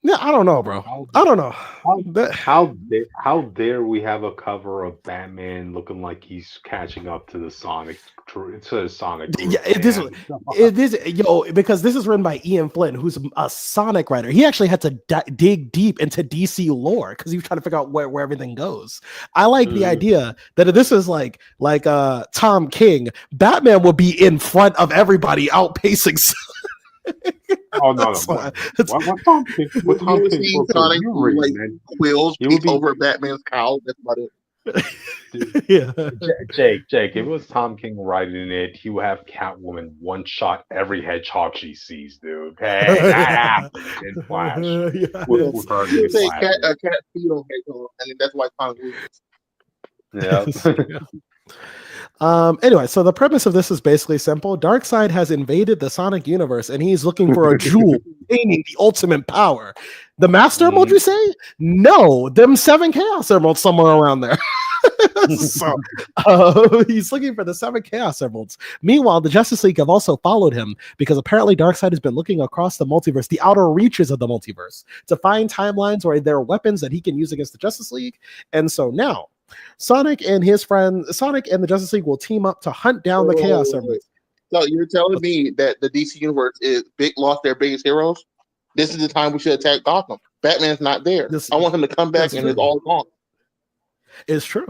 Yeah, I don't know, bro. I don't know. How dare we have a cover of Batman looking like he's catching up to the Sonic? Yeah, because this is written by Ian Flynn, who's a Sonic writer. He actually had to dig deep into DC lore because he was trying to figure out where everything goes. I like the idea that if this is like Tom King, Batman will be in front of everybody, outpacing. Oh no! What Tom King? What Tom King? Sonic like quills over Batman's cowl. That's about it. Yeah, Jake. If it was Tom King writing it, he would have Catwoman one shot every hedgehog she sees, dude. Hey, that happened in Flash. With her in Flash. A cat feet on hedgehog, and that's why Tom loses. Yeah. Anyway, so the premise of this is basically simple. Darkseid has invaded the Sonic universe and he's looking for a jewel containing the ultimate power. The Master Emerald, you say? No, them 7 Chaos Emeralds somewhere around there. So he's looking for the 7 Chaos Emeralds. Meanwhile, the Justice League have also followed him because apparently Darkseid has been looking across the multiverse, the outer reaches of the multiverse, to find timelines where there are weapons that he can use against the Justice League. And so now Sonic and the Justice League will team up to hunt down the Chaos Emeralds. So you're telling me that the DC universe lost their biggest heroes? This is the time we should attack Gotham. Batman's not there. I want him to come back and it's all gone. It's true.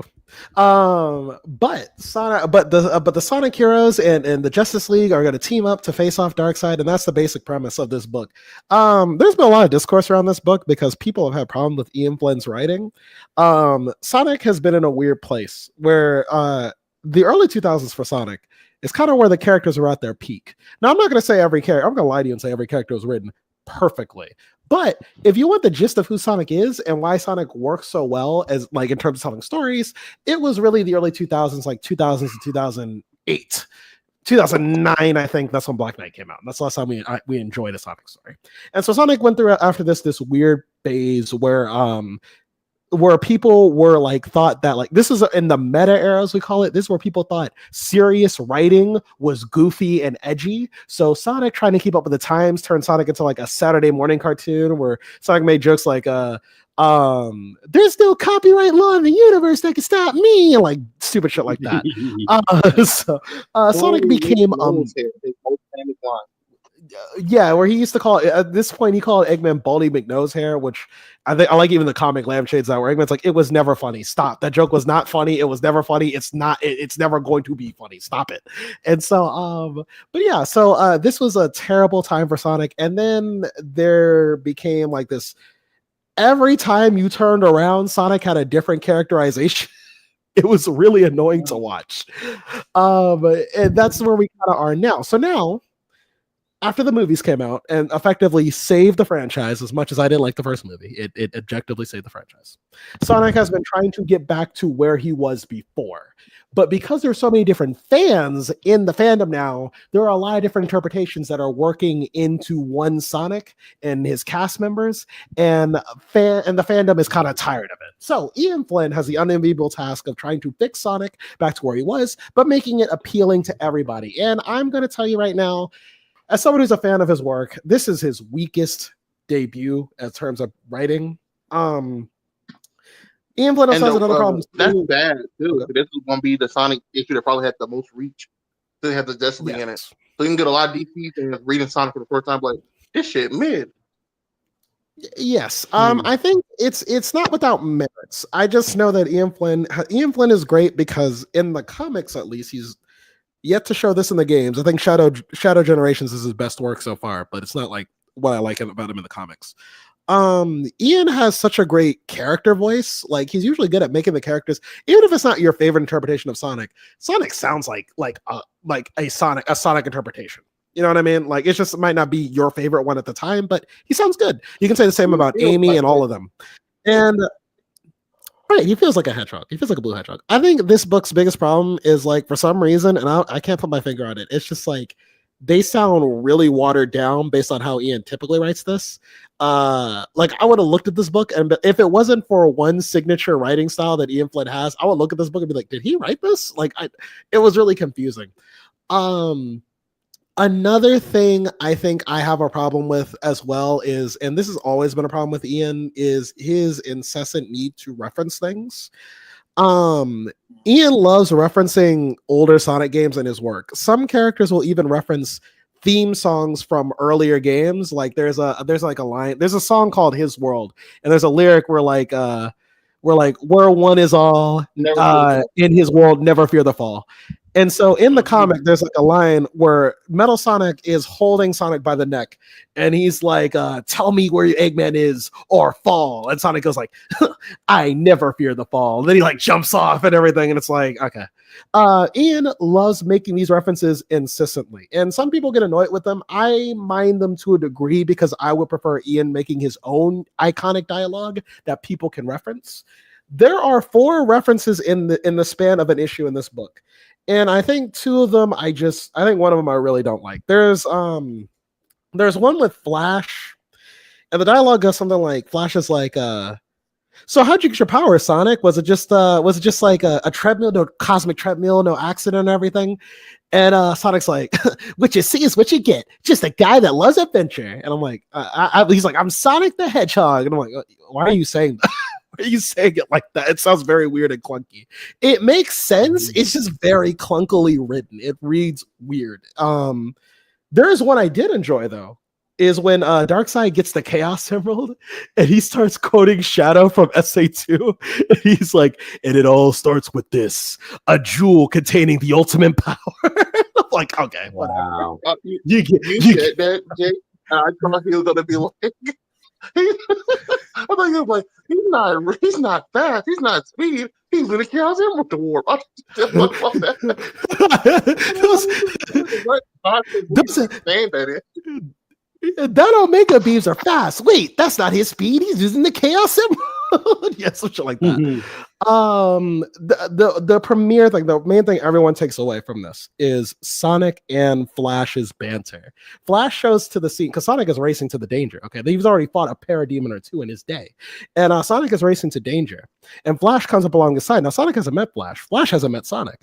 But the Sonic heroes and the Justice League are going to team up to face off Darkseid, and that's the basic premise of this book. There's been a lot of discourse around this book because people have had problems with Ian Flynn's writing. Sonic has been in a weird place where the early 2000s for Sonic is kind of where the characters are at their peak. Now, I'm not going to say every character. I'm going to lie to you and say every character was written perfectly. But if you want the gist of who Sonic is and why Sonic works so well as like in terms of telling stories, it was really the early 2000s, like 2000s to 2008. 2009, I think that's when Black Knight came out. And that's the last time we enjoyed a Sonic story. And so Sonic went through after this weird phase where where people were like thought that like this is in the meta era, as we call it. This is where people thought serious writing was goofy and edgy. So Sonic, trying to keep up with the times, turned Sonic into like a Saturday morning cartoon where Sonic made jokes like there's no copyright law in the universe that can stop me, and like stupid shit like that. Sonic became yeah, where he used to call at this point he called Eggman Baldy McNose hair, which I think I like. Even the comic lampshades that where Eggman's like, it was never funny. Stop. That joke was not funny. It was never funny. It's not. It's never going to be funny. Stop it. And so, but yeah, so this was a terrible time for Sonic, and then there became like this. Every time you turned around, Sonic had a different characterization. It was really annoying to watch. And that's where we kind of are now. So now, after the movies came out and effectively saved the franchise, as much as I didn't like the first movie, it objectively saved the franchise. Sonic has been trying to get back to where he was before. But because there's so many different fans in the fandom now, there are a lot of different interpretations that are working into one Sonic and his cast members, and the fandom is kind of tired of it. So Ian Flynn has the unenviable task of trying to fix Sonic back to where he was, but making it appealing to everybody. And I'm going to tell you right now, as someone who's a fan of his work, this is his weakest debut in terms of writing. Ian Flynn has another problem. That's bad too. This is going to be the Sonic issue that probably had the most reach. They have the Destiny in it, so you can get a lot of DCs and reading Sonic for the first time. Like this shit mid. Yes, I think it's not without merits. I just know that Ian Flynn is great because in the comics, at least, he's yet to show this in the games. I think Shadow Generations is his best work so far, but it's not like what I like about him in the comics. Ian has such a great character voice. Like he's usually good at making the characters, even if it's not your favorite interpretation of Sonic. Sonic sounds like a Sonic interpretation. You know what I mean? Like it might not be your favorite one at the time, but he sounds good. You can say the same about Amy and all of them. And right, he feels like a hedgehog. He feels like a blue hedgehog. I think this book's biggest problem is like for some reason, and I can't put my finger on it. It's just like they sound really watered down based on how Ian typically writes this. Like I would have looked at this book, and if it wasn't for one signature writing style that Ian Flynn has, I would look at this book and be like, "Did he write this?" Like, it was really confusing. Another thing I think I have a problem with as well is, and this has always been a problem with Ian, is his incessant need to reference things. Ian loves referencing older Sonic games in his work. Some characters will even reference theme songs from earlier games. Like there's like a line, there's a song called His World, and there's a lyric where where one is all in his world, never fear the fall. And so in the comic, there's like a line where Metal Sonic is holding Sonic by the neck, and he's like, "Tell me where your Eggman is, or fall." And Sonic goes like, "I never fear the fall." And then he like jumps off and everything, and it's like, okay. Ian loves making these references insistently, and some people get annoyed with them. I mind them to a degree because I would prefer Ian making his own iconic dialogue that people can reference. There are 4 references in the span of an issue in this book. And I think 2 of them, I think one of them I really don't like. There's one with Flash, and the dialogue goes something like, Flash is like, so how'd you get your power, Sonic? Was it just like a treadmill, no cosmic treadmill, no accident and everything? And Sonic's like, what you see is what you get. Just a guy that loves adventure. And I'm like, he's like, I'm Sonic the Hedgehog. And I'm like, why are you saying that? Why are you saying it like that? It sounds very weird and clunky. It makes sense. It's just very clunkily written. It reads weird. There's one I did enjoy though, is when Darkseid gets the Chaos Emerald and he starts quoting Shadow from SA2. And he's like, and it all starts with this, a jewel containing the ultimate power. I'm like, okay, wow. You get that, Jake? I thought he was gonna be like, I thought he was like, he's not fast, he's not speed, he's gonna Chaos Emerald to warp. That Omega beams are fast. Wait, that's not his speed. He's using the Chaos Emerald. Yeah, some shit like that. The premiere thing, the main thing everyone takes away from this is Sonic and Flash's banter. Flash shows to the scene because Sonic is racing to the danger. Okay, he's already fought a parademon or two in his day, and Sonic is racing to danger, and Flash comes up along his side. Now Sonic hasn't met Flash. Flash hasn't met Sonic.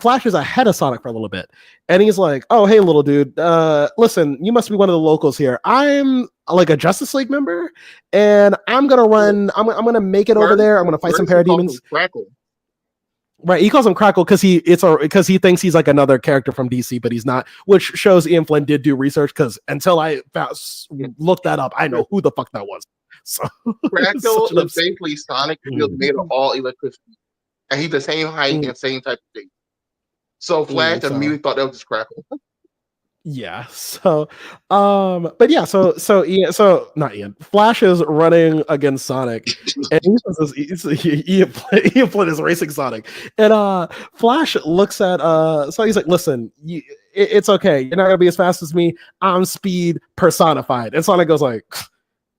Flash is ahead of Sonic for a little bit, and he's like, "Oh, hey, little dude, listen, you must be one of the locals here. I'm like a Justice League member, and I'm gonna run. I'm gonna make it over there. I'm gonna fight some parademons." Crackle. Right, he calls him Crackle because he thinks he's like another character from DC, but he's not. Which shows Ian Flynn did do research because until I looked that up, I know who the fuck that was. So Crackle is basically Sonic made of all electricity, and he's the same height and same type of thing. So Flash immediately thought that was just Crackle. Yeah. So, but yeah. So not Ian. Flash is running against Sonic, and Ian Flynn is racing Sonic, and Flash looks at So he's like, "Listen, it's okay. You're not gonna be as fast as me. I'm speed personified." And Sonic goes like,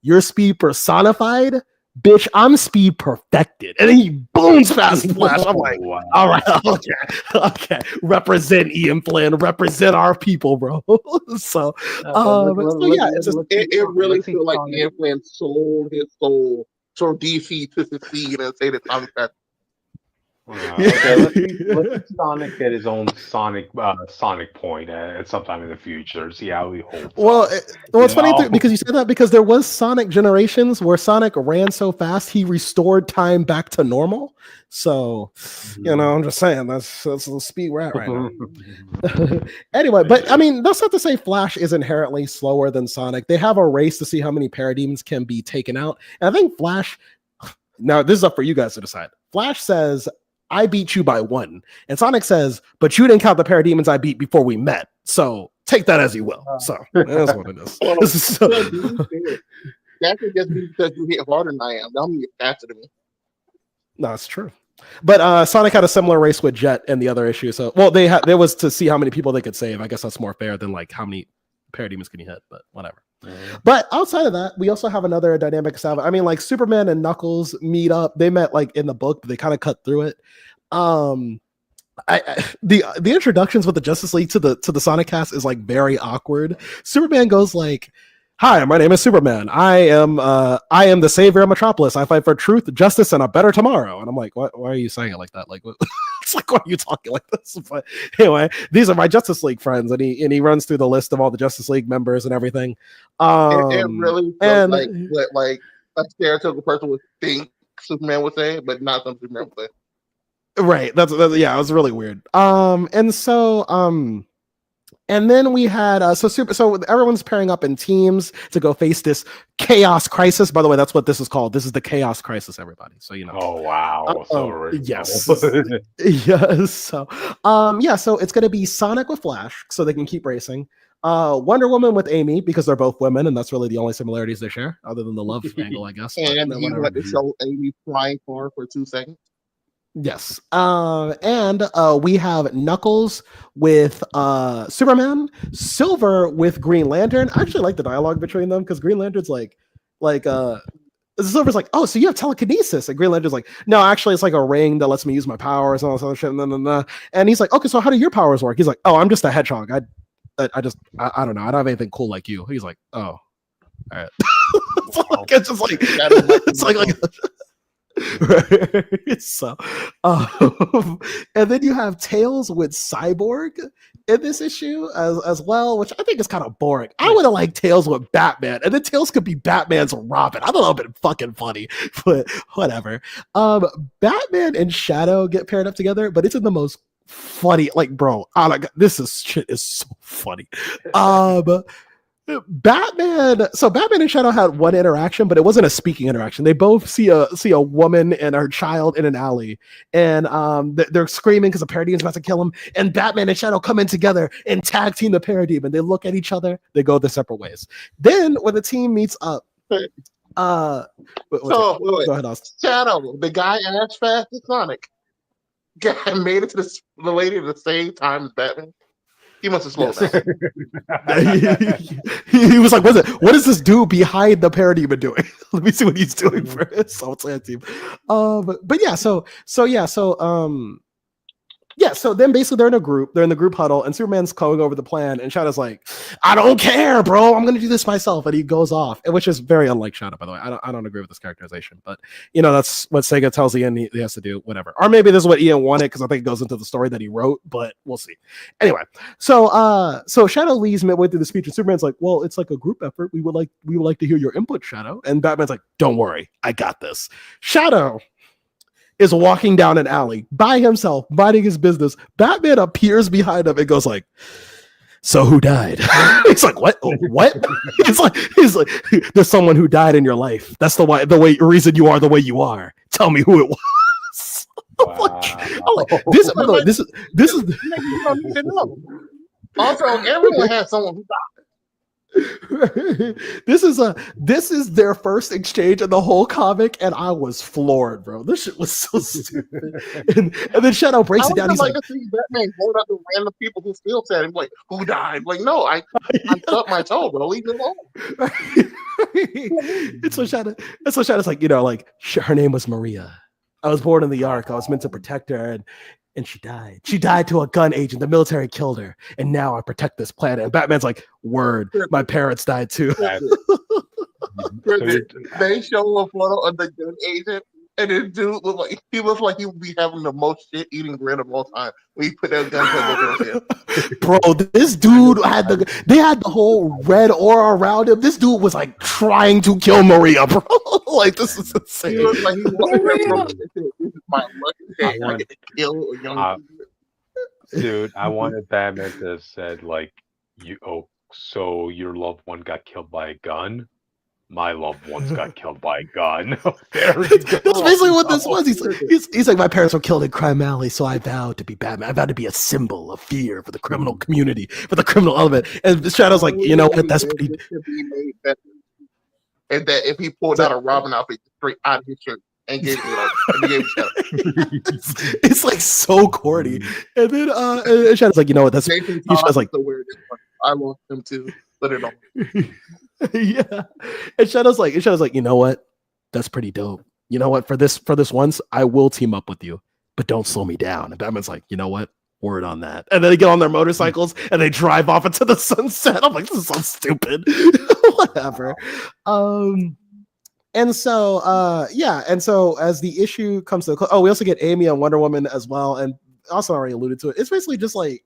"You're speed personified? Bitch, I'm speed perfected." And then he booms past Flash. I'm like, wow. All right, okay. Represent Ian Flynn, represent our people, bro. So yeah, it really feels like Ian Flynn sold his soul for DC to succeed and say that Sonic that. Okay, let's Sonic get his own Sonic point at sometime in the future. See how he holds. Well, it's funny because you said that because there was Sonic Generations where Sonic ran so fast he restored time back to normal. So, I'm just saying that's the speed we're at right now. Anyway, but I mean that's not to say Flash is inherently slower than Sonic. They have a race to see how many parademons can be taken out, and I think Flash. Now this is up for you guys to decide. Flash says, "I beat you by 1." And Sonic says, "But you didn't count the parademons I beat before we met. So take that as you will." So that's what it is. That could just be because you hit harder than I am. Don't mean you're faster than me. No, it's true. But Sonic had a similar race with Jet and the other issue. So, well, there was to see how many people they could save. I guess that's more fair than like how many parademons can you hit, but whatever. But outside of that, we also have another dynamic salve. I mean, like Superman and Knuckles meet up. They met like in the book, but they kind of cut through it. The introductions with the Justice League to the Sonic cast is like very awkward. Superman goes like, "Hi, my name is Superman. I am the savior of Metropolis. I fight for truth, justice, and a better tomorrow." And I'm like, why are you saying it like that? Like, what? It's like, why are you talking like this? But anyway, these are my Justice League friends, and he runs through the list of all the Justice League members and everything. It really feels like a stereotypical person would think Superman would say, but not something Superman would say. Right. That's yeah, it was really weird. And then we had so everyone's pairing up in teams to go face this chaos crisis. By the way, that's what this is called. This is the chaos crisis, everybody. So Oh wow! Yes, yes. So so it's gonna be Sonic with Flash, so they can keep racing. Wonder Woman with Amy because they're both women, and that's really the only similarities they share, other than the love angle, I guess. And you let to show Amy flying for 2 seconds. Yes. And we have Knuckles with Superman, Silver with Green Lantern. I actually like the dialogue between them because Green Lantern's like Silver's like, "Oh, so you have telekinesis?" And Green Lantern's like, "No, actually it's like a ring that lets me use my powers and all this other shit." And he's like, "Okay, so how do your powers work?" He's like, "Oh, I'm just a hedgehog. I don't know. I don't have anything cool like you." He's like, "Oh, all right." It's just like it's like right. So, and then you have Tails with Cyborg in this issue as well, which I think is kind of boring. I would have liked Tails with Batman, and then Tails could be Batman's Robin. I don't know, it'd been fucking funny, but whatever. Batman and Shadow get paired up together, but it's in the most funny, like, bro, shit is so funny. Batman and Shadow had one interaction, but it wasn't a speaking interaction. They both see a woman and her child in an alley, and they're screaming because the Parademon's about to kill them. And Batman and Shadow come in together and tag team the Parademon. They look at each other. They go their separate ways. Then when the team meets up, go ahead, Austin. Shadow, the guy as fast as Sonic, made it to the lady at the same time as Batman. He must have slowed Yes. down. he was like, what is this dude behind the parademon doing? Let me see what he's doing for his Salt Sand team. But yeah, so then basically they're in the group huddle, and Superman's going over the plan, and Shadow's like, I don't care, bro, I'm gonna do this myself, and he goes off, which is very unlike Shadow, by the way. I don't agree with this characterization, but that's what Sega tells Ian he has to do, whatever. Or maybe this is what Ian wanted, because I think it goes into the story that he wrote, but we'll see. Anyway, so Shadow leaves midway through the speech, and Superman's like, well, it's like a group effort. We would like to hear your input, Shadow. And Batman's like, don't worry, I got this. Shadow is walking down an alley by himself, minding his business. Batman appears behind him and goes like, so who died? He's like, what? He's like, there's someone who died in your life. That's the reason you are the way you are. Tell me who it was. Wow. This is Also, everyone has someone who died. this is their first exchange in the whole comic, and I was floored, bro. This shit was so stupid. and then Shadow breaks it down. He's like, to see Batman going up to random people who feel sad and like, who died? Like, no, I stubbed my toe, bro. Leave me alone. It's so Shadow's like, her name was Maria. I was born in the Ark. I was meant to protect her, and she died. She died to a gun agent. The military killed her, and now I protect this planet. And Batman's like, word, my parents died too. They show a photo of the gun agent, and this dude looked like he would be having the most shit-eating grin of all time when he put that gun to his head. Bro, this dude had the whole red aura around him. This dude was like trying to kill Maria, bro. Like, this is insane. He looked like he was this is my lucky day. I get to kill a young dude. I wanted Batman to have said like, so your loved one got killed by a gun. My loved ones got killed by a gun. There we go. That's basically what this was. He's like, my parents were killed in Crime Alley, so I vowed to be Batman. I vowed to be a symbol of fear for the criminal community, for the criminal element. And Shadow's like, you know what? That's pretty. And that if he pulled out a Robin outfit straight out of his shirt and gave it Shadow. It's like so corny. And then and Shadow's like, you know what? That's Shadow's like, I lost him too. Put it on. Yeah. And Shadow's like, you know what? That's pretty dope. You know what? For this once, I will team up with you, but don't slow me down. And Batman's like, you know what? Word on that. And then they get on their motorcycles and they drive off into the sunset. I'm like, this is so stupid. Whatever. And so as the issue comes to we also get Amy and Wonder Woman as well, and also already alluded to it. It's basically just like,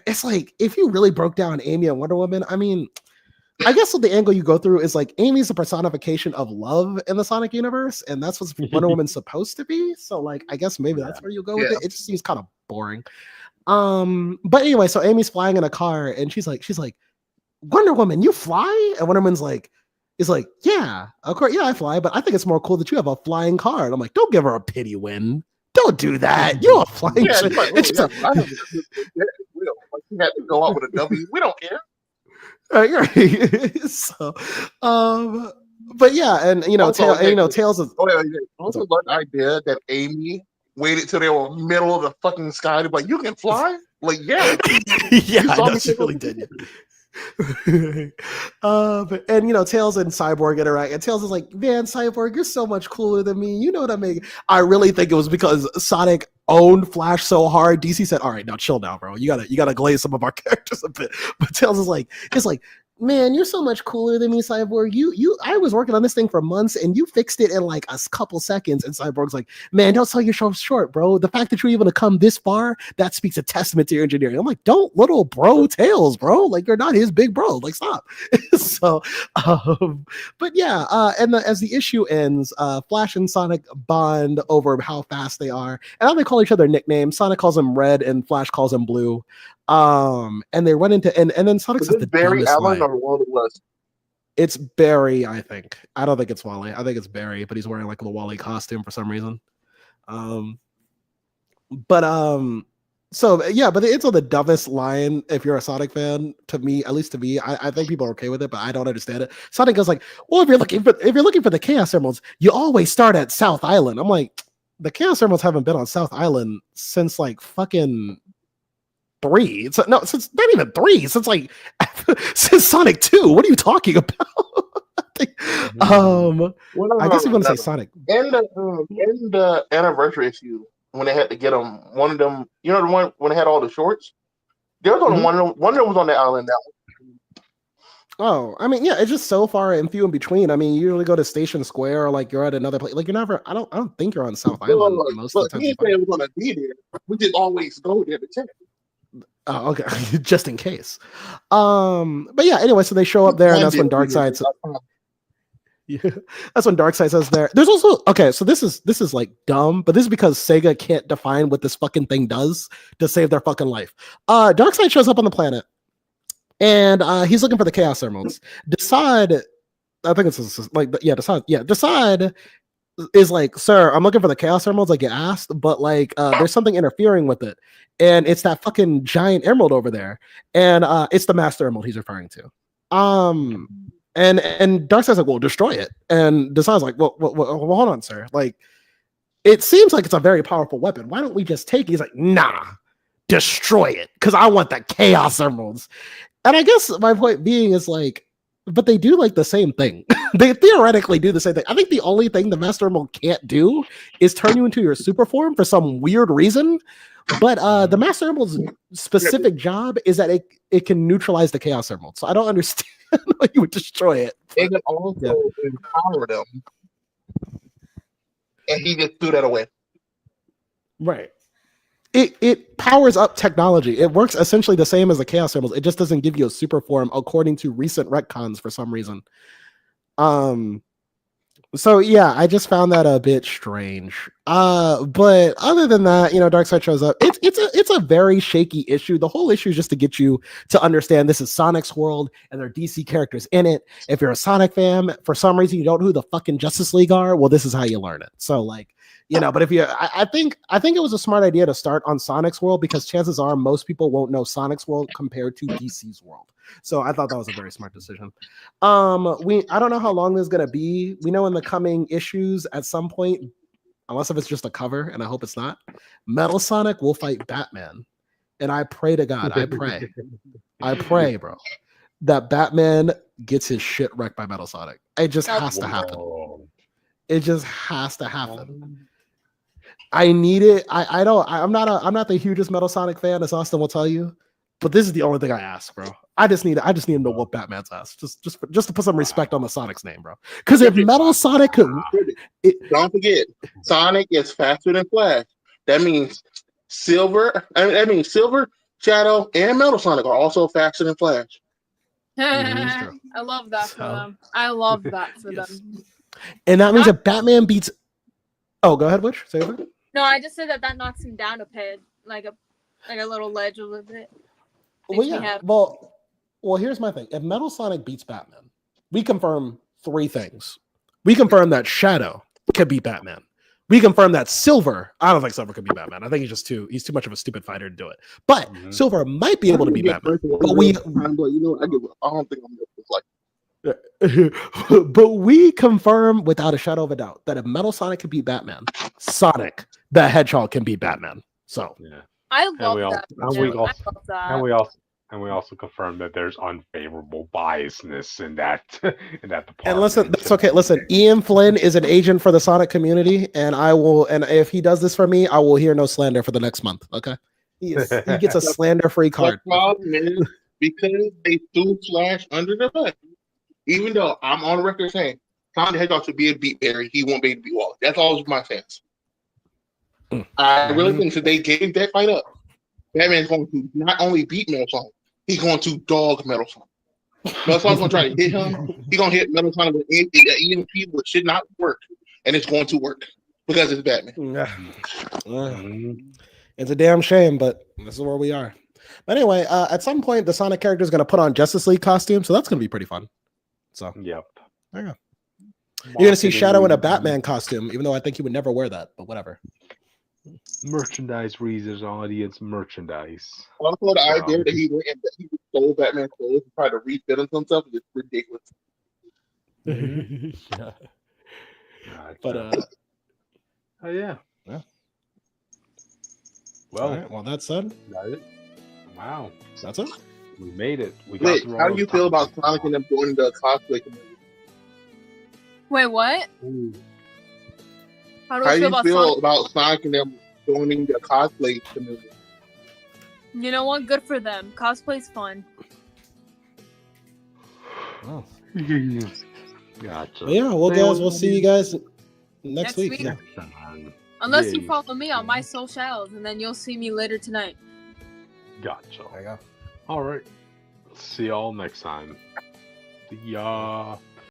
it's like, if you really broke down Amy and Wonder Woman, I mean, I guess what the angle you go through is like, Amy's a personification of love in the Sonic universe, and that's what Wonder Woman's supposed to be. So like, I guess maybe that's where you go with it. It just seems kind of boring. But anyway, so Amy's flying in a car, and she's like, Wonder Woman, you fly? And Wonder Woman's like, yeah, of course, yeah, I fly, but I think it's more cool that you have a flying car. And I'm like, don't give her a pity win. Don't do that. You're a flying. Yeah, it's like, you had to go out with a W. We don't care. So, but yeah, and Tails is also the idea that Amy waited till they were middle of the fucking sky to be like, you can fly? Like, yeah. Yeah, I know, she really did. And Tails and Cyborg interact, and Tails is like, man, Cyborg, you're so much cooler than me. You know what I mean? I really think it was because Sonic owned Flash so hard. DC said, all right, now chill now, bro. You gotta glaze some of our characters a bit. But Tails is like, man, you're so much cooler than me, Cyborg. I was working on this thing for months, and you fixed it in like a couple seconds. And Cyborg's like, man, don't sell yourself short, bro. The fact that you're able to come this far, that speaks a testament to your engineering. I'm like, don't little bro Tails, bro. Like, you're not his big bro. Like, stop. So, but yeah, as the issue ends, Flash and Sonic bond over how fast they are, and how they call each other nicknames. Sonic calls him Red, and Flash calls him Blue. And they run into and then Sonic says the Barry Allen or Wally West? It's Barry, I think. I don't think it's Wally. I think it's Barry, but he's wearing like the Wally costume for some reason. So yeah, but it's on the dumbest line if you're a Sonic fan, to me, at least to me. I think people are okay with it, but I don't understand it. Sonic goes like, well, if you're looking for the Chaos Emeralds, you always start at South Island. I'm like, the Chaos Emeralds haven't been on South Island since like fucking 3. It's not even 3. Since like since Sonic 2. What are you talking about? I guess you want to say Sonic. In the anniversary issue, when they had to get them, one of them, you know, the one when they had all the shorts, there was only one of them was on the island now. Oh, I mean, yeah, it's just so far and few in between. I mean, you usually go to Station Square or like you're at another place. Like you're never. I don't think you're on South Island most of the time. He didn't say it was gonna be there. We just always go there to check. Oh, okay, just in case. But yeah, anyway, so they show up there, and that's when Darkseid. Yeah, that's when Darkseid says there. There's also so this is like dumb, but this is because Sega can't define what this fucking thing does to save their fucking life. Darkseid shows up on the planet, and he's looking for the Chaos Emeralds. Decide is like, sir, I'm looking for the Chaos Emeralds, like you asked, but like there's something interfering with it, and it's that fucking giant emerald over there, and it's the Master Emerald he's referring to. And Darkseid's like, well, destroy it. And Decide's like, well, hold on, sir. Like, it seems like it's a very powerful weapon. Why don't we just take it? He's like, nah, destroy it, because I want the Chaos Emeralds. And I guess my point being is like, but they do like the same thing. They theoretically do the same thing. I think the only thing the Master Emerald can't do is turn you into your super form for some weird reason. But the Master Emerald's specific job is that it can neutralize the Chaos Emerald. So I don't understand why you would destroy it. It can also empower them. And he just threw that away. Right. It powers up technology. It works essentially the same as the Chaos Emeralds. It just doesn't give you a super form according to recent retcons for some reason. So yeah, I just found that a bit strange. But other than that, you know, Darkseid shows up. It's a very shaky issue. The whole issue is just to get you to understand this is Sonic's world and there are DC characters in it. If you're a Sonic fan, for some reason you don't know who the fucking Justice League are, well, this is how you learn it. So like, you know, but if you, I think it was a smart idea to start on Sonic's world because chances are most people won't know Sonic's world compared to DC's world. So I thought that was a very smart decision. I don't know how long this is gonna be. We know in the coming issues at some point, unless if it's just a cover, and I hope it's not, Metal Sonic will fight Batman. And I pray to God, I pray, bro, that Batman gets his shit wrecked by Metal Sonic. It just has to happen. It just has to happen. I need it. I'm not the hugest Metal Sonic fan, as Austin will tell you, but this is the only thing I ask, bro. I just need him to whoop Batman's ass, just to put some respect on the Sonic's name, bro. Because if Metal Sonic could, don't forget, Sonic is faster than Flash. That means Silver, Shadow, and Metal Sonic are also faster than Flash. I love that for them. I love that for them. And that means if Batman beats, oh, go ahead, Witch. Say it. No, I just said that knocks him down a bit, like a little ledge a little bit. Well, yeah. Well, here's my thing. If Metal Sonic beats Batman, we confirm 3 things. We confirm that Shadow can beat Batman. We confirm that Silver. I don't think Silver could beat Batman. I think he's too much of a stupid fighter to do it. But Silver might be able to beat Batman. But I don't think I'm like. But we confirm without a shadow of a doubt that if Metal Sonic can beat Batman, Sonic the Hedgehog can beat Batman. So yeah. I love that. And we also confirm that there's unfavorable biasness in that department. And listen, that's okay. Listen, Ian Flynn is an agent for the Sonic community, and if he does this for me, I will hear no slander for the next month. Okay, he gets a slander-free card. The problem is because they threw Flash under the bus. Even though I'm on record saying Sonic the Hedgehog should be a beat Barry, he won't be able to beat Wallace. That's all my fans. I really think that they gave that fight up. Batman's going to not only beat Metal Sonic, he's going to dog Metal Sonic. Metal Sonic's going to try to hit him. He's going to hit Metal Sonic with EMP, which should not work, and it's going to work because it's Batman. It's a damn shame, but this is where we are. But anyway, at some point, the Sonic character is going to put on Justice League costume, so that's going to be pretty fun. So yep, there you go. You're going to see Shadow in a Batman costume, even though I think he would never wear that, but whatever. Merchandise reasons, audience merchandise. Also, the idea that he went and he stole Batman's clothes and tried to refit them himself is ridiculous. Yeah. But yeah. Well, Well, right, that said, got it. Wow. That's it. We made it. We got Wait, through how all do you the feel about topics. Sonic and them joining the cosplay community? Wait, what? Ooh. How do How I do feel you about feel Sonic? about Sonic and them joining the cosplay community? You know what? Good for them. Cosplay's fun. Oh. Gotcha. But yeah, well, Say guys, what we'll see you guys next week. week. Yeah. Unless Yeah, you you- follow me on my socials, and then you'll see me later tonight. Gotcha. There you go. All right. See y'all next time. See ya.